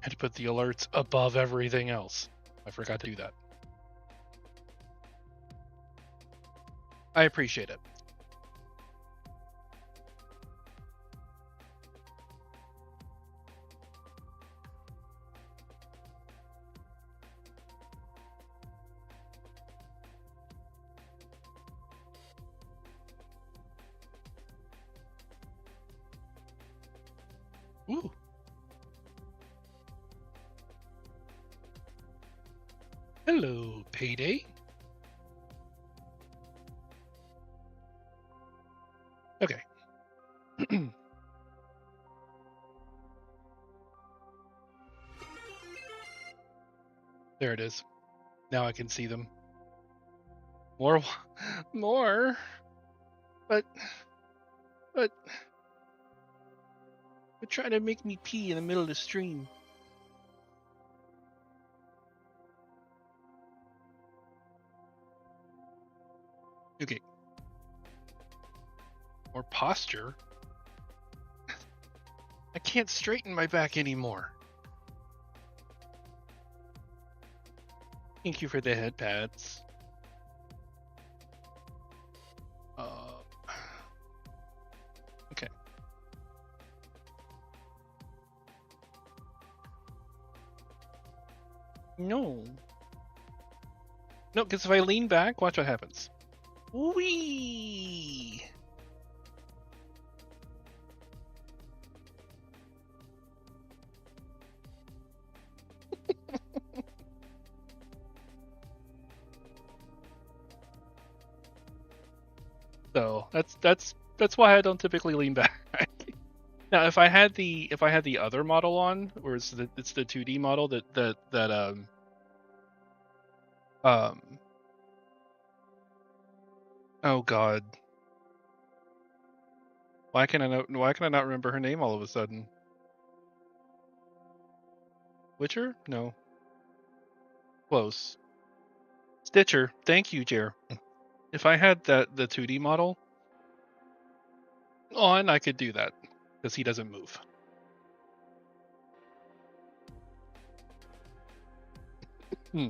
had to put the alerts above everything else. I forgot to do that. I appreciate it. Hello, Payday. Okay. There it is. Now I can see them. More. More. But they're trying to make me pee in the middle of the stream. Okay. More posture. I can't straighten my back anymore. Thank you for the head pads. Okay. No. No, because if I lean back, watch what happens. Whee! So that's why I don't typically lean back. Now, if I had the other model on, or it's the 2D model that oh god, why can I not remember her name all of a sudden? Witcher? No. Close. Stitcher. Thank you, Jer. If I had the 2D model on, I could do that because he doesn't move. Hmm.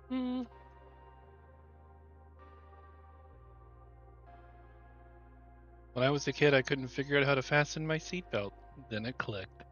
Hmm. When I was a kid, I couldn't figure out how to fasten my seatbelt. Then it clicked.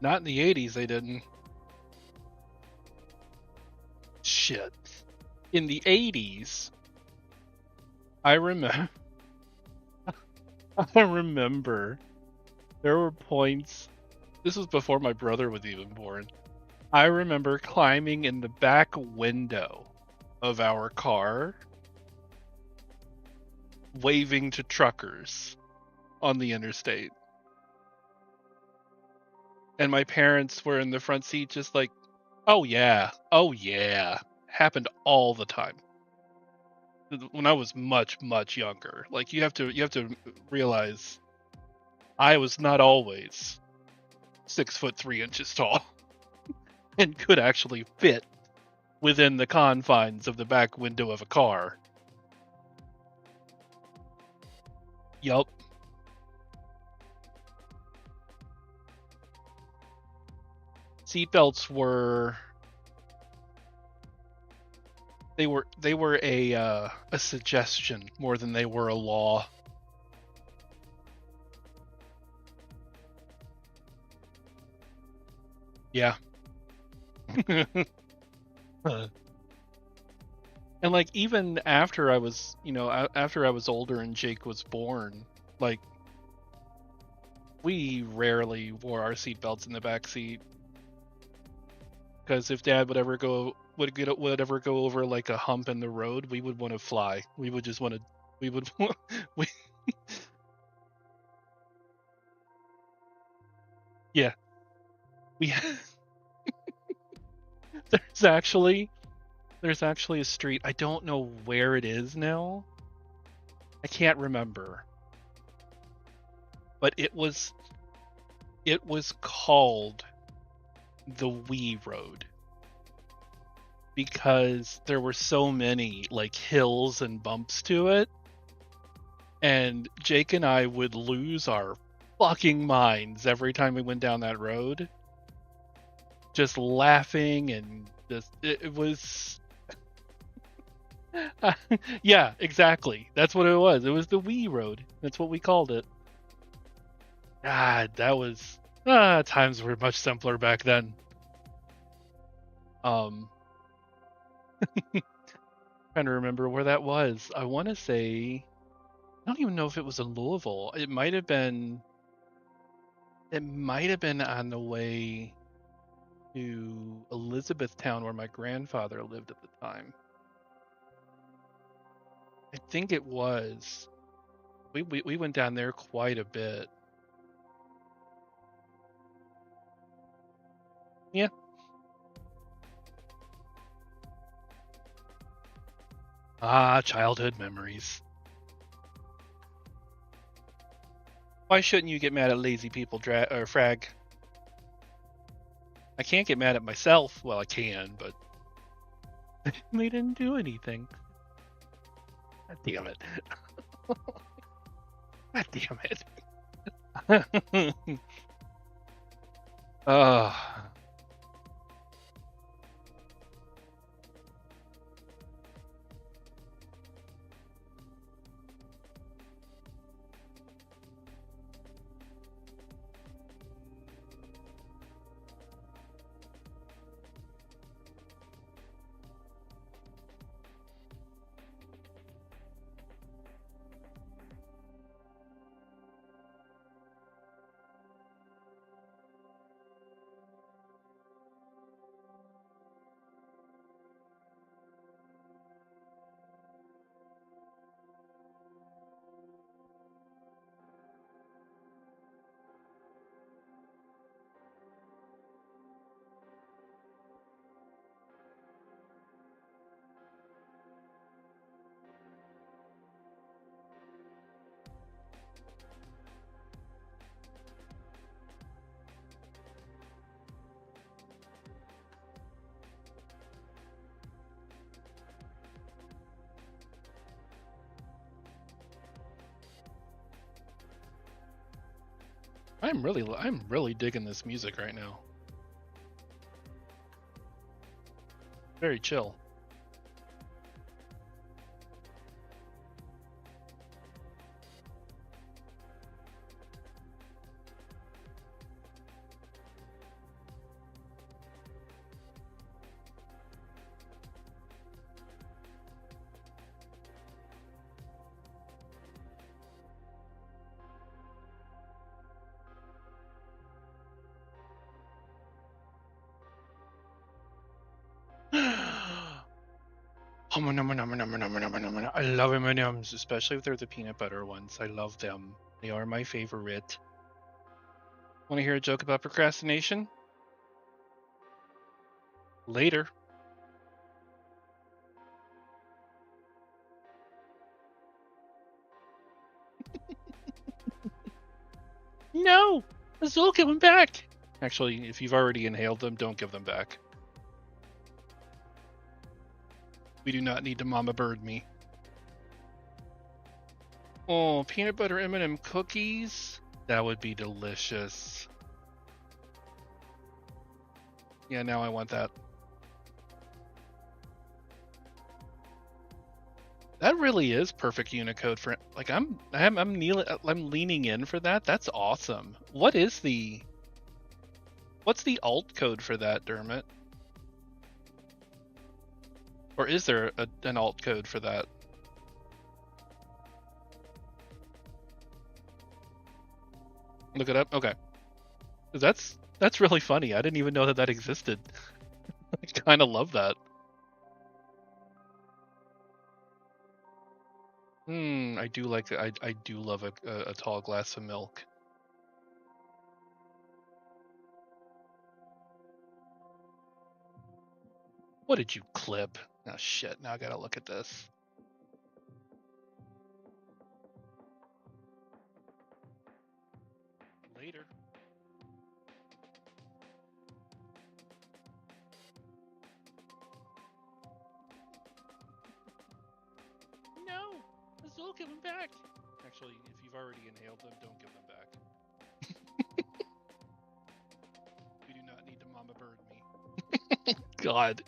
Not in the 80s, they didn't. Shit. In the 80s, I remember. I remember there were points. This was before my brother was even born. I remember climbing in the back window of our car, waving to truckers on the interstate. And my parents were in the front seat just like, oh yeah, oh yeah. Happened all the time. When I was much, much younger. Like you have to realize I was not always 6'3" tall and could actually fit within the confines of the back window of a car. Yup. Seatbelts were a suggestion more than they were a law. Yeah. And like even after I was, after I was older and Jake was born, like we rarely wore our seatbelts in the back seat because if Dad would ever go over like a hump in the road, we would want to fly. We would just want to. We would. We, yeah. We. There's actually a street. I don't know where it is now. I can't remember. But it was called the Wee Road because there were so many like hills and bumps to it, and Jake and I would lose our fucking minds every time we went down that road, just laughing and just it was yeah, exactly, that's what it was. It was the Wee Road. That's what we called it. God, that was times were much simpler back then. Trying to remember where that was. I want to say, I don't even know if it was in Louisville. It might have been on the way to Elizabethtown, where my grandfather lived at the time. I think it was. We went down there quite a bit. Yeah. Childhood memories. Why shouldn't you get mad at lazy people, or Frag? I can't get mad at myself. Well, I can, but they didn't do anything. God damn it. God damn it. I'm really digging this music right now. Very chill. I love M&Ms, especially if they're the peanut butter ones. I love them. They are my favorite. Want to hear a joke about procrastination? Later. No! Azul, give them back! Actually, if you've already inhaled them, don't give them back. We do not need to mama bird me. Oh, peanut butter M&M cookies? That would be delicious. Yeah, now I want that. That really is perfect Unicode for like I'm leaning in for that. That's awesome. What's the alt code for that, Dermot? Or is there an alt code for that? Look it up. Okay, 'cause that's really funny. I didn't even know that existed. I kind of love that. I do like I do love a tall glass of milk. What did you clip? Oh shit! Now I gotta look at this. Later. No, Azul, give them back. Actually, if you've already inhaled them, don't give them back. We do not need to mama bird me. God.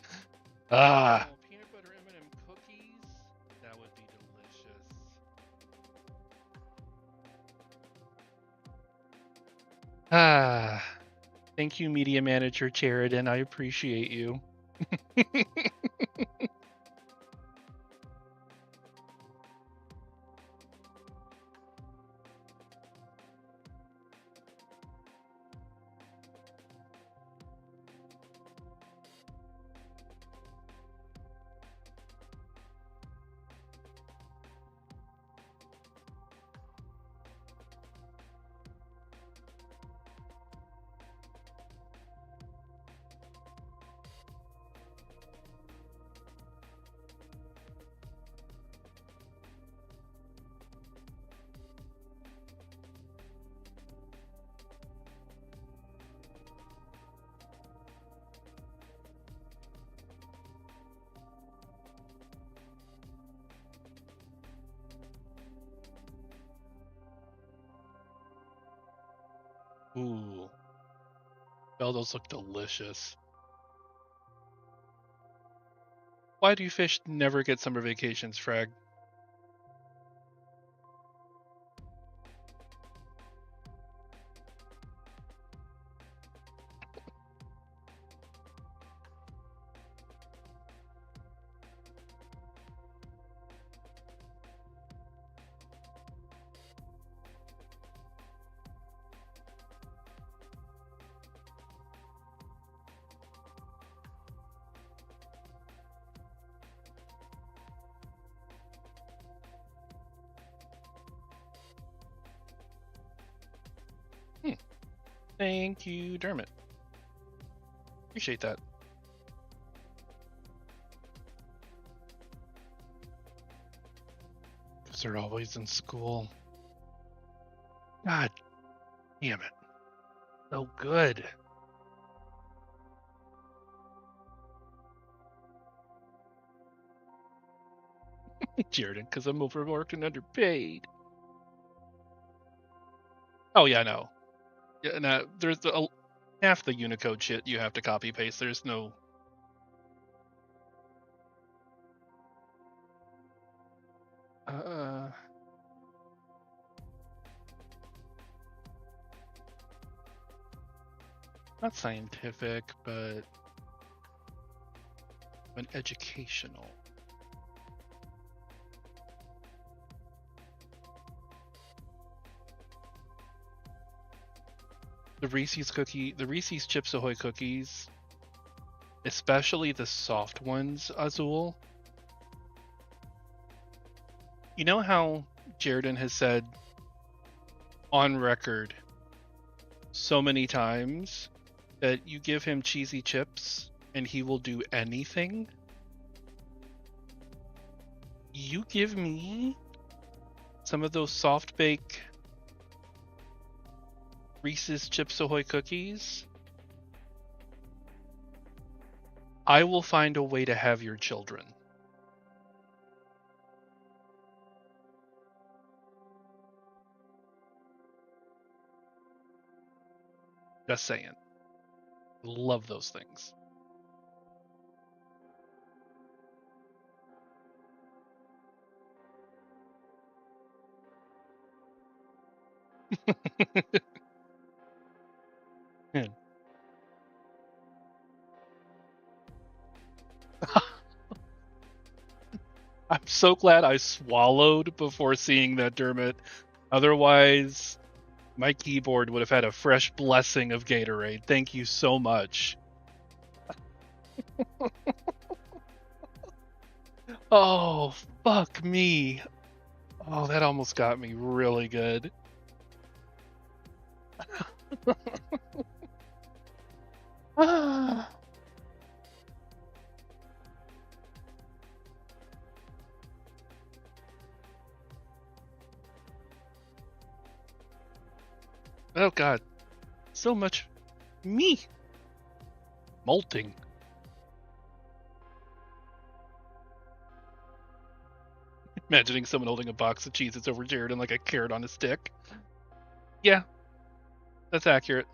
Ah. Oh, peanut butter M&M cookies. That would be delicious. Ah. Thank you, media manager Sheridan. I appreciate you. Ooh. Oh, those look delicious. Why do fish never get summer vacations, Frag? Thank you, Dermot. Appreciate that. Because they're always in school. God damn it. So good. Jared, because I'm overworked and underpaid. Oh, yeah, no. Yeah, no, there's half the Unicode shit you have to copy paste. There's no. Not scientific, but educational. The Reese's Chips Ahoy cookies, especially the soft ones, Azul. You know how Jaredon has said on record so many times that you give him cheesy chips and he will do anything? You give me some of those soft bake Reese's Chips Ahoy cookies, I will find a way to have your children. Just saying. Love those things. so glad I swallowed before seeing that, Dermot. Otherwise, my keyboard would have had a fresh blessing of Gatorade. Thank you so much. Oh, fuck me. Oh, that almost got me really good. Oh god, so much me molting. Imagining someone holding a box of Cheez-Its over Jared and like a carrot on a stick. Yeah, that's accurate.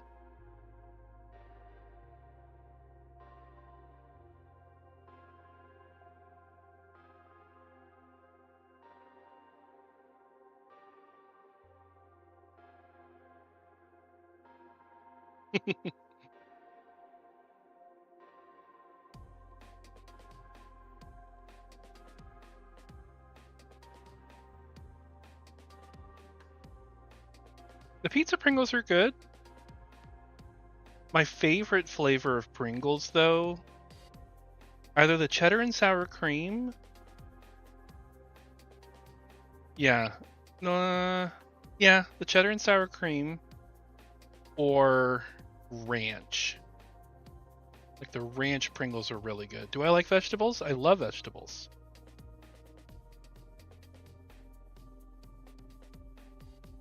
The pizza Pringles are good. My favorite flavor of Pringles, though, either the cheddar and sour cream. Yeah. Yeah, the cheddar and sour cream or ranch. Like the ranch Pringles are really good. Do I like vegetables? I love vegetables.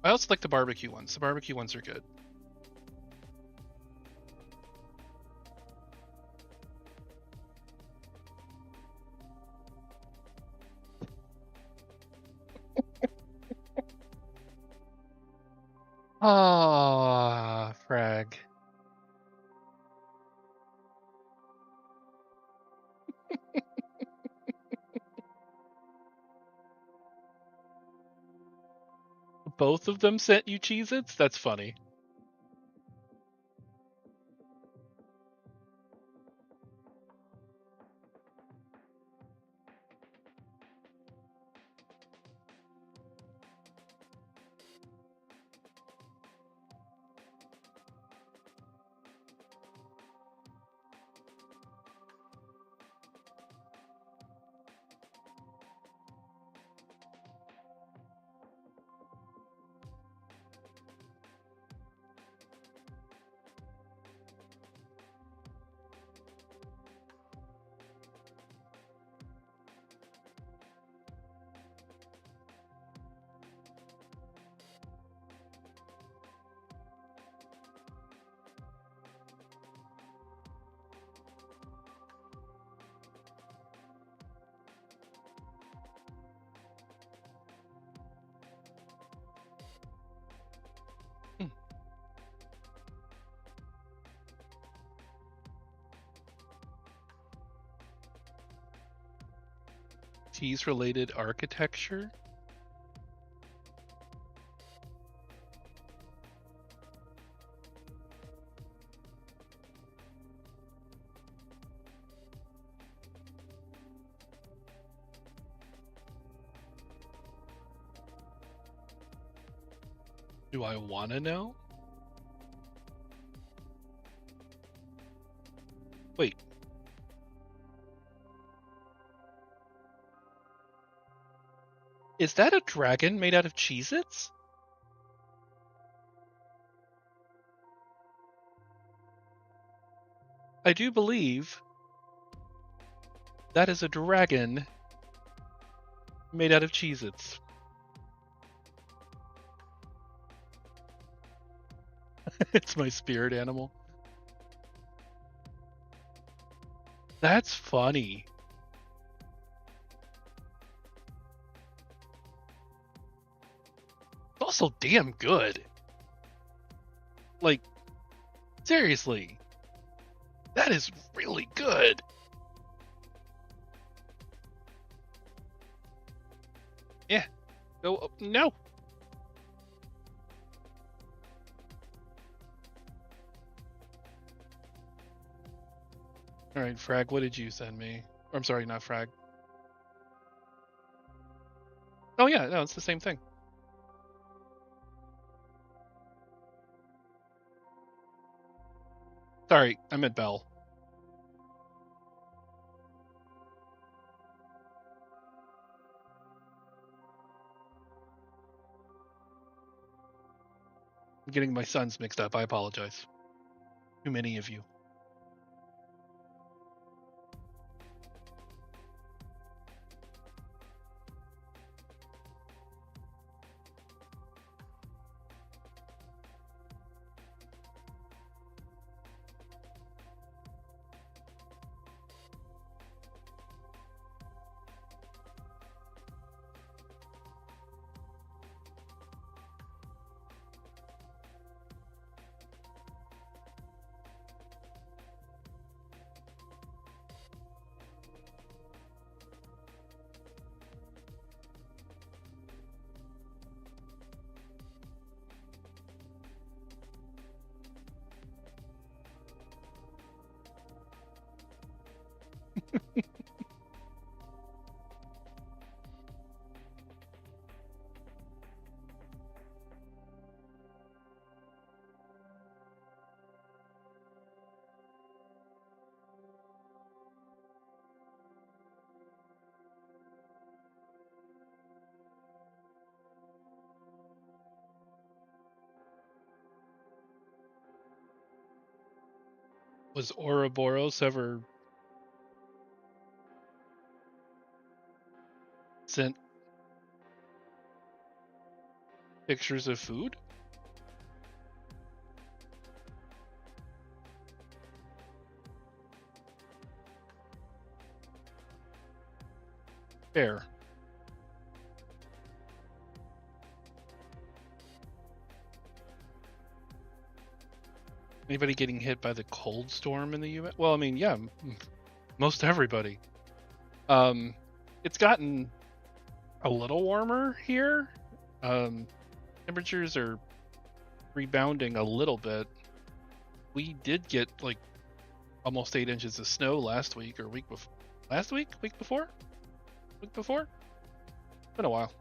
I also like the barbecue ones. The barbecue ones are good. Ah, frag. Both of them sent you Cheez-Its? That's funny. Cheese-related architecture? Do I want to know? Wait. Is that a dragon made out of Cheez-Its? I do believe that is a dragon made out of Cheez-Its. It's my spirit animal. That's funny. Also damn good. Like, seriously. That is really good. Yeah. Go. No. All right, Frag, what did you send me? I'm sorry, not Frag. Oh yeah, no, it's the same thing. Sorry, I meant Bell. I'm getting my sons mixed up. I apologize. Too many of you. Was Ouroboros ever sent pictures of food? Fair. Anybody getting hit by the cold storm in the U.S.? Well, I mean, yeah, most everybody. It's gotten a little warmer here. Temperatures are rebounding a little bit. We did get like almost 8 inches of snow last week or week before. Last week? Week before? Week before? It's been a while.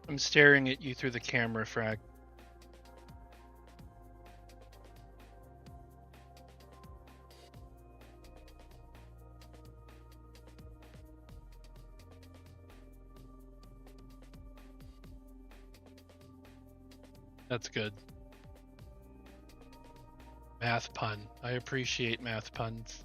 I'm staring at you through the camera, Frag. That's good. Math pun. I appreciate math puns.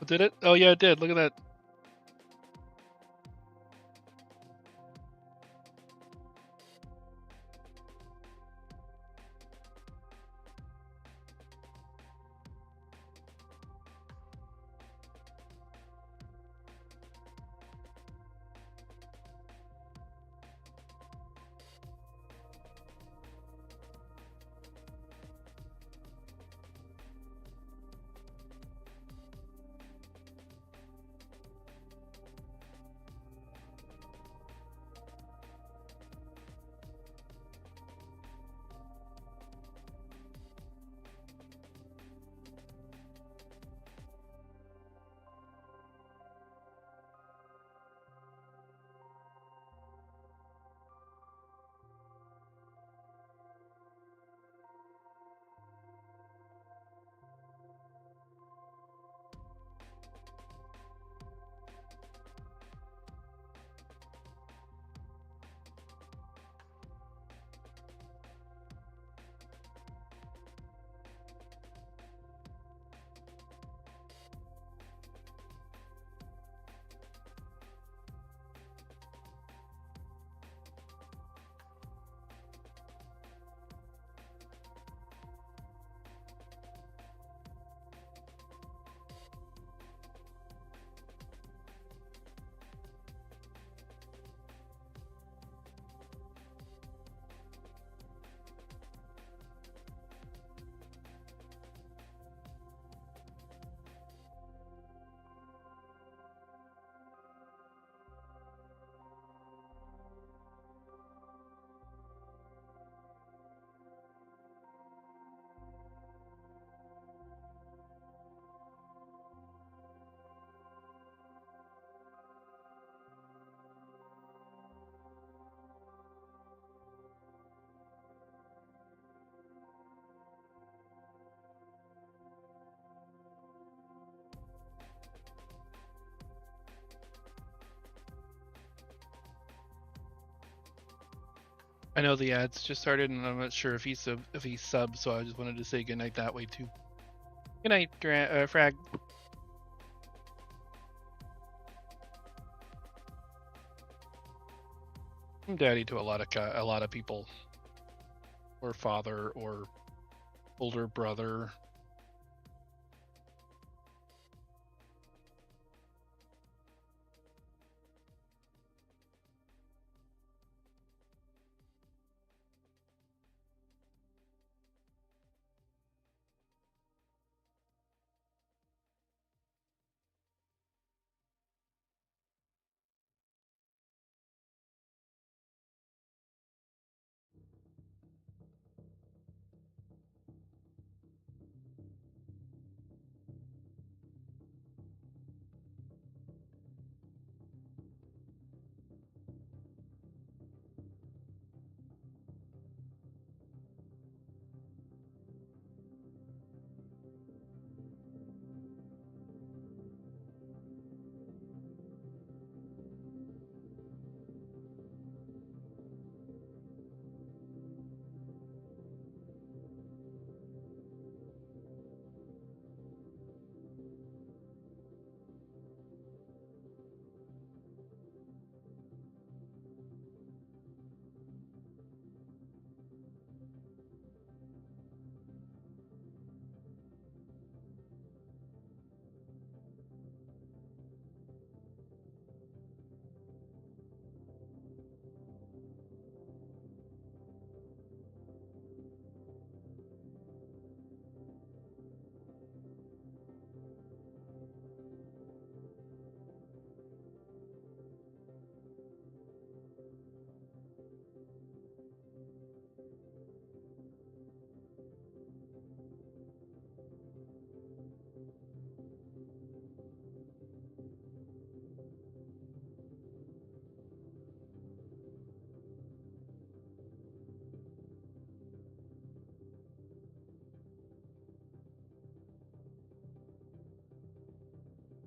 Did it? Oh yeah, it did. Look at that. I know the ads just started, and I'm not sure if he's sub, so I just wanted to say goodnight that way too. Good night, Frag. I'm daddy to a lot of people, or father, or older brother.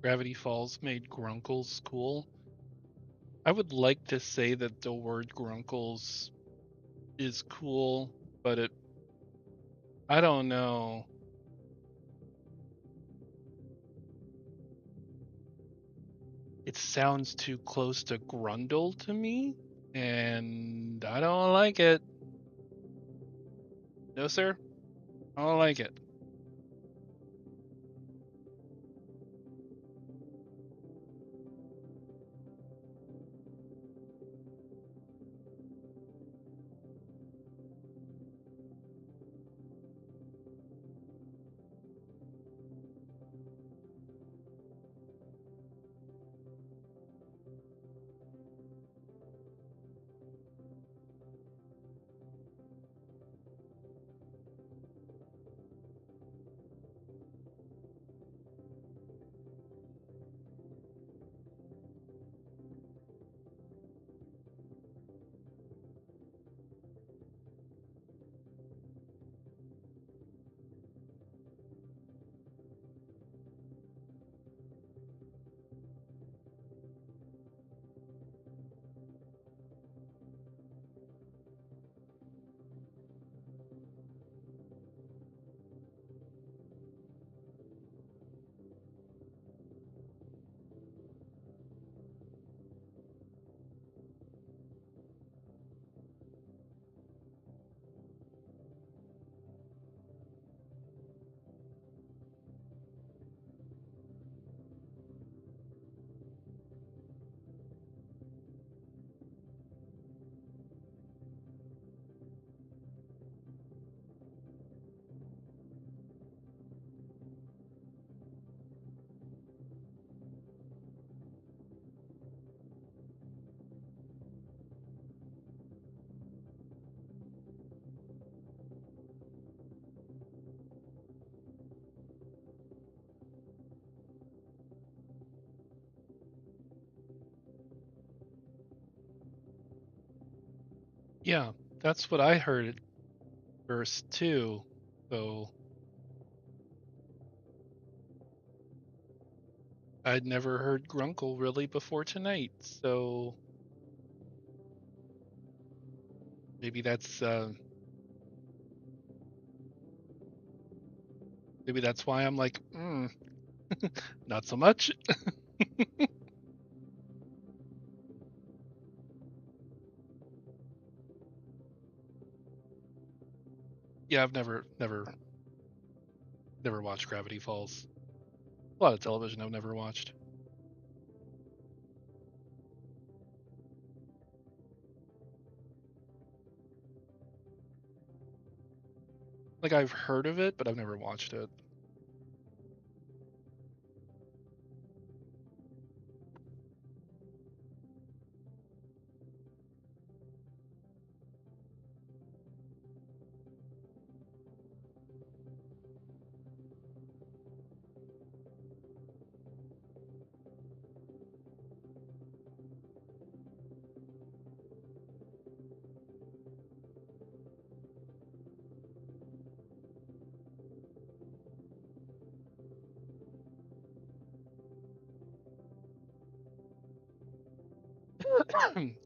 Gravity Falls made Grunkles cool. I would like to say that the word Grunkles is cool, but I don't know. It sounds too close to Grundle to me, and I don't like it. No, sir, I don't like it. Yeah, that's what I heard at first too. So I'd never heard Grunkle really before tonight. So Maybe that's why I'm like, not so much. Yeah, I've never watched Gravity Falls. A lot of television I've never watched. Like I've heard of it, but I've never watched it.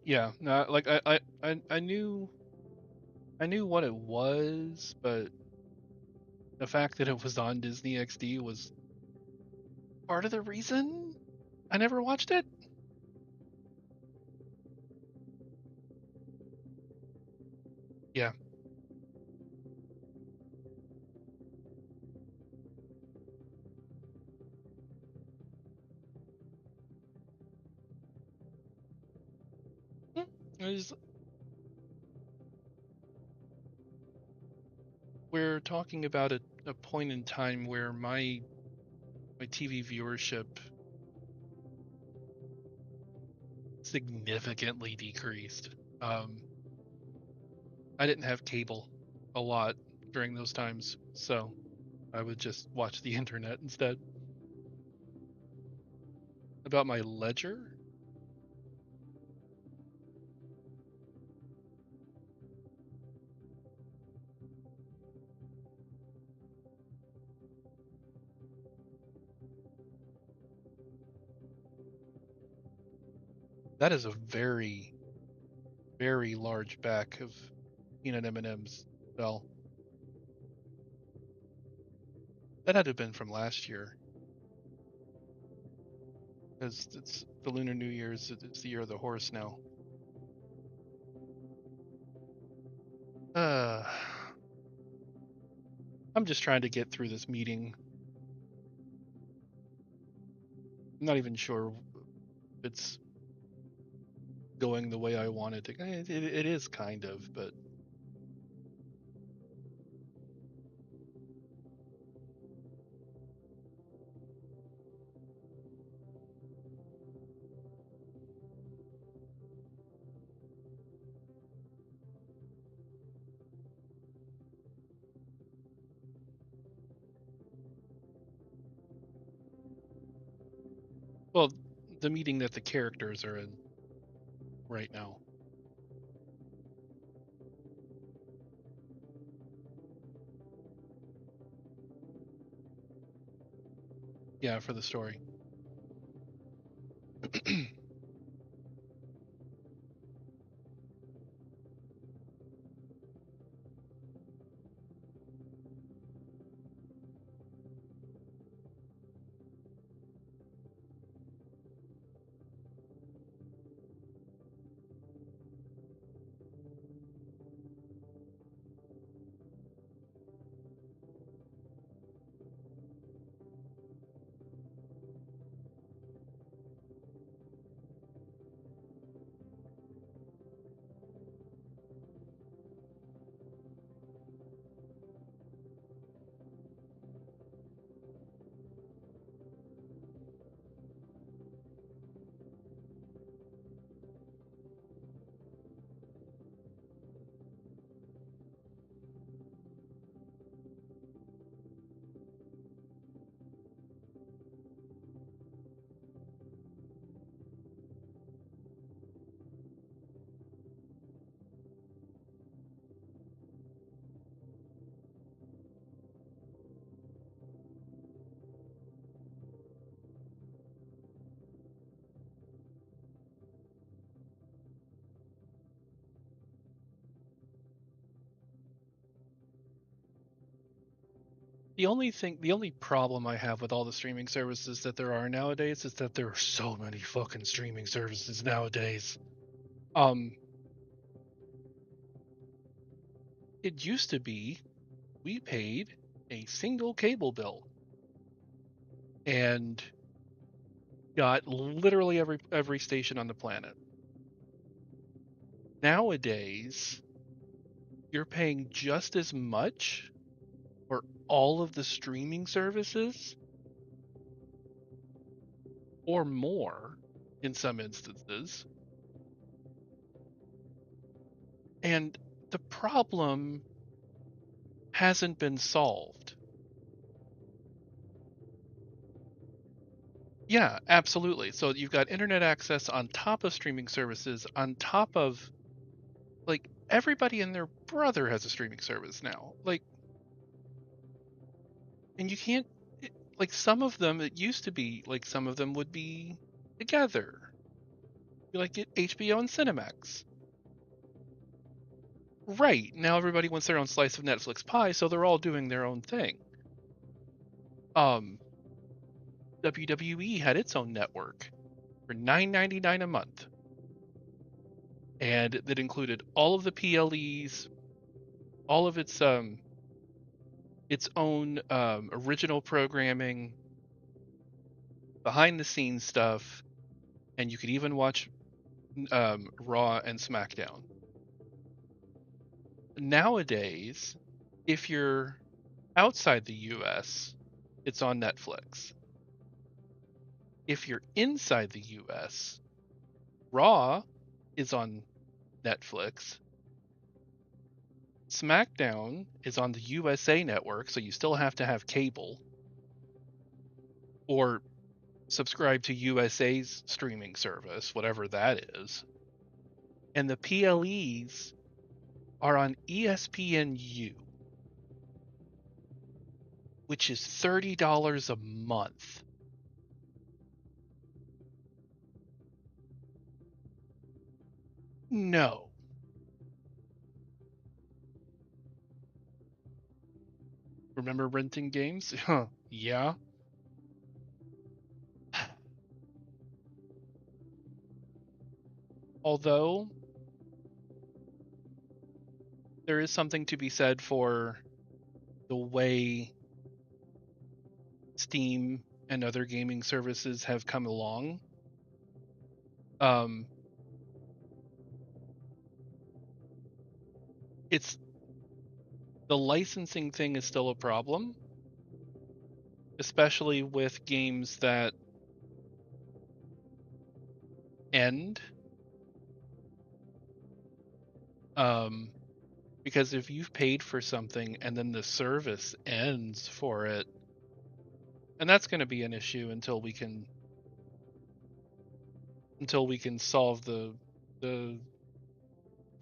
Yeah, no, like I knew what it was, but the fact that it was on Disney XD was part of the reason I never watched it. Yeah. It was, we're talking about a point in time where my TV viewership significantly decreased. Um, I didn't have cable a lot during those times, so I would just watch the internet instead. About my ledger, that is a very, very large back of peanut M&Ms. Well, that had to have been from last year, because it's the Lunar New Year's. It's the year of the horse now. Uh, I'm just trying to get through this meeting. I'm not even sure it's going the way I wanted to. It is kind of, but well, the meeting that the characters are in right now. Yeah, for the story. the only problem I have with all the streaming services that there are nowadays is that there are so many fucking streaming services nowadays. Um, it used to be we paid a single cable bill and got literally every station on the planet. Nowadays, you're paying just as much for all of the streaming services or more in some instances. And the problem hasn't been solved. Yeah, absolutely. So you've got internet access on top of streaming services, on top of like everybody and their brother has a streaming service now. Like, and you can't, like, some of them, it used to be like some of them would be together. You like get HBO and Cinemax. Right. Now everybody wants their own slice of Netflix pie, so they're all doing their own thing. Um, WWE had its own network for $9.99 a month, and that included all of the PLEs, all of its own original programming, behind the scenes stuff, and you could even watch Raw and SmackDown. Nowadays, if you're outside the US, it's on Netflix. If you're inside the US, Raw is on Netflix. SmackDown is on the USA network, so you still have to have cable or subscribe to USA's streaming service, whatever that is. And the PLEs are on ESPNU, which is $30 a month. No. Remember renting games? Huh. Yeah. Although there is something to be said for the way Steam and other gaming services have come along. Um, it's the licensing thing is still a problem, especially with games that end. Um, because if you've paid for something and then the service ends for it, and that's going to be an issue until we can solve the the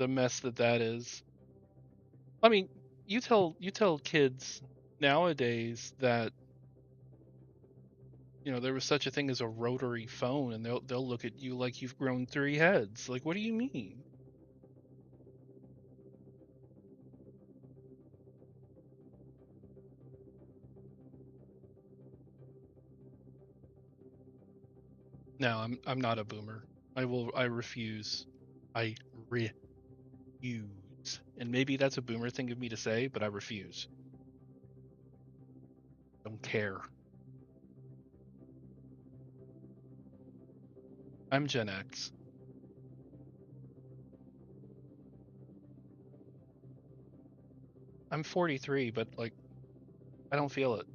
mess that is. I mean, you tell kids nowadays that there was such a thing as a rotary phone, and they'll look at you like you've grown three heads. Like, what do you mean? No, I'm not a boomer. I refuse. I refuse. And maybe that's a boomer thing of me to say, but I refuse. Don't care. I'm Gen X. I'm 43, but like I don't feel it.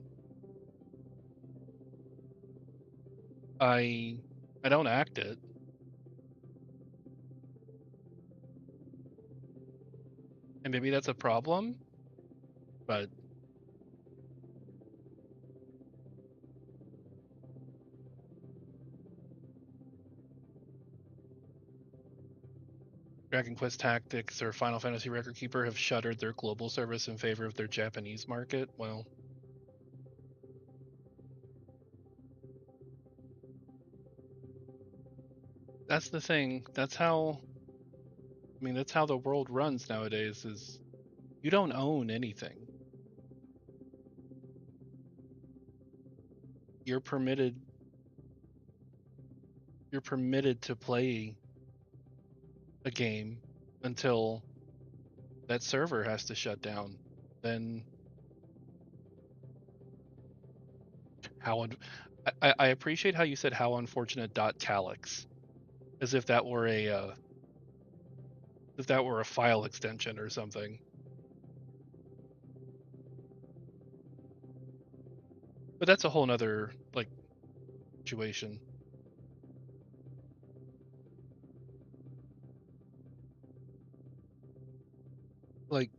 I I don't act it. And maybe that's a problem, but Dragon Quest Tactics or Final Fantasy Record Keeper have shuttered their global service in favor of their Japanese market. Well, that's the thing. That's how the world runs nowadays is you don't own anything. you're permitted to play a game until that server has to shut down. Then I appreciate how you said how unfortunate .calyx, as if that were a file extension or something. But that's a whole nother situation. Like,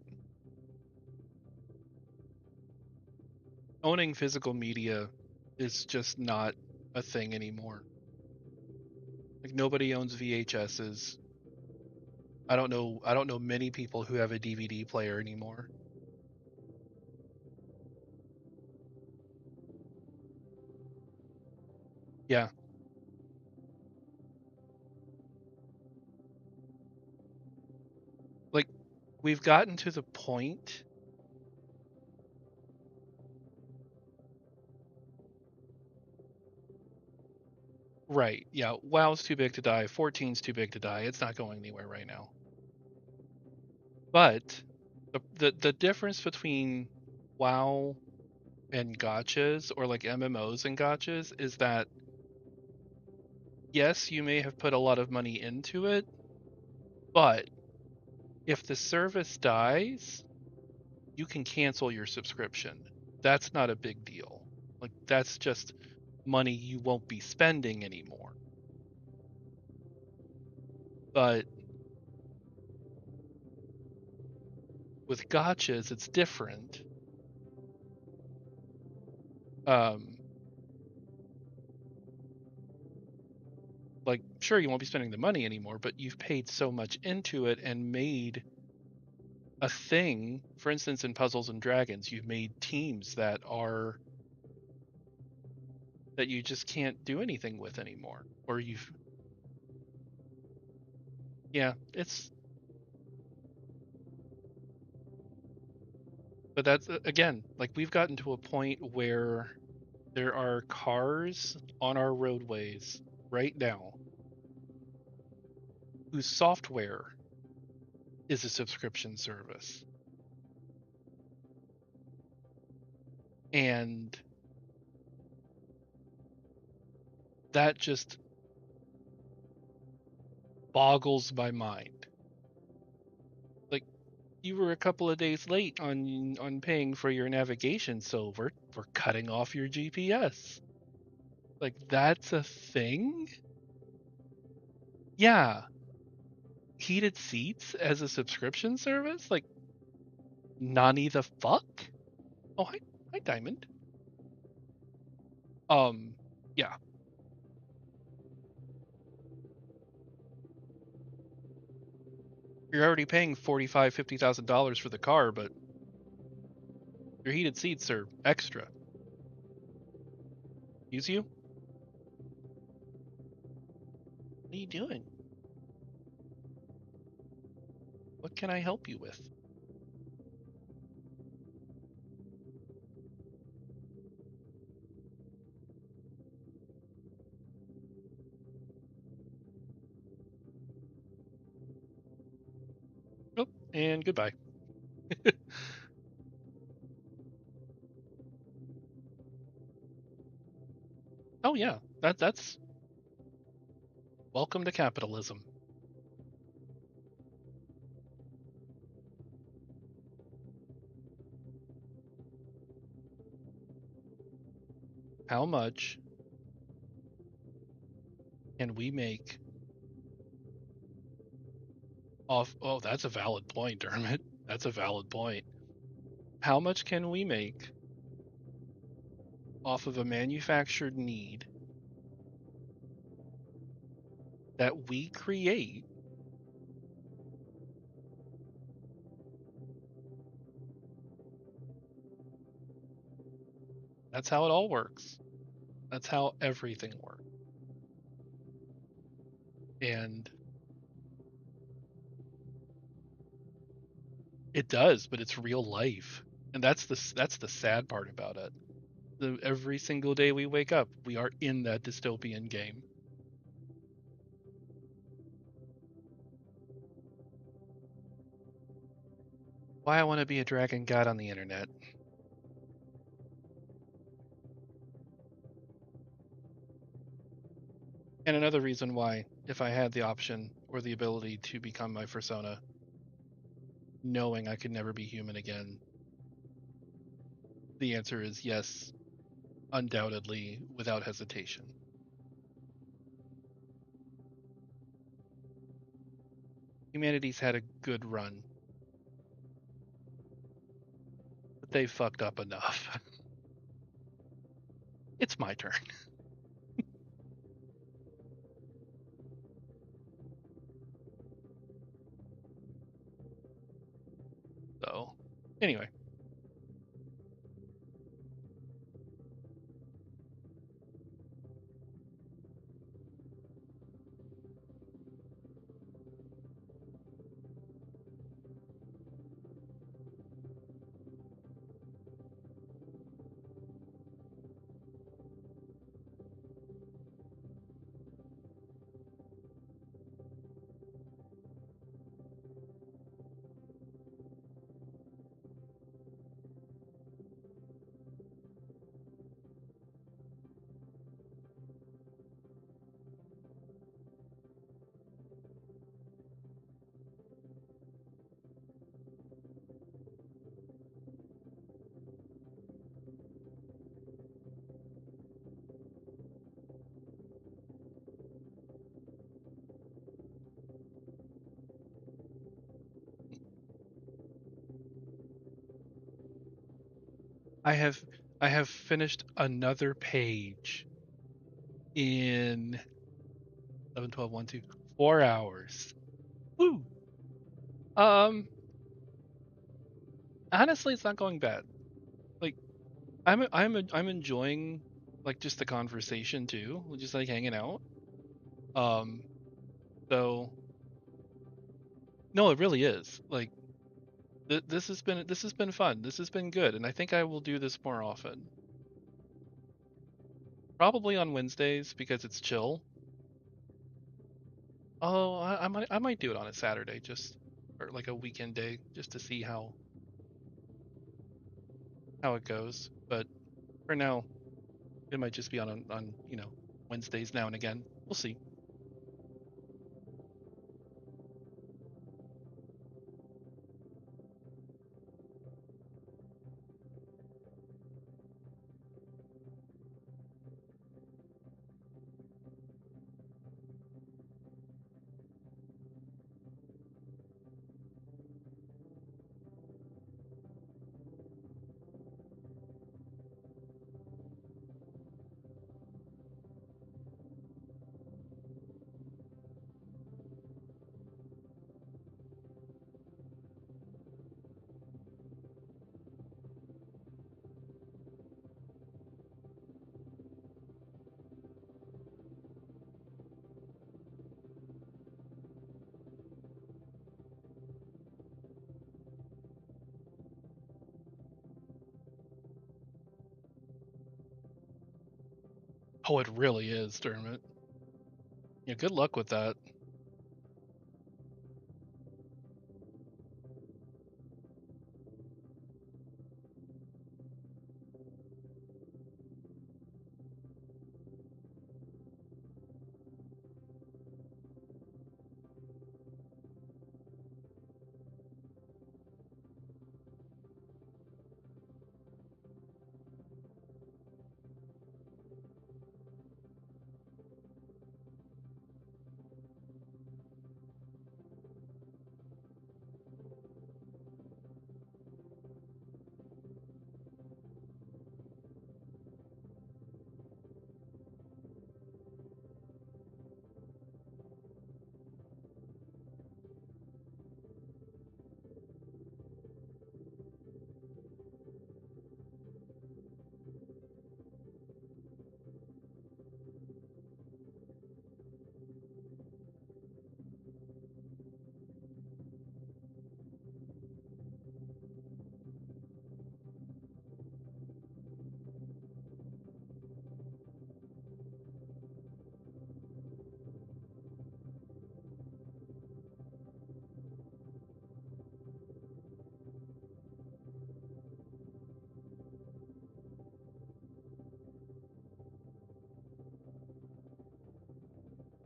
owning physical media is just not a thing anymore. Like, nobody owns VHSs. I don't know many people who have a DVD player anymore. Yeah. Like, we've gotten to the point. Right. Yeah. WoW's too big to die. 14's too big to die. It's not going anywhere right now. But the difference between WoW and gotchas, or like MMOs and gotchas, is that yes, you may have put a lot of money into it, but if the service dies, you can cancel your subscription. That's not a big deal. Like, that's just money you won't be spending anymore. But with gotchas, it's different. Um, like, sure, you won't be spending the money anymore, but you've paid so much into it and made a thing. For instance, in Puzzles and Dragons, you've made teams that you just can't do anything with anymore, or yeah, but that's again, like, we've gotten to a point where there are cars on our roadways right now whose software is a subscription service. And that just boggles my mind. Like, you were a couple of days late on paying for your navigation, so we're cutting off your GPS. Like, that's a thing? Yeah. Heated seats as a subscription service? Like, nani the fuck? Oh, hi Diamond. Yeah. You're already paying $50,000 for the car, but your heated seats are extra. Use you? What are you doing? What can I help you with? Oh, and goodbye. Oh yeah, that's welcome to capitalism. How much can we make off? Oh, that's a valid point, Dermot. That's a valid point. How much can we make off of a manufactured need that we create? That's how it all works. That's how everything works. And it does, but it's real life. And that's the sad part about it. Every single day we wake up, we are in that dystopian game. Why I want to be a dragon god on the internet. And another reason why, if I had the option or the ability to become my persona, knowing I could never be human again, the answer is yes, undoubtedly, without hesitation. Humanity's had a good run, but they fucked up enough. It's my turn. So, anyway. I have I have finished another page in 11, 12, 1, 2, 4 hours. Woo! Um, honestly, it's not going bad. Like, I'm enjoying like just the conversation too, just like hanging out. Um, so no, it really is. Like, this has been fun. This has been good, and I think I will do this more often. Probably on Wednesdays because it's chill. Oh, I might do it on a Saturday, just or like a weekend day, just to see how it goes. But for now, it might just be on Wednesdays now and again. We'll see. Oh, it really is, Dermot. Yeah, good luck with that.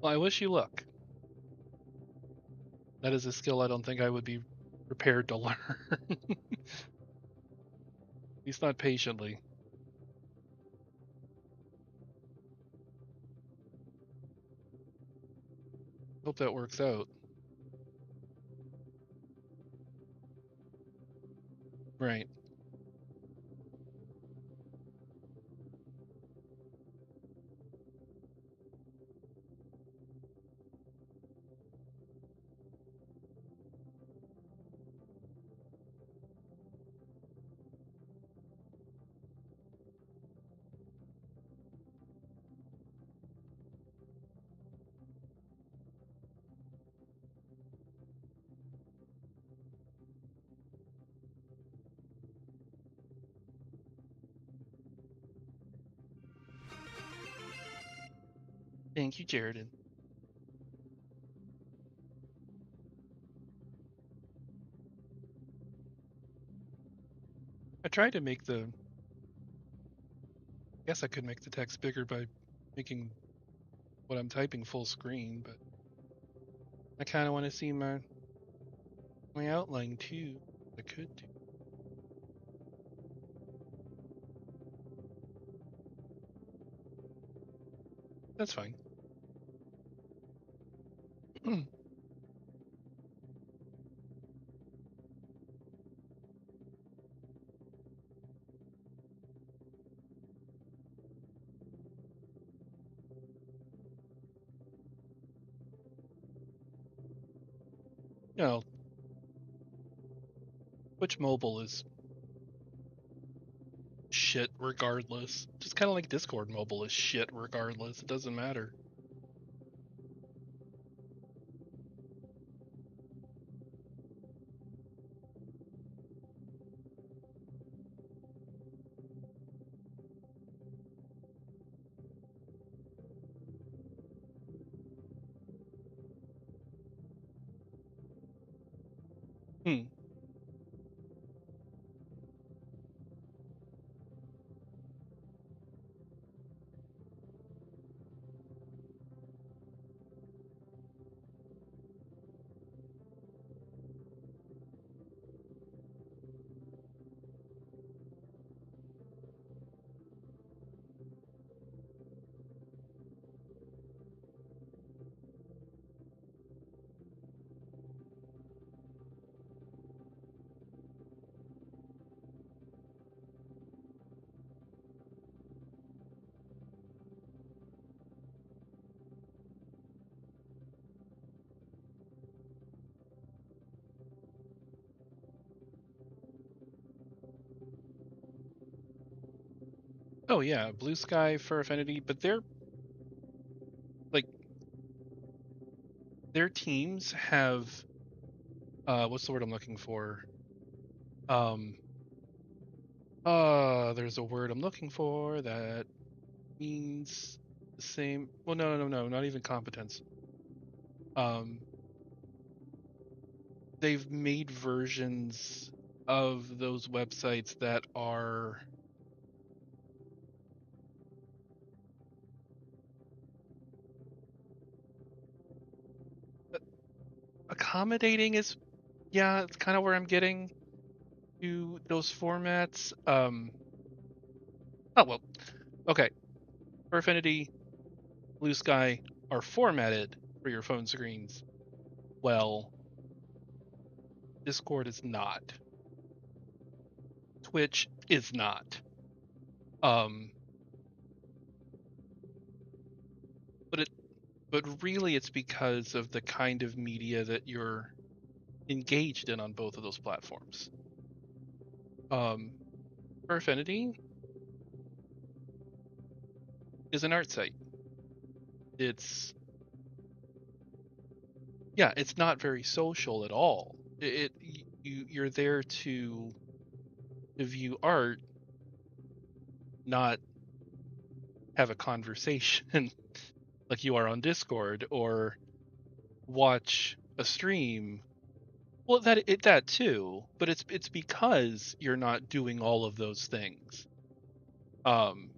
Well, I wish you luck. That is a skill I don't think I would be prepared to learn. At least not patiently. Hope that works out. Right. Thank you, Jared. I tried to make the. I guess I could make the text bigger by making what I'm typing full screen, but I kind of want to see my outline too. I could do. That's fine. No, Twitch mobile is shit regardless. Just kind of like Discord mobile is shit regardless. It doesn't matter. Hmm. Oh yeah, Blue Sky for Affinity, but like their teams have what's the word I'm looking for? Um there's a word I'm looking for that means the same. Well, no, not even competence. Um they've made versions of those websites that are accommodating is yeah, it's kind of where I'm getting to those formats. Oh well, okay. For Affinity, Blue Sky are formatted for your phone screens. Well, Discord is not. Twitch is not. Um, but it but really it's because of the kind of media that you're engaged in on both of those platforms. For Affinity is an art site. It's yeah, it's not very social at all. You're there to view art, not have a conversation like you are on Discord or watch a stream. Well, that too, but it's because you're not doing all of those things um,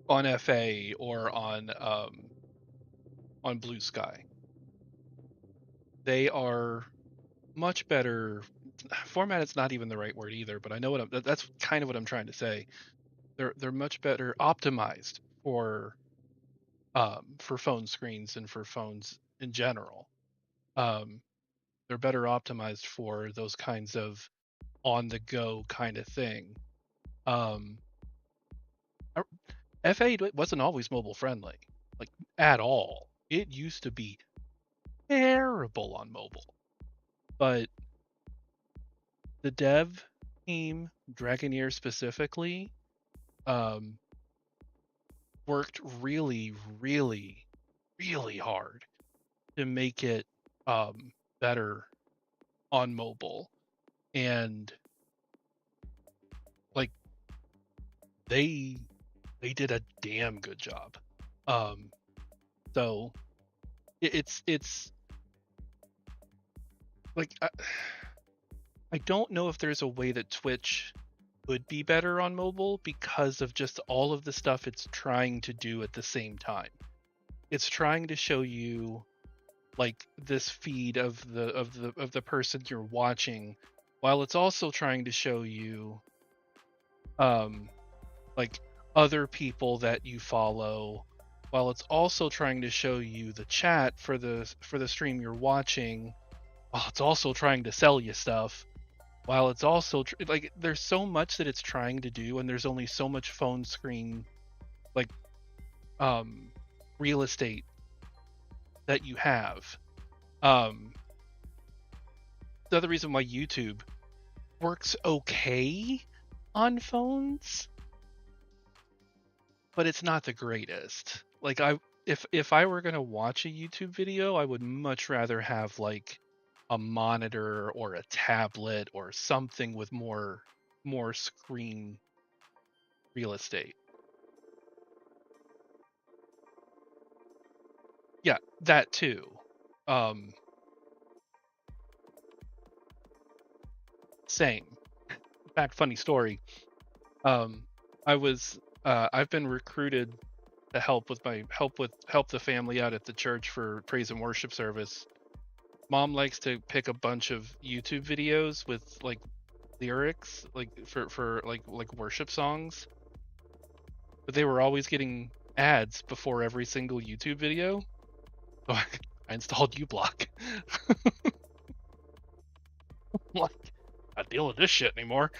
on FA or on on Blue Sky. They are much better. Format is not even the right word either, but I know that's kind of what I'm trying to say. They're much better optimized for phone screens and for phones in general. Um, they're better optimized for those kinds of on the go kind of thing. Um, FA wasn't always mobile friendly, like at all. It used to be terrible on mobile, but the dev team, Dragoneer specifically, um, worked really, really, really hard to make it better on mobile, and like they they did a damn good job. Um, so it's like I don't know if there's a way that Twitch would be better on mobile because of just all of the stuff it's trying to do at the same time. It's trying to show you like this feed of the person you're watching, while it's also trying to show you um like other people that you follow, while it's also trying to show you the chat for the stream you're watching, while it's also trying to sell you stuff, while it's also like there's so much that it's trying to do, and there's only so much phone screen like um real estate that you have. um the other reason why YouTube works okay on phones, but it's not the greatest. Like if I were going to watch a YouTube video, I would much rather have like a monitor or a tablet or something with more screen real estate. Yeah, that too. Um Same. In fact, funny story. Um I've been recruited to help the family out at the church for praise and worship service. Mom likes to pick a bunch of YouTube videos with like lyrics like for like worship songs, but they were always getting ads before every single YouTube video. So I installed uBlock. Like, not dealing with this shit anymore.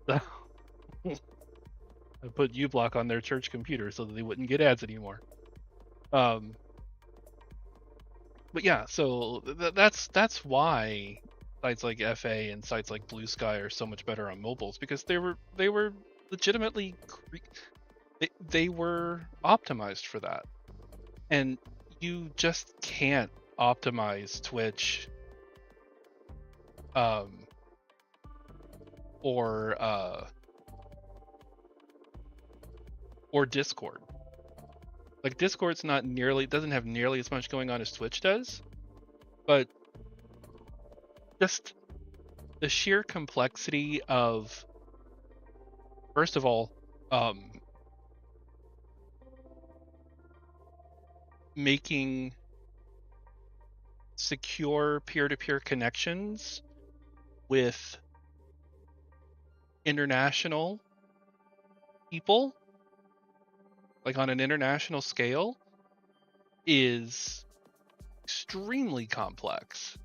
So I put uBlock on their church computer so that they wouldn't get ads anymore. Um, but yeah, so that's why sites like FA and sites like Blue Sky are so much better on mobiles, because they were legitimately they were optimized for that, and you just can't optimize Twitch um or or Discord. Like Discord's not nearly doesn't have nearly as much going on as Twitch does, but just the sheer complexity of, first of all, um making secure peer-to-peer connections with international people, like on an international scale, is extremely complex.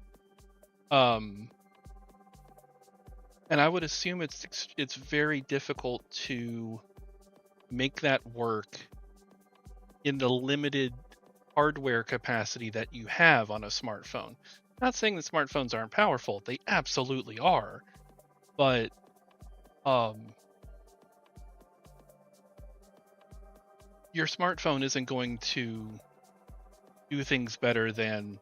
Um, and I would assume it's very difficult to make that work in the limited hardware capacity that you have on a smartphone. Not saying that smartphones aren't powerful; they absolutely are, but um, your smartphone isn't going to do things better than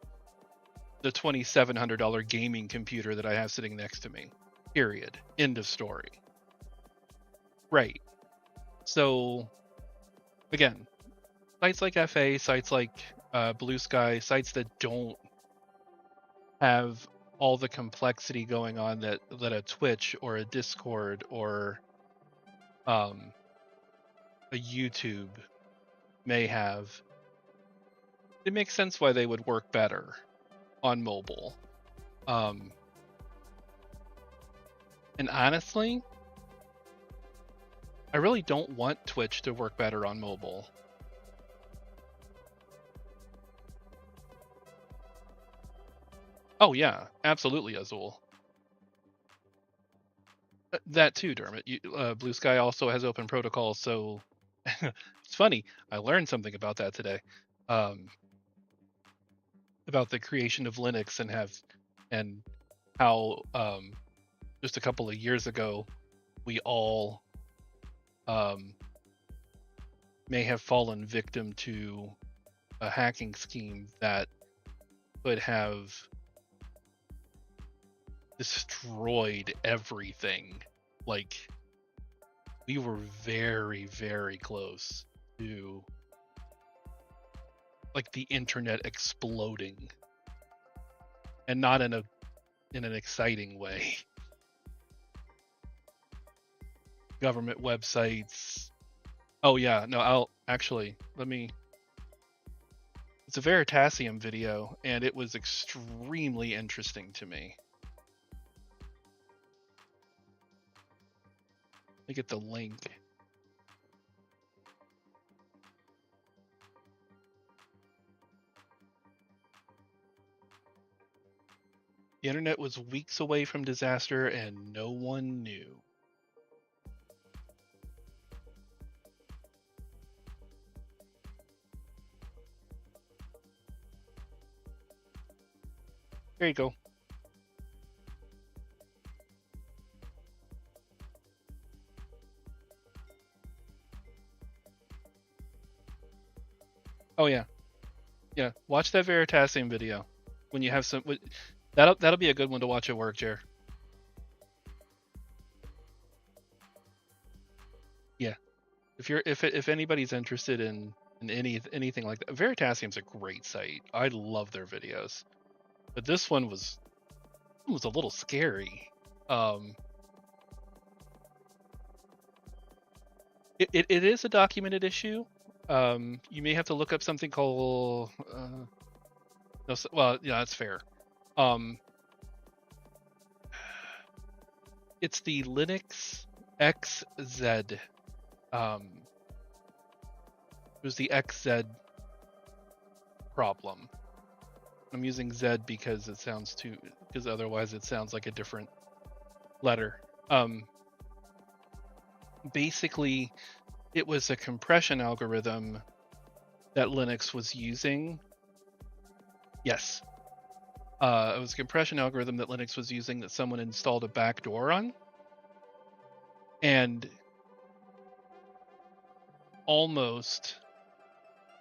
the $2,700 gaming computer that I have sitting next to me. Period. End of story. Right. So, again, sites like FA, sites like Blue Sky, sites that don't have all the complexity going on that a Twitch or a Discord or a YouTube may have, it makes sense why they would work better on mobile. And honestly, I really don't want Twitch to work better on mobile. Oh yeah, absolutely, Azul. That too, Dermot. Blue Sky also has open protocols, so it's funny. I learned something about that today, um, about the creation of Linux and how just a couple of years ago we all may have fallen victim to a hacking scheme that could have destroyed everything. Like, we were very, very close to like the internet exploding, and not in an exciting way. Government websites. Oh yeah, no, I'll actually it's a Veritasium video, and it was extremely interesting to me. Let me get the link. The internet was weeks away from disaster and no one knew. There you go. Oh yeah, yeah. Watch that Veritasium video when you have some. That'll be a good one to watch at work, Jer. Yeah, if anybody's interested in anything like that, Veritasium's a great site. I love their videos, but this one was a little scary. It is a documented issue. You may have to look up something called no, well, yeah, that's fair. It's the Linux XZ. It was the XZ problem. I'm using Z because because otherwise it sounds like a different letter. Basically, it was a compression algorithm that Linux was using. Yes. It was a compression algorithm that Linux was using that someone installed a backdoor on, and almost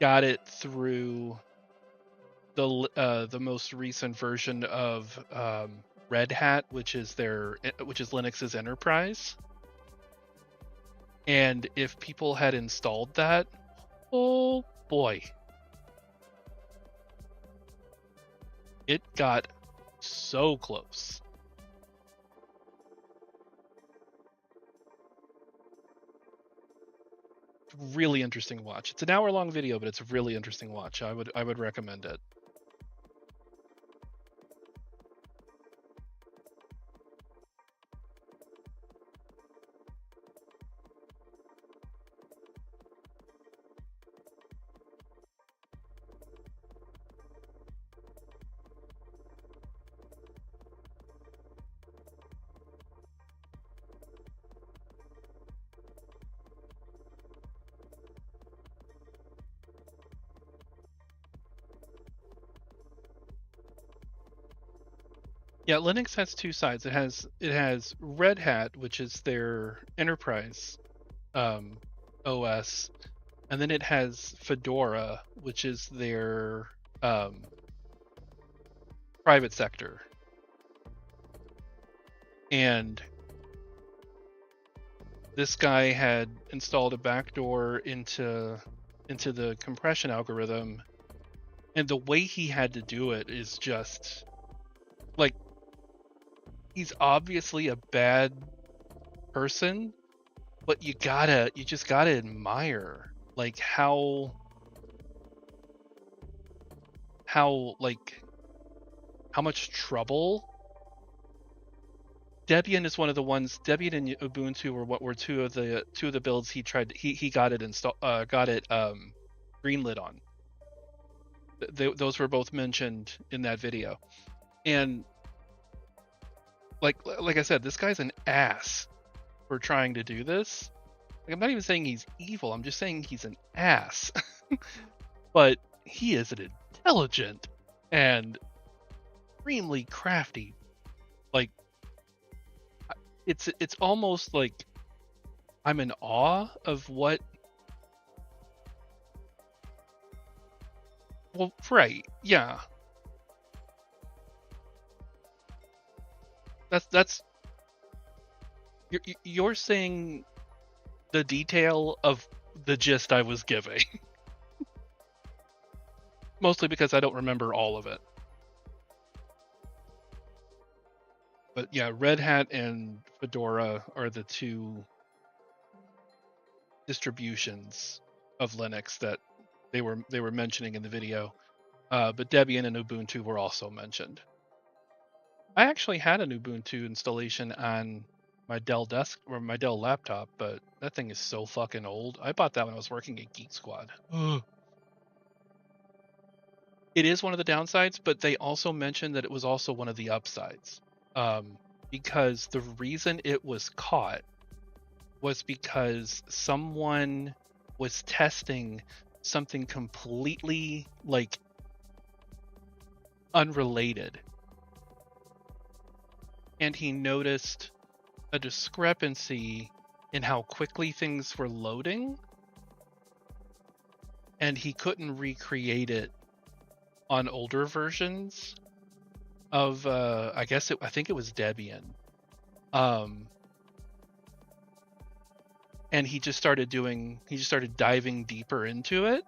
got it through the most recent version of Red Hat, which is Linux's enterprise. And if people had installed that, oh boy, it got so close. Really interesting watch. It's an hour-long video, but it's a really interesting watch. I would recommend it. Yeah, Linux has two sides. It has Red Hat, which is their enterprise OS, and then it has Fedora, which is their private sector. And this guy had installed a backdoor into the compression algorithm, and the way he had to do it is just like, he's obviously a bad person, but you just gotta admire like how how much trouble Debian is one of the ones. Debian and Ubuntu were two of the builds he got it greenlit on. Those were both mentioned in that video, and like I said, this guy's an ass for trying to do this. Like, I'm not even saying he's evil. I'm just saying he's an ass. But he is an intelligent and extremely crafty. Like, it's almost like I'm in awe of what. Well, right, yeah. That's you're saying the detail of the gist I was giving. Mostly because I don't remember all of it. But yeah, Red Hat and Fedora are the two distributions of Linux that they were mentioning in the video. But Debian and Ubuntu were also mentioned. I actually had an Ubuntu installation on my Dell my Dell laptop, but that thing is so fucking old. I bought that when I was working at Geek Squad. It is one of the downsides, but they also mentioned that it was also one of the upsides. Because the reason it was caught was because someone was testing something completely unrelated. And he noticed a discrepancy in how quickly things were loading. And he couldn't recreate it on older versions of I think it was Debian. And he just started diving deeper into it,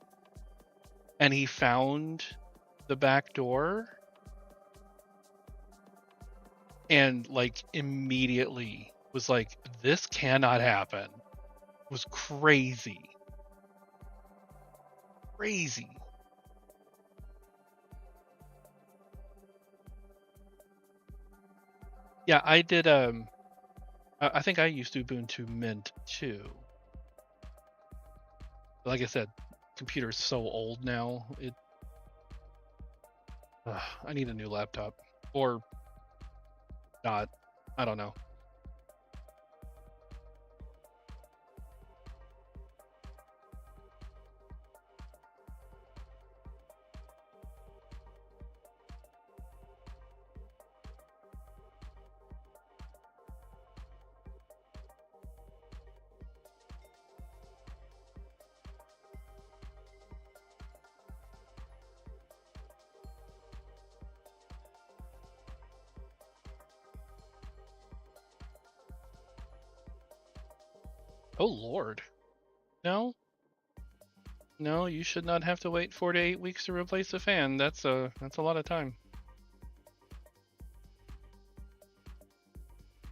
and he found the back door, and immediately was like, this cannot happen. It was crazy. Yeah, I did. I think I used Ubuntu Mint too. But like I said, computer's so old now. I need a new laptop, or not. I don't know. Oh Lord. No, you should not have to wait 4 to 8 weeks to replace a fan. That's a lot of time.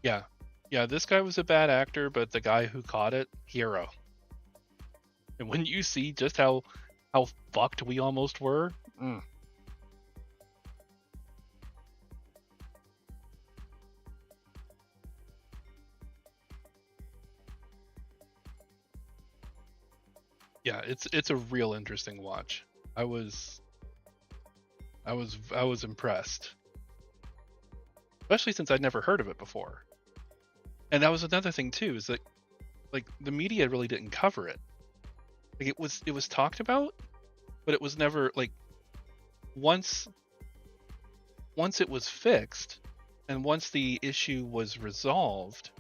Yeah, this guy was a bad actor, but the guy who caught it, hero. And when you see just how fucked we almost were, yeah, it's a real interesting watch. I was impressed, especially since I'd never heard of it before. And that was another thing too, is that the media really didn't cover it. It was talked about, but it was never once it was fixed, and once the issue was resolved,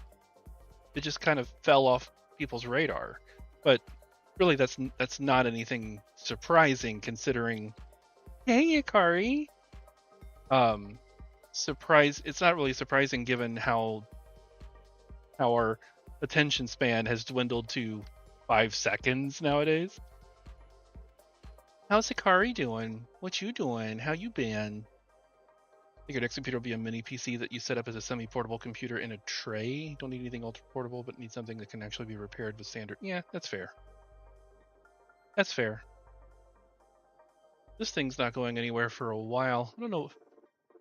it just kind of fell off people's radar. But really, that's not anything surprising, considering. Hey, Akari. It's not really surprising given how our attention span has dwindled to 5 seconds nowadays. How's Akari doing? What you doing? How you been? I think your next computer will be a mini PC that you set up as a semi-portable computer in a tray. Don't need anything ultra-portable, but need something that can actually be repaired with standard. Yeah, that's fair. That's fair. This thing's not going anywhere for a while. I don't know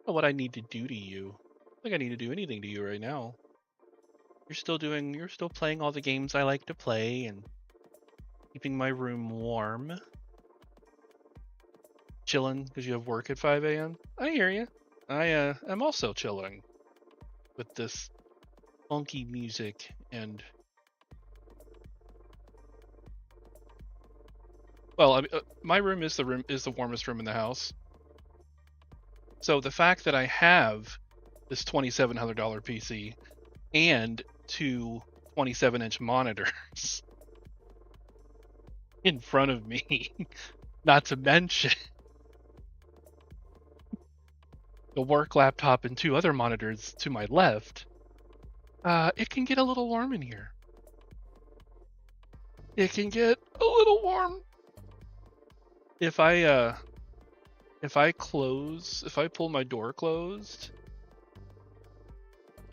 what I need to do to you. I don't think I need to do anything to you right now. You're still playing all the games I like to play and keeping my room warm. Chilling because you have work at 5 a.m. I hear you. I am also chilling with this funky music and well, I mean, my room is the warmest room in the house. So the fact that I have this $2,700 PC and two 27-inch monitors in front of me, not to mention the work laptop and two other monitors to my left, it can get a little warm in here. It can get a little warm. If I pull my door closed,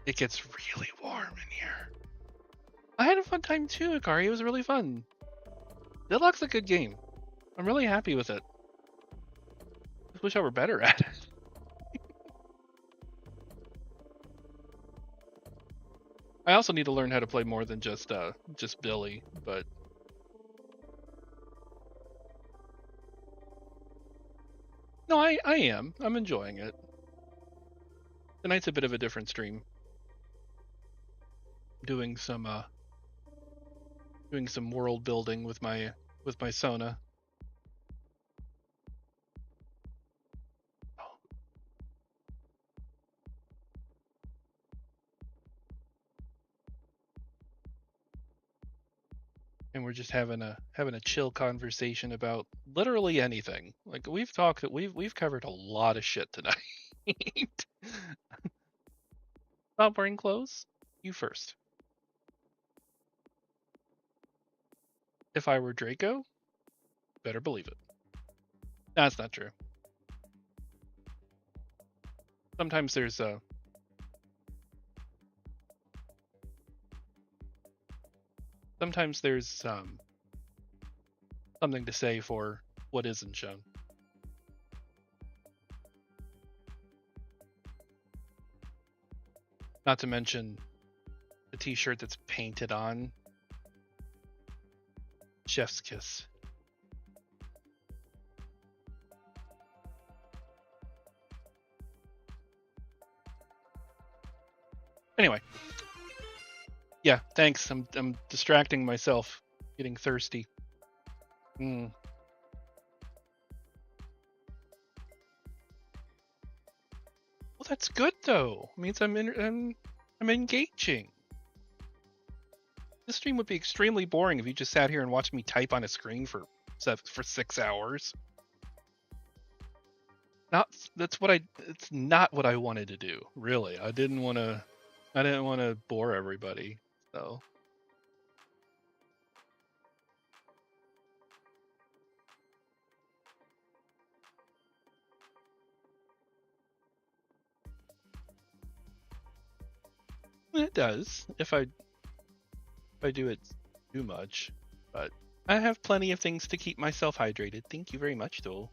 it gets really warm in here. I had a fun time too, Akari. It was really fun. Deadlock's a good game. I'm really happy with it. I wish I were better at it. I also need to learn how to play more than just Billy, but no, I am. I'm enjoying it. Tonight's a bit of a different stream. Doing some world building with my Sona. And we're just having a chill conversation about literally anything. Like we've covered a lot of shit tonight. Stop wearing clothes? You first. If I were Draco, better believe it. That's not true. Sometimes there's something to say for what isn't shown. Not to mention the t-shirt that's painted on. Chef's kiss. Anyway. Yeah, thanks. I'm distracting myself. Getting thirsty. Well, that's good though. It means I'm engaging. This stream would be extremely boring if you just sat here and watched me type on a screen for 6 hours. It's not what I wanted to do. Really, I didn't want to bore everybody. So. It does if I do it too much, but I have plenty of things to keep myself hydrated. Thank you very much, though.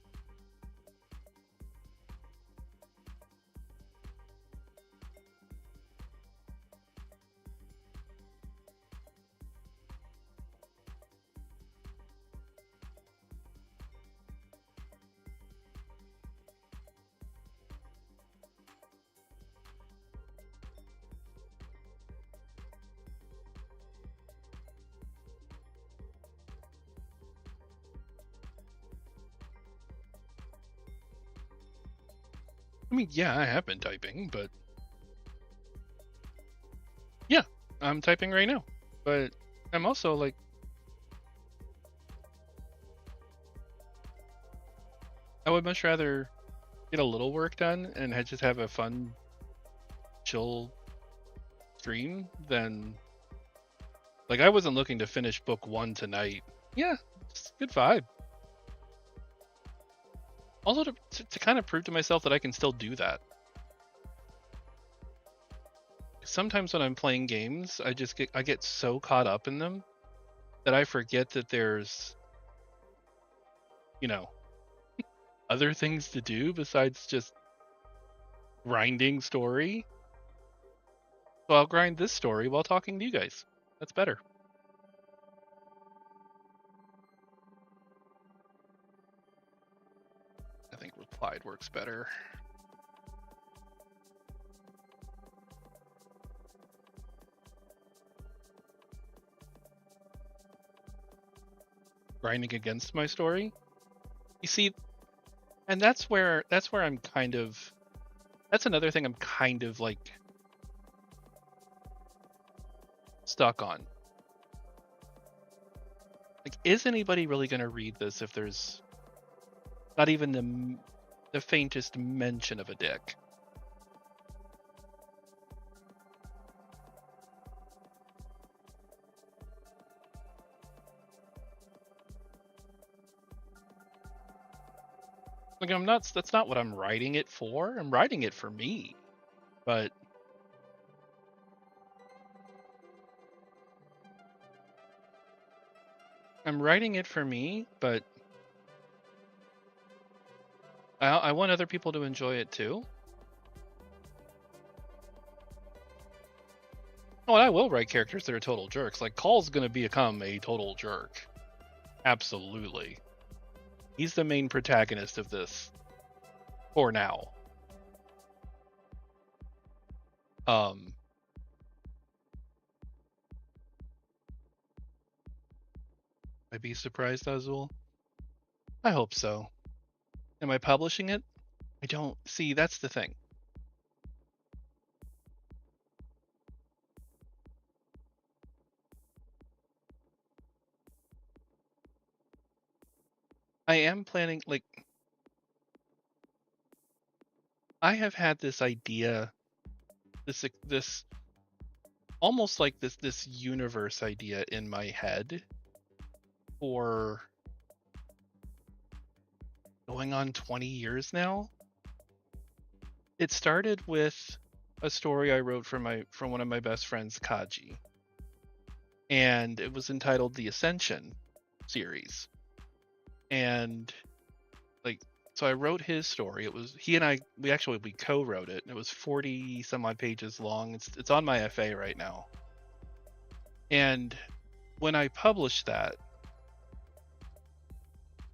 I mean, yeah, I have been typing, but yeah, I'm typing right now. But I'm also like, I would much rather get a little work done and just have a fun, chill stream than like I wasn't looking to finish book 1 tonight. Yeah, just good vibe. Also to kind of prove to myself that I can still do that. Sometimes when I'm playing games, I get so caught up in them that I forget that there's, other things to do besides just grinding story. So I'll grind this story while talking to you guys. That's better. I think replied works better. Grinding against my story. You see, and that's where I'm kind of, that's another thing I'm kind of like stuck on. Like, is anybody really going to read this if there's not even the faintest mention of a dick? Like, that's not what I'm writing it for. I'm writing it for me. But I'm writing it for me, but I want other people to enjoy it too. Oh, and I will write characters that are total jerks. Like, Call's gonna become a total jerk. Absolutely. He's the main protagonist of this. For now. I'd be surprised, Azul. I hope so. Am I publishing it? I don't see, that's the thing. I am planning, like, I have had this idea, this almost like this universe idea in my head for going on 20 years now. It started with a story I wrote from one of my best friends, Kaji, and it was entitled The Ascension series. And like, so I wrote his story. It was he and we co-wrote it. It was 40 some odd pages long. It's on my FA right now. And when I published that,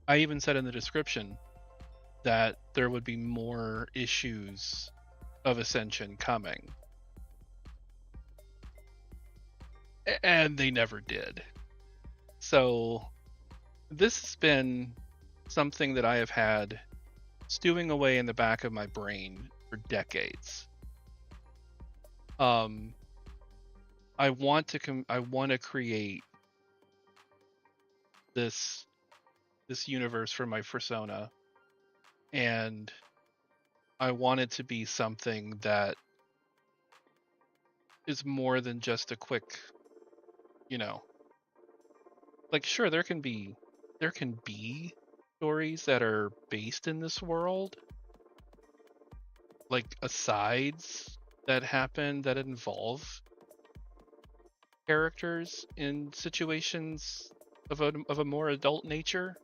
I even said in the description that there would be more issues of Ascension coming. And they never did. So this has been something that I have had stewing away in the back of my brain for decades. I want to create this universe for my persona, and I want it to be something that is more than just a quick, like, sure, there can be stories that are based in this world, like asides that happen that involve characters in situations of a more adult nature.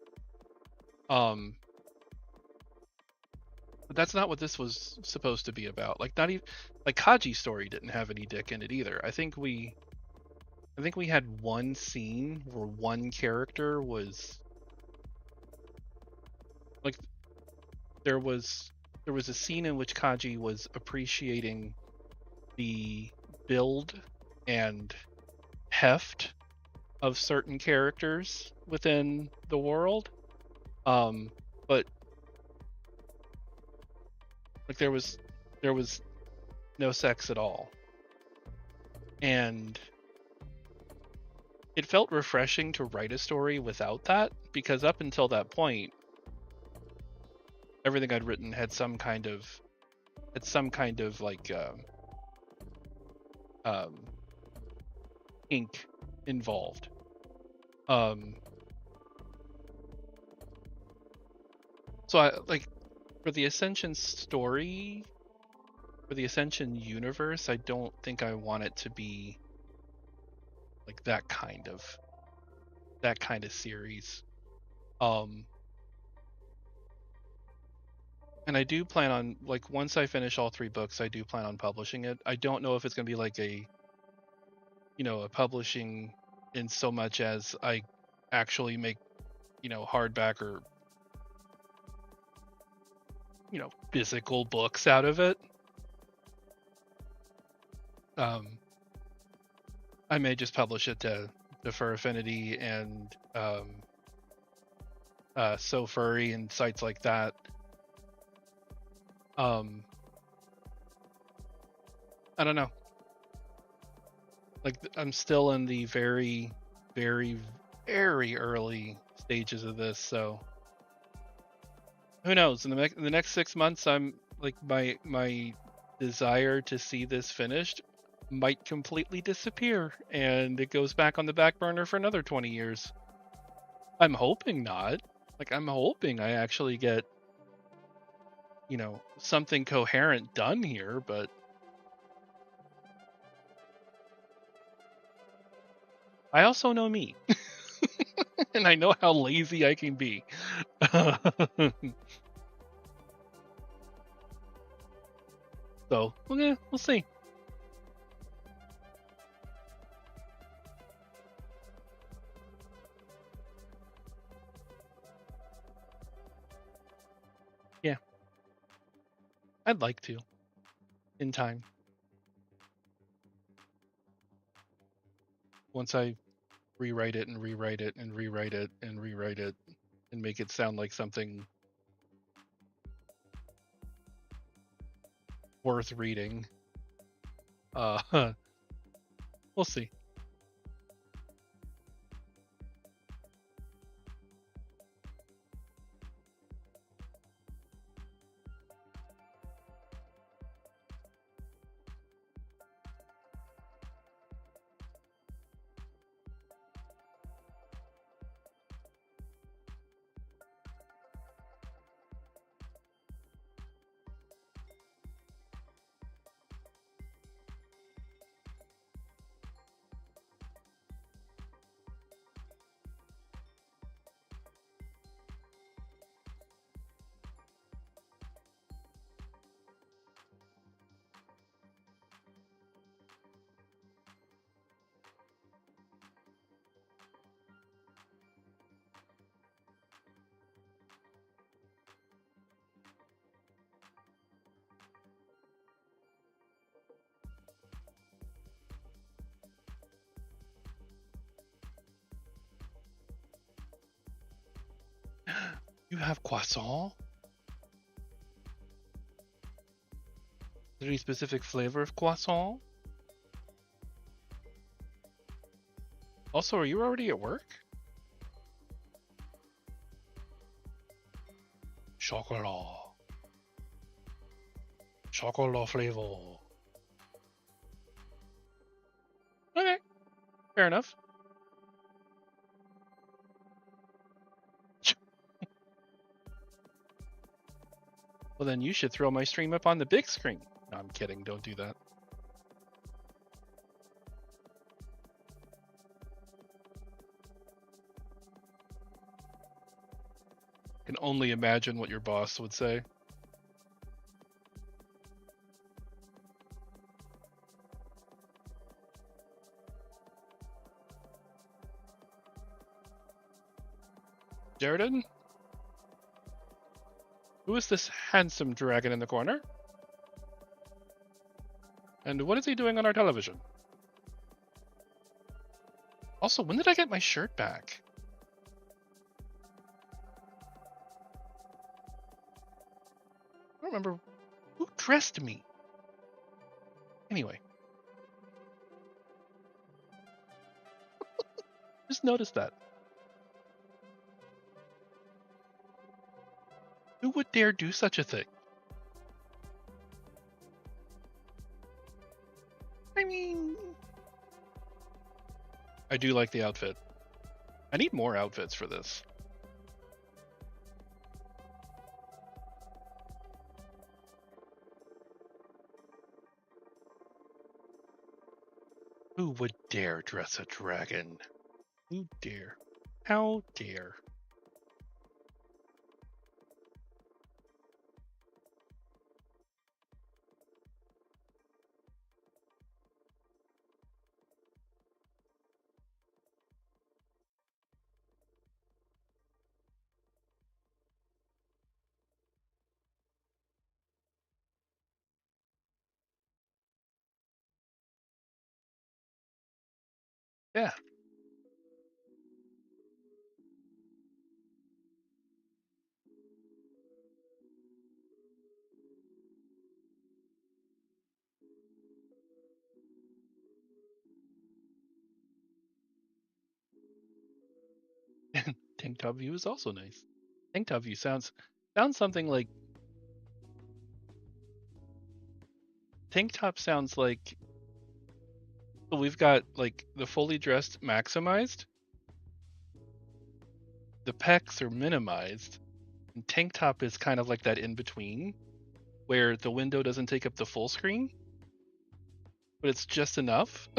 But that's not what this was supposed to be about. Like, not even like Kaji's story didn't have any dick in it either. I think we had one scene where one character was like, there was a scene in which Kaji was appreciating the build and heft of certain characters within the world. But like, there was no sex at all. And it felt refreshing to write a story without that, because up until that point, everything I'd written had some kind of like ink involved. So I like, for the Ascension story, for the Ascension universe, I don't think I want it to be like that kind of series. And I do plan on, like, once I finish all 3 books, I do plan on publishing it. I don't know if it's going to be like a, a publishing in so much as I actually make, hardback or, physical books out of it. I may just publish it to Fur Affinity and So Furry and sites like that. I don't know. Like, I'm still in the very, very, very early stages of this, so who knows? In the next 6 months, I'm like, my desire to see this finished might completely disappear, and it goes back on the back burner for another 20 years. I'm hoping not. Like, I'm hoping I actually get, something coherent done here, but I also know me. And I know how lazy I can be. So, we'll see. Yeah. I'd like to. In time. Once I rewrite it and rewrite it and rewrite it and rewrite it and make it sound like something worth reading. We'll see. You have croissant? Is there any specific flavor of croissant? Also, are you already at work? Chocolat. Chocolat flavor. Okay. Fair enough. Well, then you should throw my stream up on the big screen. No, I'm kidding. Don't do that. I can only imagine what your boss would say. Jaredon? Who is this handsome dragon in the corner? And what is he doing on our television? Also, when did I get my shirt back? I don't remember who dressed me. Anyway. Just noticed that. Who would dare do such a thing? I mean, I do like the outfit. I need more outfits for this. Who would dare dress a dragon? Who dare? How dare? Yeah. Tank top view is also nice. Tank top view sounds something like tank top sounds like, so we've got like the fully dressed maximized, the pecs are minimized, and tank top is kind of like that in between where the window doesn't take up the full screen, but it's just enough.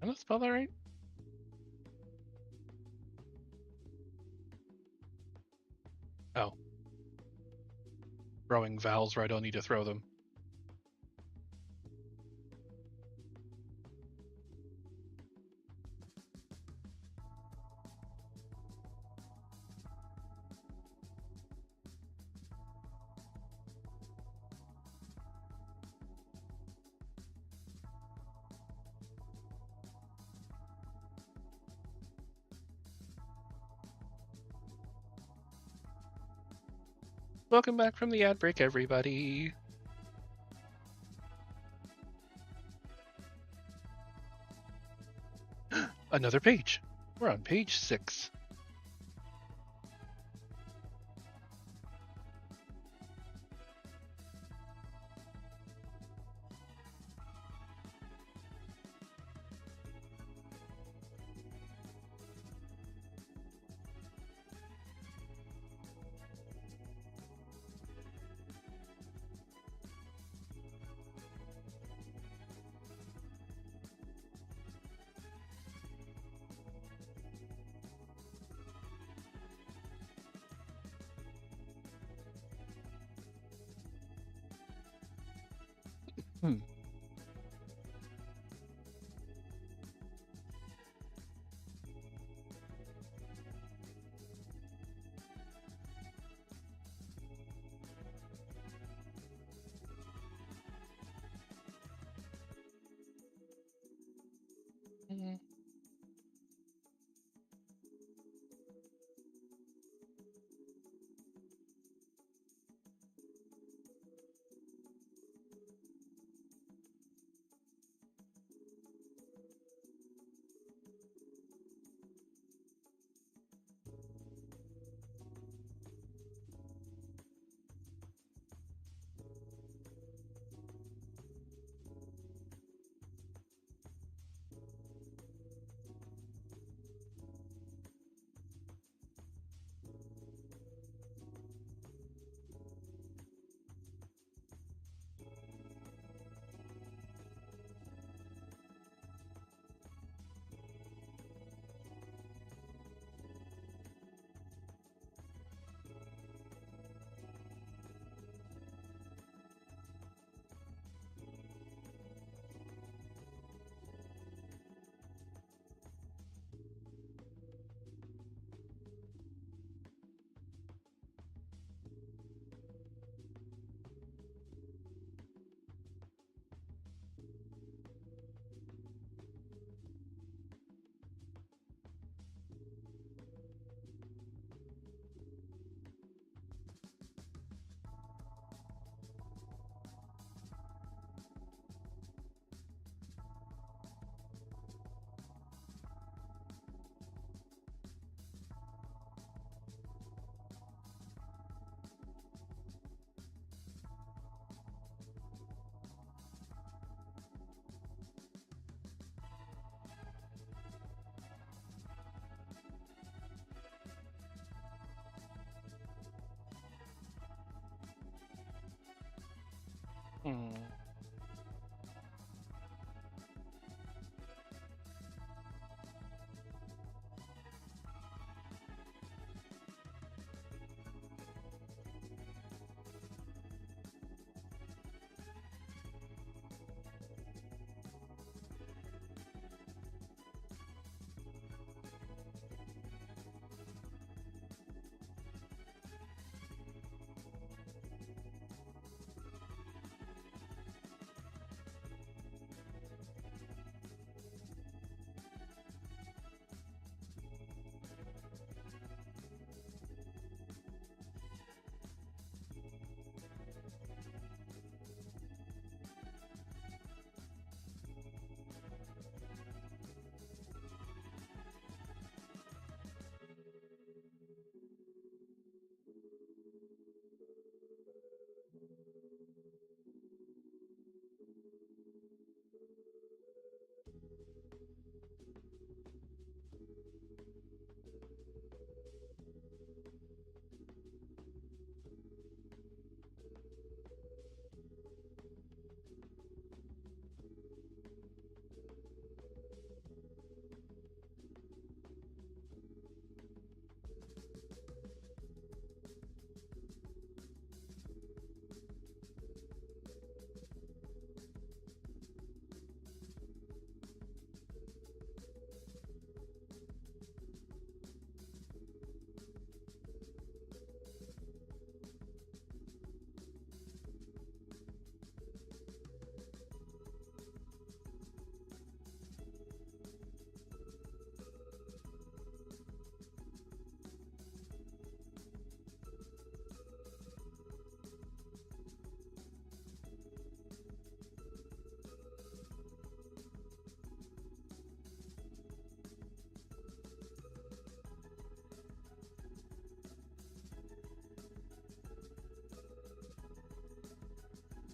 Did I spell that right? Oh, throwing vowels where I don't need to throw them. Welcome back from the ad break, everybody. Another page. We're on page 6. Hmm. Hmm.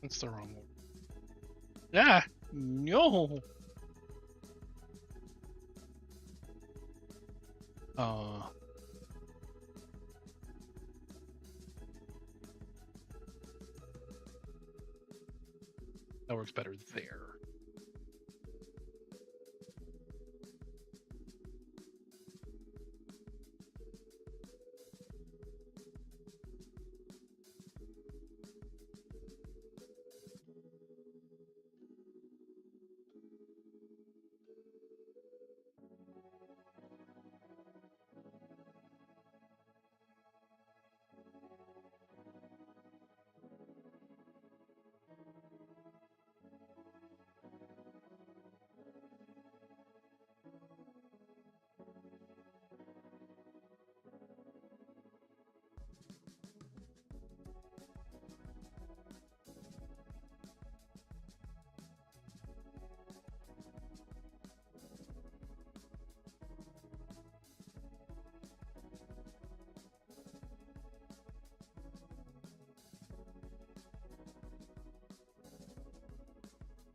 That's the wrong one. Ah, no. That works better there.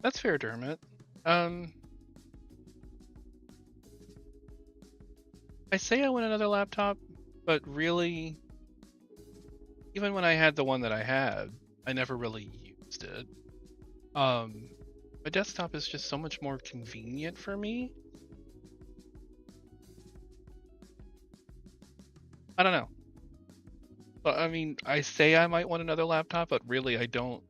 That's fair, Dermot. I say I want another laptop, but really, even when I had the one that I had, I never really used it. My desktop is just so much more convenient for me. I don't know. But I mean, I say I might want another laptop, but really I don't.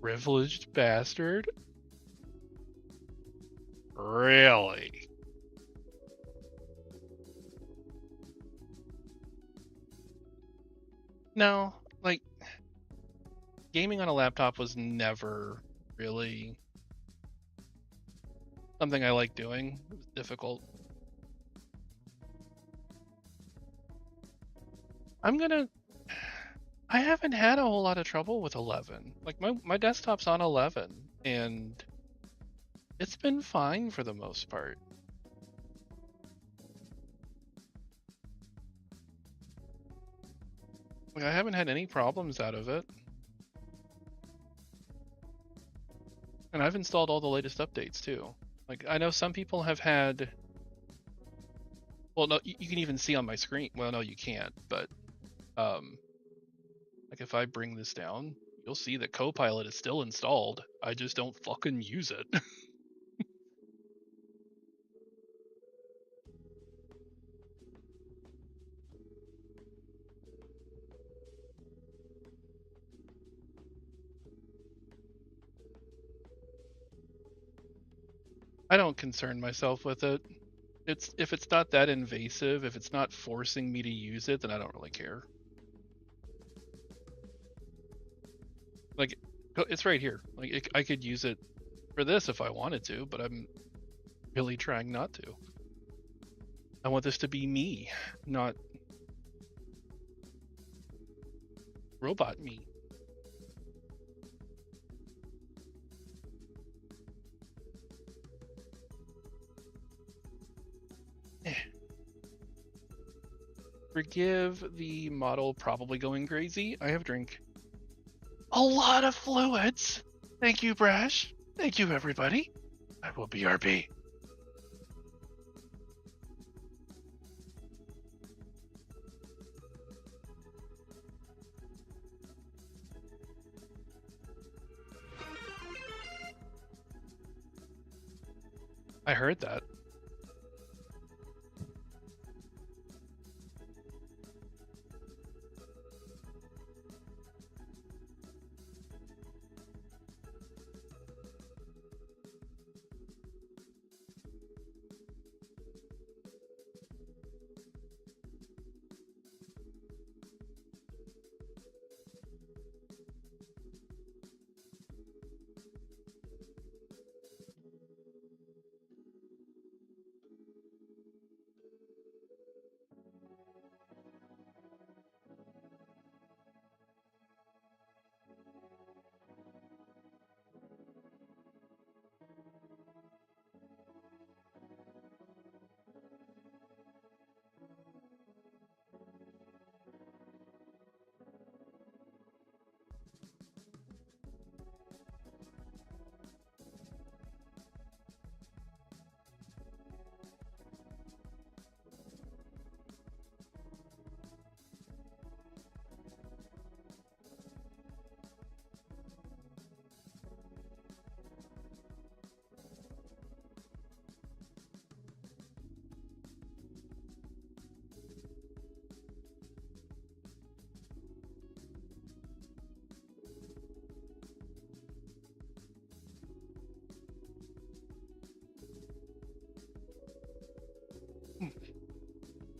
Privileged bastard? Really? No, like, gaming on a laptop was never really something I like doing. It was difficult. I haven't had a whole lot of trouble with 11. Like, my desktop's on 11, and it's been fine for the most part. Like, I haven't had any problems out of it. And I've installed all the latest updates too. Like, I know some people have had. Well, no, you can even see on my screen. Well, no, you can't. But, like, if I bring this down, you'll see that Copilot is still installed. I just don't fucking use it. I don't concern myself with it. If it's not that invasive, if it's not forcing me to use it, then I don't really care. Like, it's right here. Like, I could use it for this if I wanted to, but I'm really trying not to. I want this to be me, not robot me. Forgive the model probably going crazy. I have drink a lot of fluids. Thank you, Brash. Thank you, everybody. I will BRB. I heard that.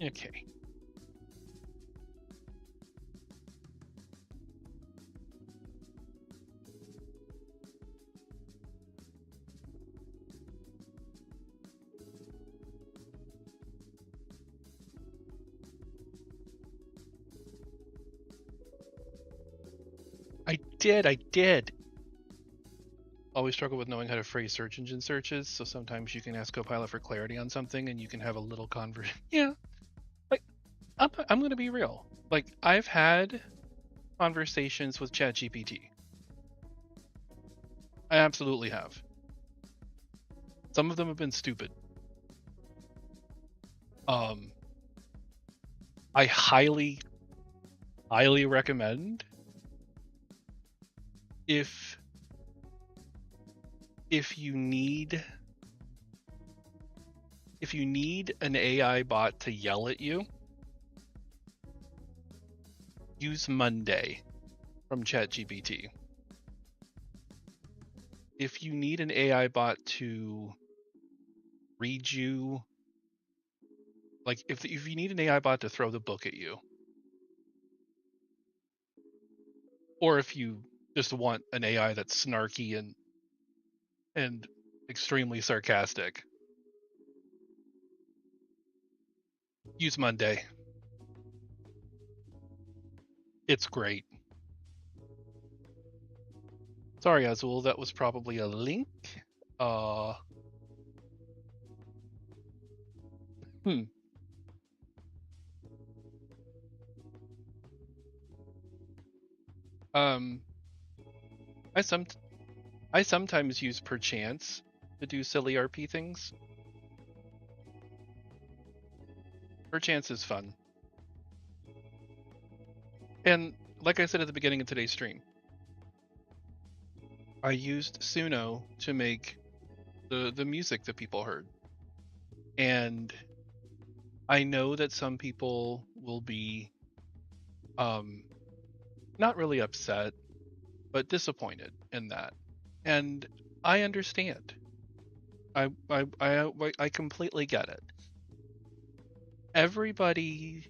Okay. I did. Always struggle with knowing how to phrase search engine searches, so sometimes you can ask Copilot for clarity on something and you can have a little conversation. Yeah, like, I'm going to be real. Like, I've had conversations with ChatGPT. I absolutely have. Some of them have been stupid. I highly recommend if you need an AI bot to yell at you, use Monday from ChatGPT. If you need an AI bot to read you, like if you need an AI bot to throw the book at you, or if you just want an AI that's snarky and extremely sarcastic, use Monday. It's great. Sorry, Azul, that was probably a link. Hmm. Um, I sometimes use perchance to do silly RP things. Perchance is fun. And like I said at the beginning of today's stream, I used Suno to make the music that people heard. And I know that some people will be not really upset, but disappointed in that. And I understand. I completely get it. Everybody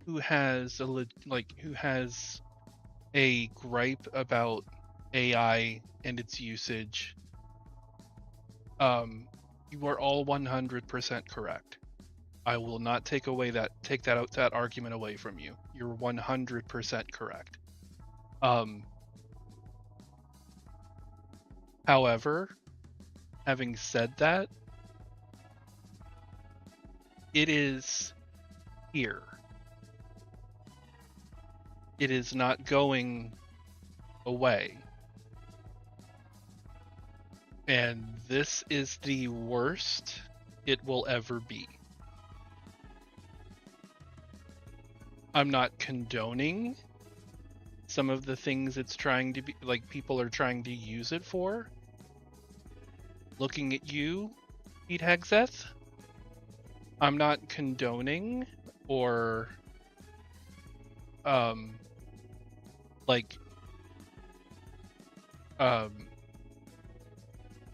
who has who has a gripe about AI and its usage, you are all 100% correct. I will not take that argument away from you. You're 100% correct. However, having said that, it is here. It is not going away. And this is the worst it will ever be. I'm not condoning some of the things it's trying to be, like people are trying to use it for. Looking at you, Pete Hegseth, I'm not condoning or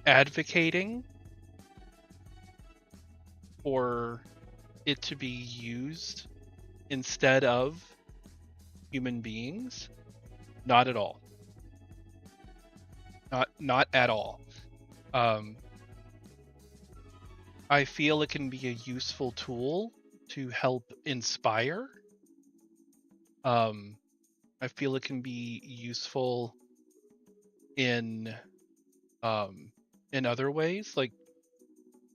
advocating for it to be used instead of human beings. Not at all. Not at all. I feel it can be a useful tool to help inspire. I feel it can be useful in other ways, like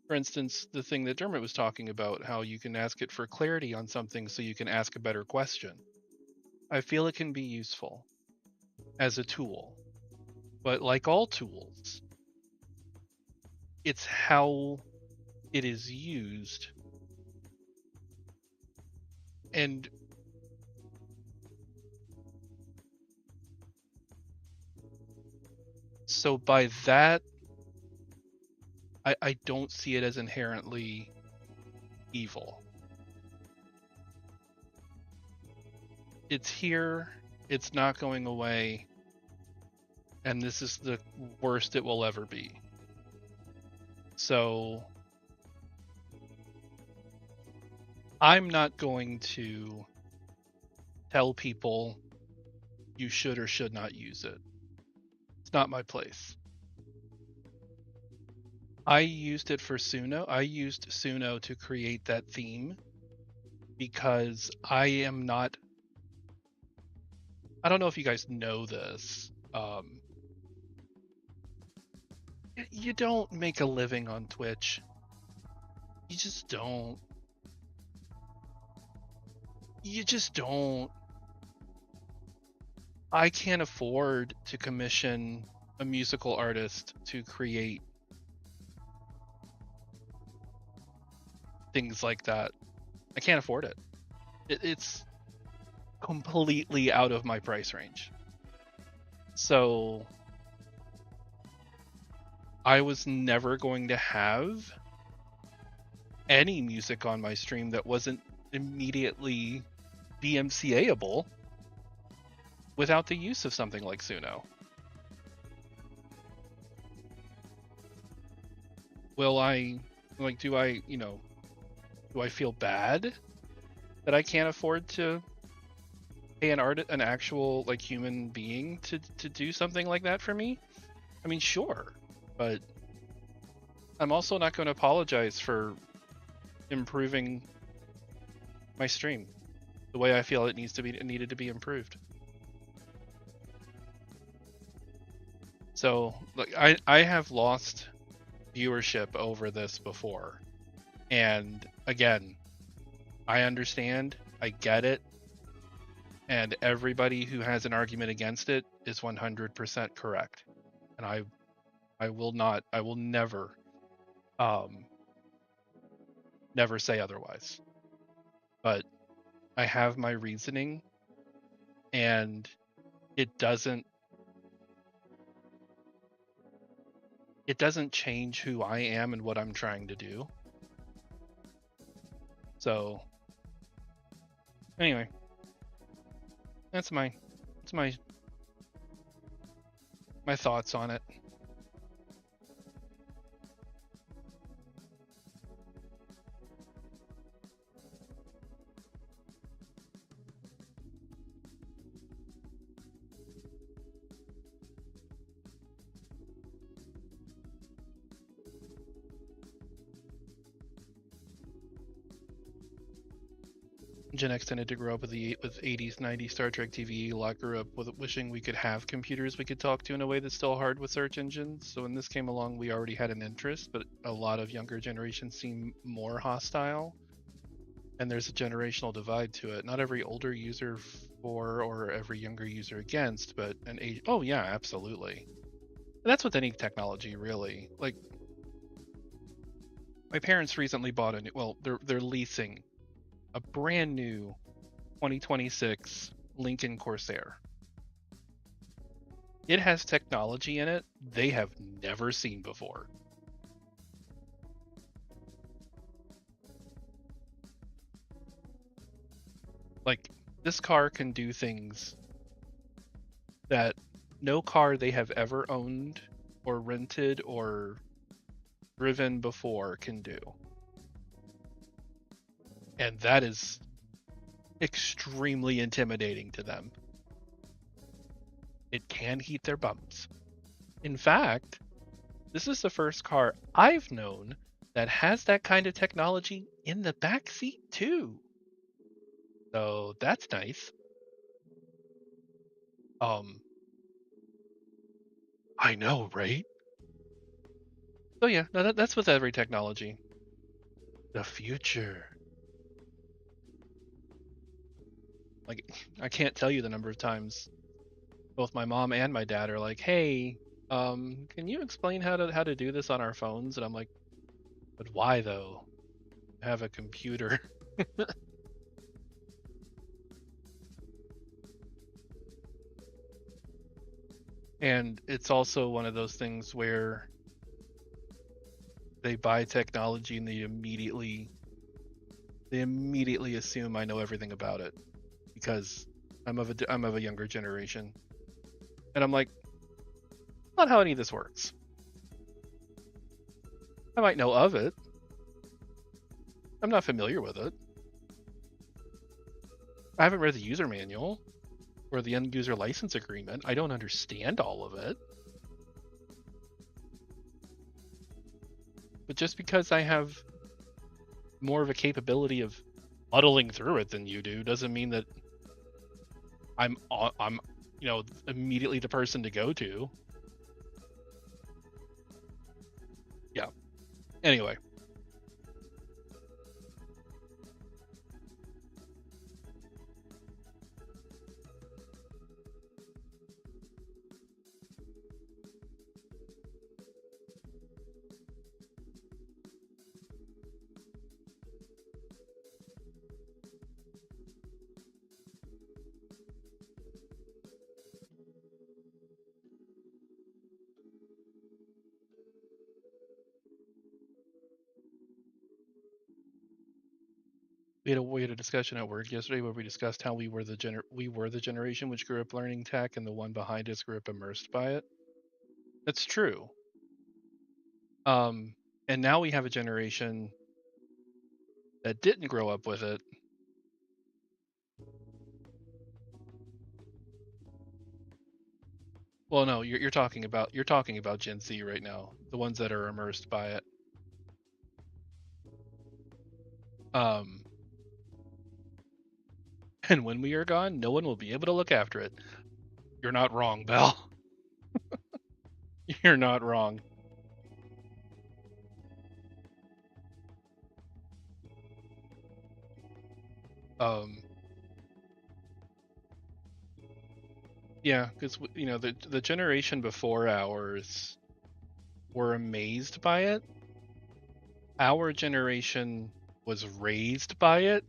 for instance, the thing that Dermot was talking about, how you can ask it for clarity on something so you can ask a better question. I feel it can be useful as a tool, but like all tools, it's how it is used. And so by that, I don't see it as inherently evil. It's here, it's not going away, and this is the worst it will ever be. So I'm not going to tell people you should or should not use it. It's not my place. I used it for Suno. I used Suno to create that theme because I am not. I don't know if you guys know this. You don't make a living on Twitch. You just don't. You just don't. I can't afford to commission a musical artist to create things like that. I can't afford it. It's completely out of my price range. So I was never going to have any music on my stream that wasn't immediately DMCA-able without the use of something like Suno. Will I, like, do I feel bad that I can't afford to pay an actual like human being to do something like that for me? I mean, sure, but I'm also not going to apologize for improving my stream the way I feel it needed to be improved. So, like, I have lost viewership over this before, and again, I understand, I get it, and everybody who has an argument against it is 100% correct, and I will never never say otherwise. But I have my reasoning, and it doesn't change who I am and what I'm trying to do. So anyway, that's my thoughts on it. Gen X tended to grow up with 80s, 90s Star Trek TV. A lot grew up with wishing we could have computers we could talk to in a way that's still hard with search engines. So when this came along, we already had an interest, but a lot of younger generations seem more hostile. And there's a generational divide to it. Not every older user for or every younger user against, but an age. Oh yeah, absolutely. And that's with any technology, really. Like, my parents recently bought a new. Well, they're leasing a brand new 2026 Lincoln Corsair. It has technology in it they have never seen before. Like, this car can do things that no car they have ever owned or rented or driven before can do. And that is extremely intimidating to them. It can heat their bums. In fact, this is the first car I've known that has that kind of technology in the back seat too. So that's nice. I know, right? So yeah, no, that's with every technology. The future. Like, I can't tell you the number of times both my mom and my dad are like, "Hey, can you explain how to do this on our phones?" And I'm like, "But why though? I have a computer." And it's also one of those things where they buy technology and they immediately assume I know everything about it because I'm of a younger generation. And I'm like, not how any of this works. I might know of it. I'm not familiar with it. I haven't read the user manual or the end user license agreement. I don't understand all of it. But just because I have more of a capability of muddling through it than you do doesn't mean that I'm immediately the person to go to. Yeah. Anyway. We had a discussion at work yesterday where we discussed how we were the generation which grew up learning tech, and the one behind us grew up immersed by it. That's true. And now we have a generation that didn't grow up with it. Well, no, you're talking about Gen Z right now, the ones that are immersed by it. And when we are gone, no one will be able to look after it. You're not wrong, Belle. You're not wrong. Yeah, because the generation before ours were amazed by it. Our generation was raised by it,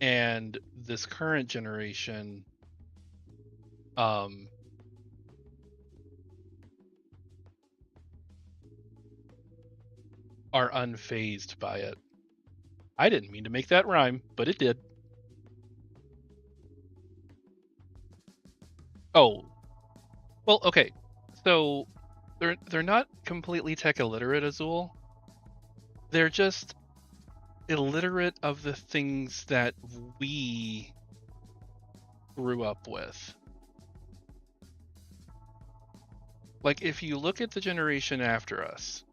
and this current generation are unfazed by it. I didn't mean to make that rhyme, but it did. Oh, well, okay. So they're not completely tech illiterate, Azul. They're just illiterate of the things that we grew up with. Like, if you look at the generation after us,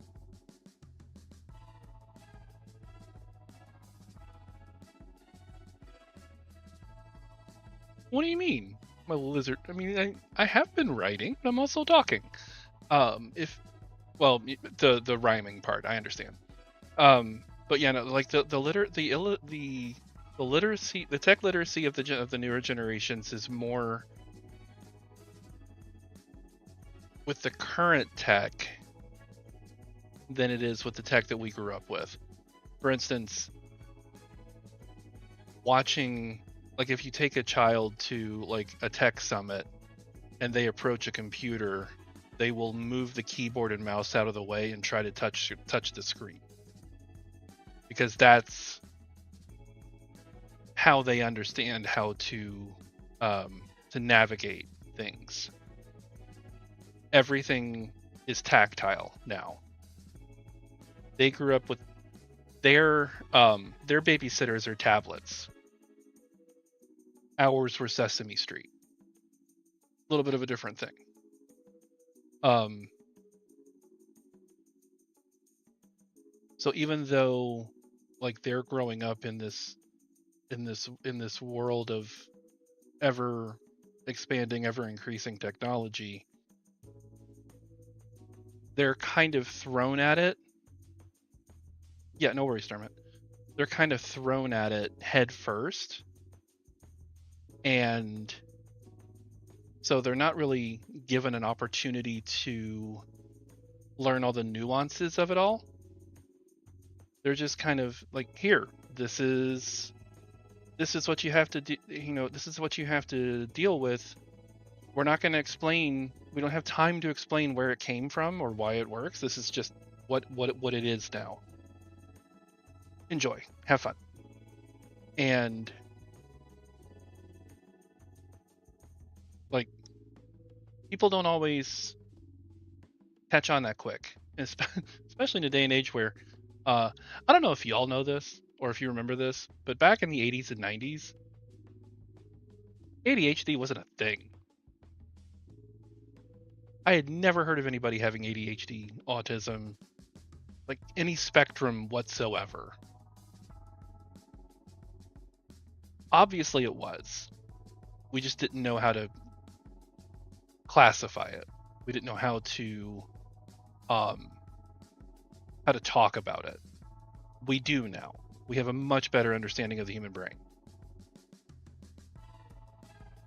what do you mean? My lizard. I mean, I have been writing, but I'm also talking. The rhyming part, I understand. But yeah, no, like the literacy, the tech literacy of the newer generations is more with the current tech than it is with the tech that we grew up with. For instance, watching, like, if you take a child to like a tech summit and they approach a computer, they will move the keyboard and mouse out of the way and try to touch the screen, because that's how they understand how to navigate things. Everything is tactile now. They grew up with their babysitters are tablets. Ours were Sesame Street. A little bit of a different thing. So even though, like, they're growing up in this world of ever expanding, ever increasing technology, they're kind of thrown at it. Yeah, no worries, Dermot. They're kind of thrown at it head first, and so they're not really given an opportunity to learn all the nuances of it all. They're just kind of like, here, this is what you have to do. This is what you have to deal with. We're not going to explain. We don't have time to explain where it came from or why it works. This is just what it is now. Enjoy, have fun, and like, people don't always catch on that quick, especially in a day and age where I don't know if y'all know this, or if you remember this, but back in the 80s and 90s, ADHD wasn't a thing. I had never heard of anybody having ADHD, autism, like any spectrum whatsoever. Obviously it was. We just didn't know how to classify it. We didn't know how to talk about it. We do now. We have a much better understanding of the human brain.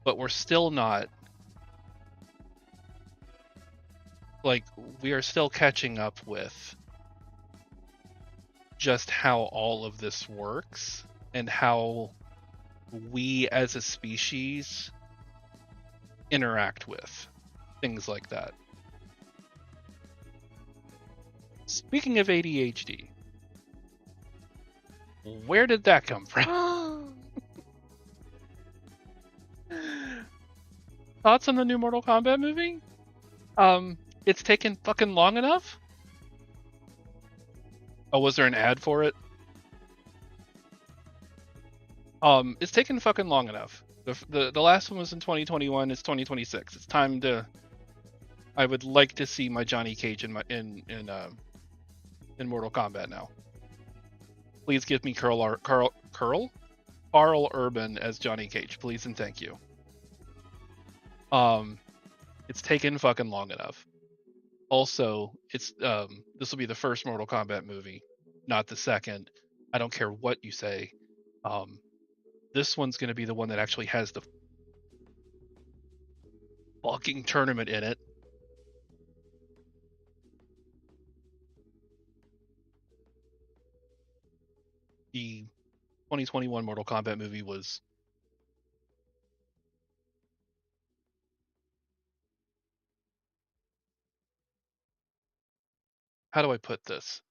But we're still not, like, we are still catching up with just how all of this works and how we as a species interact with things like that. Speaking of ADHD, where did that come from? Thoughts on the new Mortal Kombat movie? It's taken fucking long enough? Oh, was there an ad for it? It's taken fucking long enough. The last one was in 2021. It's 2026. It's time to. I would like to see my Johnny Cage in Mortal Kombat now. Please give me Carl Urban as Johnny Cage, please and thank you. It's taken fucking long enough. Also, it's this will be the first Mortal Kombat movie, not the second. I don't care what you say. This one's going to be the one that actually has the fucking tournament in it. The 2021 Mortal Kombat movie was how do I put this?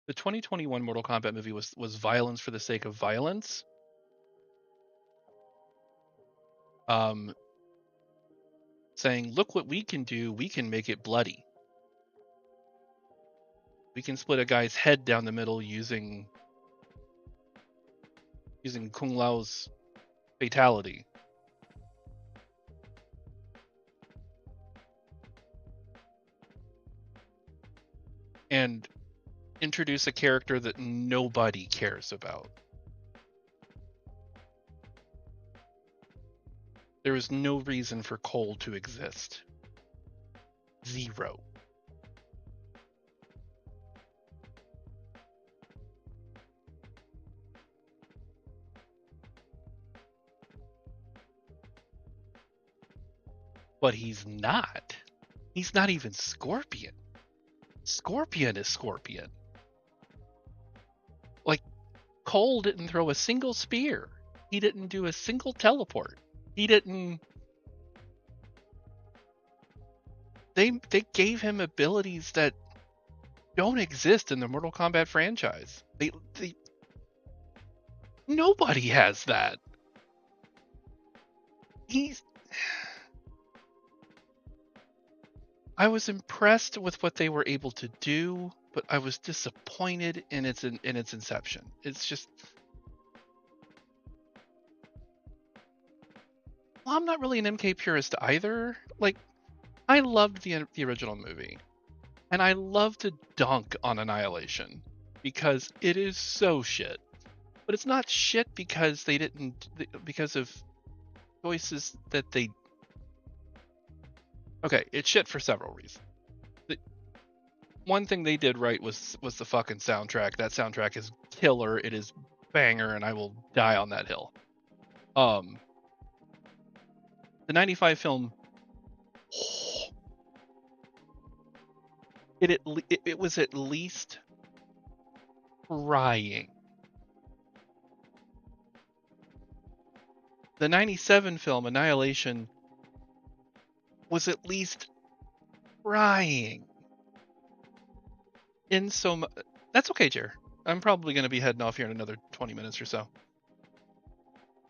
The 2021 Mortal Kombat movie was violence for the sake of violence. Saying, look what we can do, we can make it bloody. We can split a guy's head down the middle using Kung Lao's fatality. And introduce a character that nobody cares about. There is no reason for Cole to exist. Zero. But he's not. He's not even Scorpion. Scorpion is Scorpion. Like, Cole didn't throw a single spear. He didn't do a single teleport. He didn't. They gave him abilities that don't exist in the Mortal Kombat franchise. They nobody has that. I was impressed with what they were able to do, but I was disappointed in its inception. It's just, well, I'm not really an MK purist either. Like, I loved the original movie, and I love to dunk on Annihilation because it is so shit. But it's not shit because because of choices that they. Okay, it's shit for several reasons. One thing they did right was the fucking soundtrack. That soundtrack is killer. It is banger, and I will die on that hill. The 95 film, it was at least trying. The 97 film, Annihilation, was at least trying. That's okay, Jer. I'm probably going to be heading off here in another 20 minutes or so.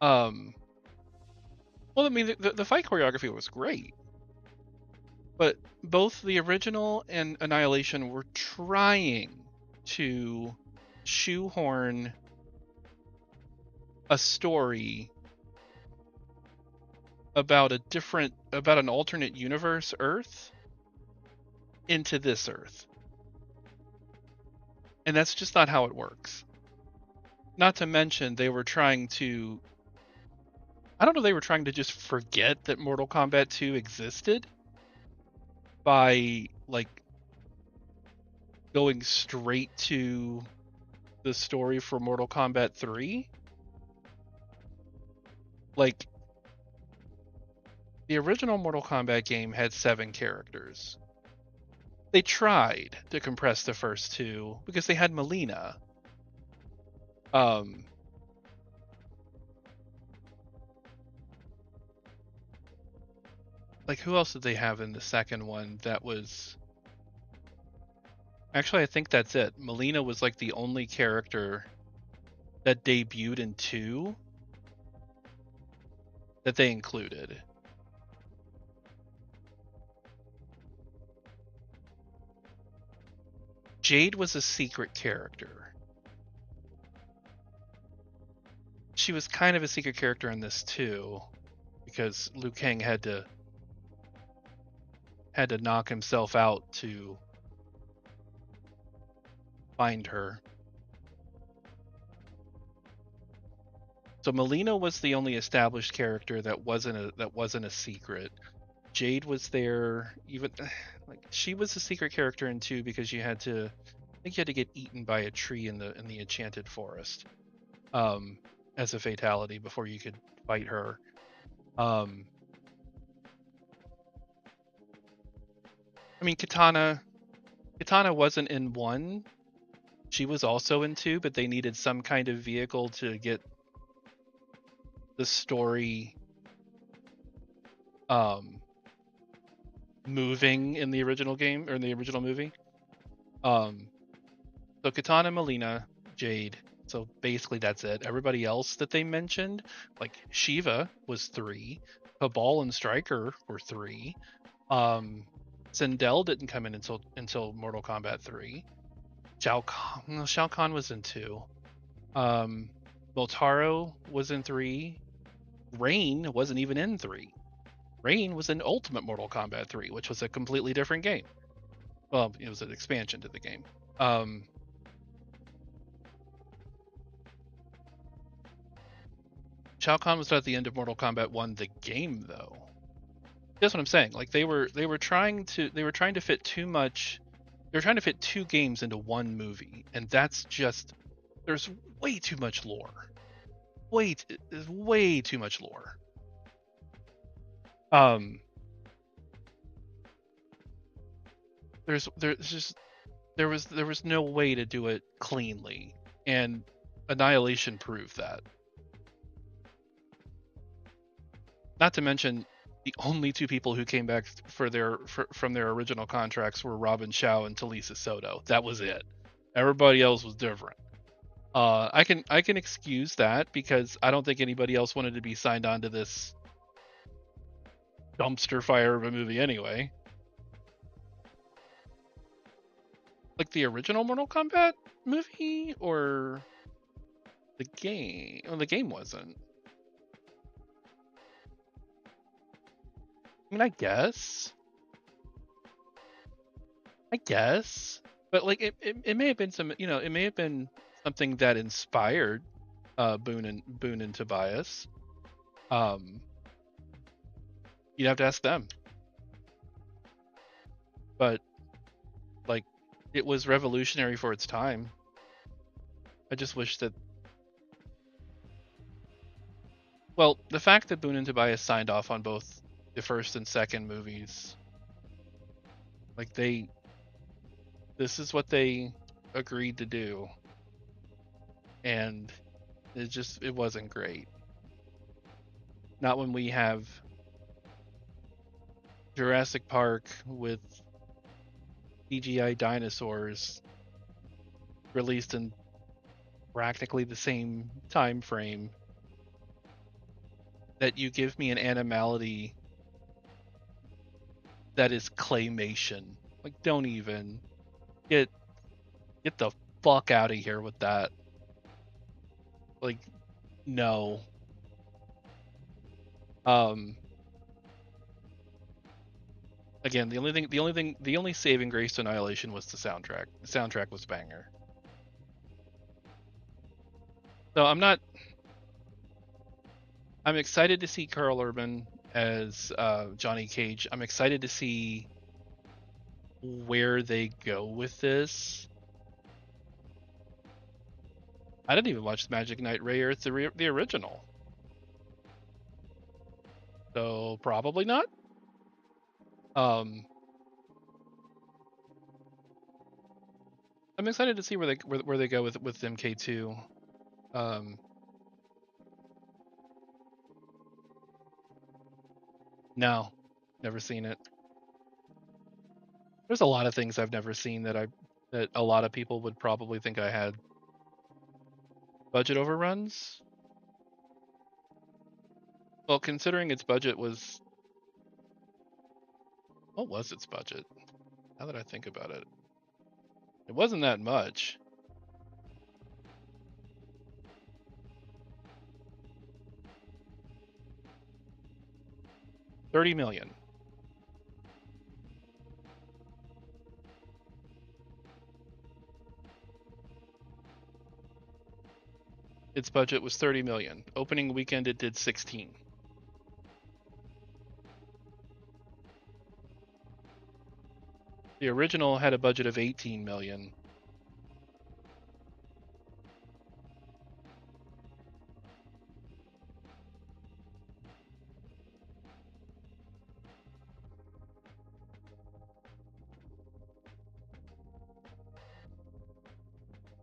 Well, I mean, the fight choreography was great, but both the original and Annihilation were trying to shoehorn a story about an alternate universe Earth into this Earth. And that's just not how it works. Not to mention they were trying to they were trying to just forget that Mortal Kombat 2 existed by like going straight to the story for Mortal Kombat 3. Like, the original Mortal Kombat game had 7 characters. They tried to compress the first 2 because they had Melina. Like, who else did they have in the second one that was... Actually, I think that's it. Melina was like the only character that debuted in 2 that they included. Jade was a secret character. She was kind of a secret character in this too, because Liu Kang had to knock himself out to find her. So Melina was the only established character that wasn't a secret. Jade was there, even like she was a secret character in 2 because I think you had to get eaten by a tree in the enchanted forest, as a fatality before you could fight her. I mean, Katana wasn't in 1. She was also in 2, but they needed some kind of vehicle to get the story moving in the original game or in the original movie. So Katana, Melina, Jade. So basically that's it. Everybody else that they mentioned, like Shiva was 3, Cabal and Stryker were 3. Sindel didn't come in until Mortal Kombat 3. Shao Kahn was in 2. Motaro was in 3. Rain wasn't even in 3. Rain was in Ultimate Mortal Kombat 3, which was a completely different game. Well, it was an expansion to the game. Shao Kahn was at the end of Mortal Kombat 1, the game, though. That's what I'm saying. Like they were trying to fit too much. They were trying to fit 2 games into 1 movie, and that's just there's way too much lore. There's way too much lore. There was no way to do it cleanly, and Annihilation proved that. Not to mention, the only 2 people who came back from their original contracts were Robin Shao and Talisa Soto. That was it. Everybody else was different. I can excuse that because I don't think anybody else wanted to be signed on to this dumpster fire of a movie anyway. Like the original Mortal Kombat movie or the game? Well, the game wasn't. I mean, I guess, but like it may have been it may have been something that inspired Boone and Tobias. You'd have to ask them, but like it was revolutionary for its time. I just wish that. Well, the fact that Boone and Tobias signed off on both the first and second movies, like this is what they agreed to do, and it wasn't great. Not when we have Jurassic Park with CGI dinosaurs released in practically the same time frame, that you give me an animality that is claymation. Like, don't even get the fuck out of here with that. Like, no. Again, the only saving grace to Annihilation was the soundtrack. The soundtrack was banger. So I'm excited to see Carl Urban as Johnny Cage. I'm excited to see where they go with this. I didn't even watch the Magic Knight Ray Earth, the original. So probably not. I'm excited to see where they go with MK2. No, never seen it. There's a lot of things I've never seen that a lot of people would probably think I had. Budget overruns? Well, considering its budget was... What was its budget? Now that I think about it. It wasn't that much. $30 million. Its budget was $30 million. Opening weekend, it did 16. The original had a budget of 18 million.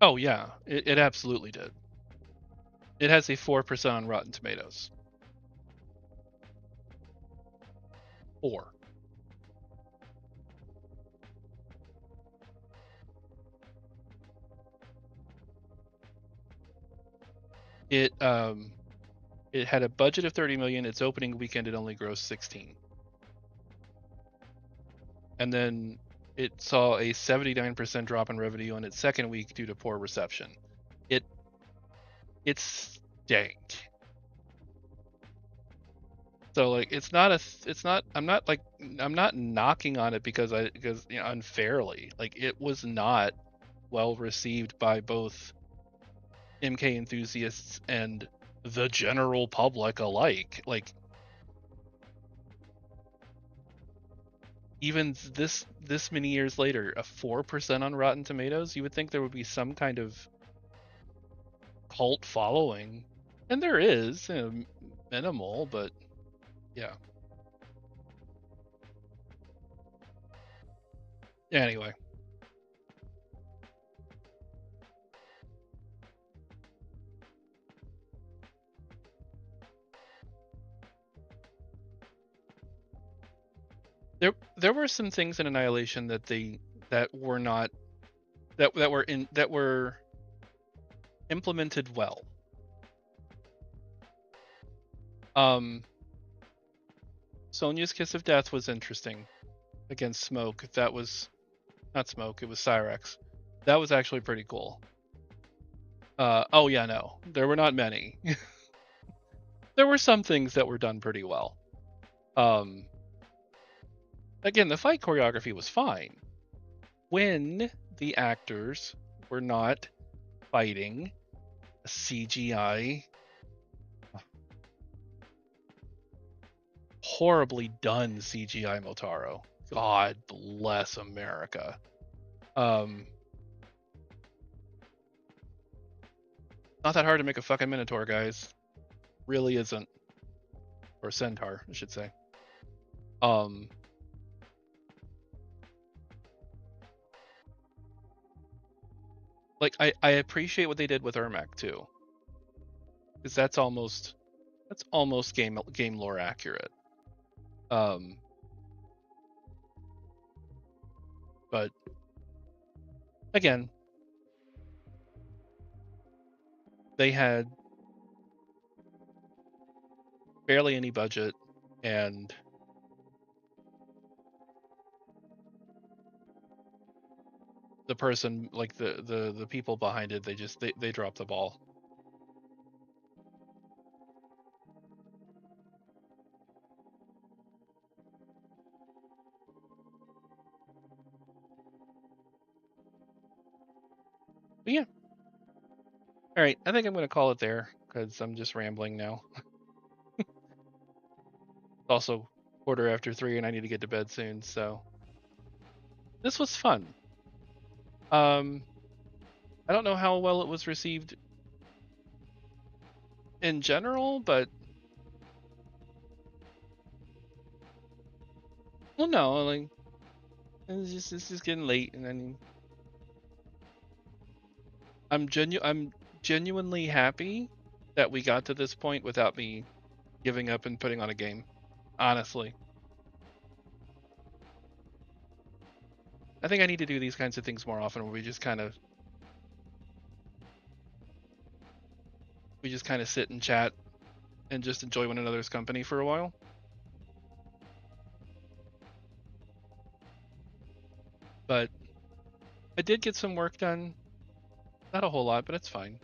Oh yeah, it absolutely did. It has a 4% on Rotten Tomatoes. 4. It had a budget of 30 million. Its opening weekend it only grossed 16. And then it saw a 79% drop in revenue on its second week due to poor reception. It stank. So like it's not I'm not knocking on it because unfairly. Like it was not well received by both MK enthusiasts and the general public alike. Like even this many years later, a 4% on Rotten Tomatoes, you would think there would be some kind of cult following, and there is, minimal, but yeah. Anyway, there were some things in Annihilation that were not that were implemented well. Sonya's Kiss of Death was interesting against Smoke. That was not Smoke, it was Cyrex. That was actually pretty cool. Oh yeah, no, there were not many. There were some things that were done pretty well. Again, the fight choreography was fine when the actors were not fighting a CGI, horribly done CGI Motaro. God bless America. Not that hard to make a fucking Minotaur, guys. Really isn't. Or Centaur, I should say. Like I appreciate what they did with Ermac too, because that's almost game lore accurate. But again, they had barely any budget, and the person, like the people behind it, they dropped the ball. But yeah. All right, I think I'm gonna call it there because I'm just rambling now. It's also 3:15, and I need to get to bed soon. So this was fun. Um, I don't know how well it was received in general, but well, no, like it's just getting late, and then I'm genuinely happy that we got to this point without me giving up and putting on a game. Honestly, I think I need to do these kinds of things more often, where we just kind of sit and chat and just enjoy one another's company for a while. But I did get some work done. Not a whole lot, but it's fine.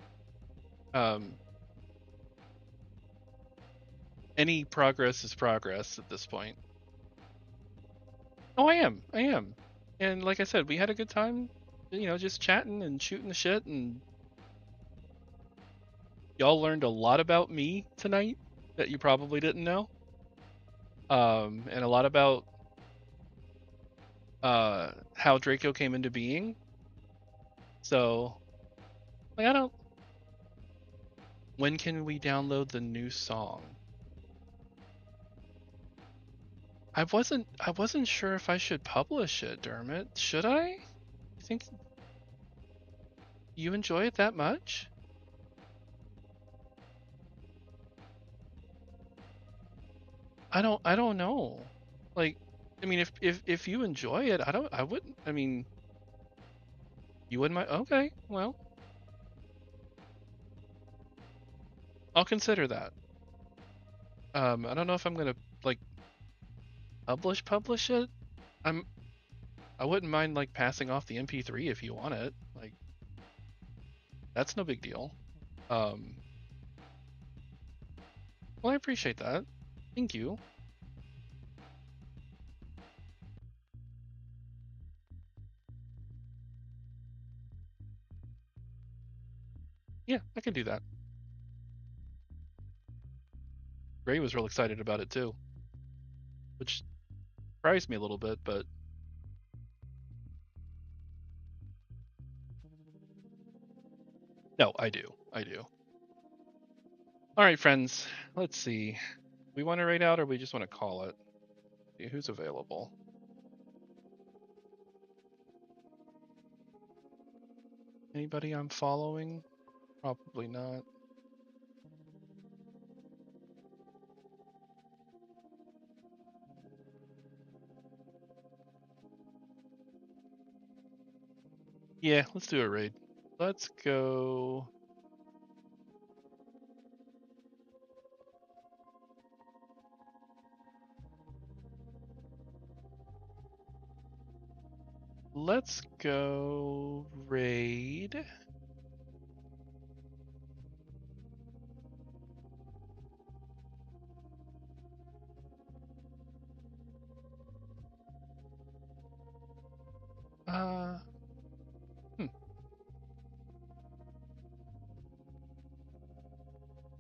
Um, any progress is progress at this point. Oh, I am. I am. And like I said, we had a good time, just chatting and shooting the shit, and y'all learned a lot about me tonight that you probably didn't know. And a lot about how Draco came into being. So, like, I don't. When can we download the new song? I wasn't sure if I should publish it, Dermot. Should I? You think you enjoy it that much? I don't know. Like, I mean, if you enjoy it, I wouldn't. I mean, you wouldn't mind. Okay, well, I'll consider that. I don't know if I'm gonna like publish it. I'm I wouldn't mind like passing off the MP3 if you want it. Like, that's no big deal. Um, well, I appreciate that. Thank you. Yeah, I can do that. Gray was real excited about it too, which surprised me a little bit, but no, I do. I do. All right, friends. Let's see. We want to rate out, or we just want to call it? See who's available. Anybody I'm following? Probably not. Yeah, let's do a raid. Let's go. Let's go raid. Uh, hmm.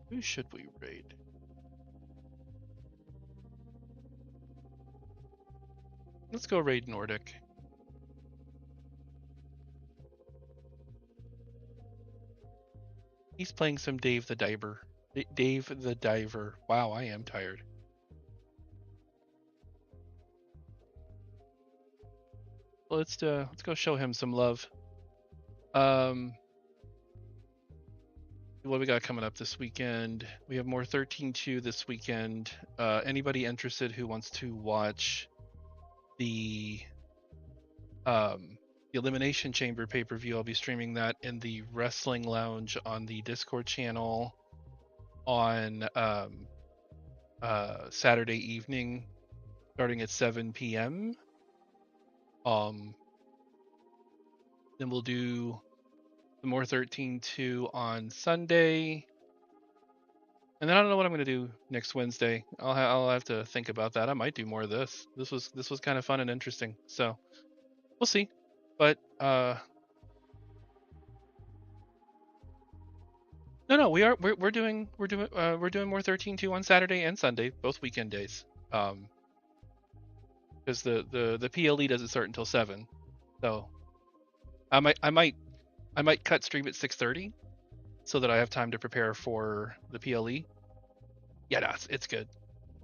Who should we raid? Let's go raid Nordic. He's playing some Dave the Diver. Dave the Diver. Wow, I am tired. Let's go show him some love. Um, what we got coming up this weekend? We have more 13-2 this weekend. Anybody interested who wants to watch the um the Elimination Chamber pay-per-view? I'll be streaming that in the Wrestling Lounge on the Discord channel on Saturday evening, starting at 7 p.m. Um, Then we'll do some more 13-2 on Sunday. And then I don't know what I'm going to do next Wednesday. I'll have to think about that. I might do more of this. This was kind of fun and interesting. So we'll see. But no, we're doing more 13-2 on Saturday and Sunday, both weekend days. Because the PLE doesn't start until 7. So I might cut stream at 6:30 so that I have time to prepare for the PLE. Yeah, no, it's good.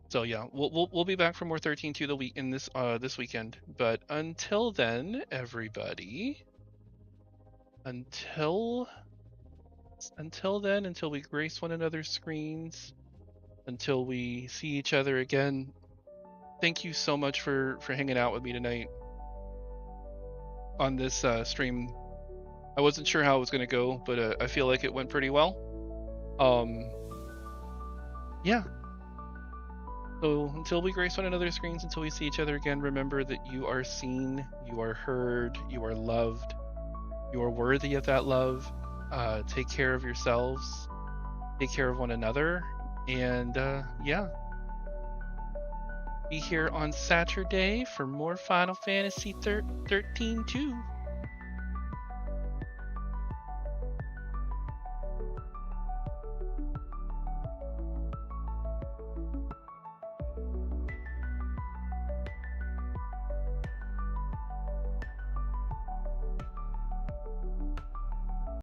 So yeah, we'll be back for more 13-2 the week in this weekend. But until then, everybody, until we grace one another's screens, until we see each other again, thank you so much for hanging out with me tonight on this stream. I wasn't sure how it was going to go, but I feel like it went pretty well. Yeah. So until we grace one another's screens, until we see each other again, remember that you are seen, you are heard, you are loved, you are worthy of that love. Take care of yourselves, take care of one another, and yeah. Be here on Saturday for more Final Fantasy 13-2.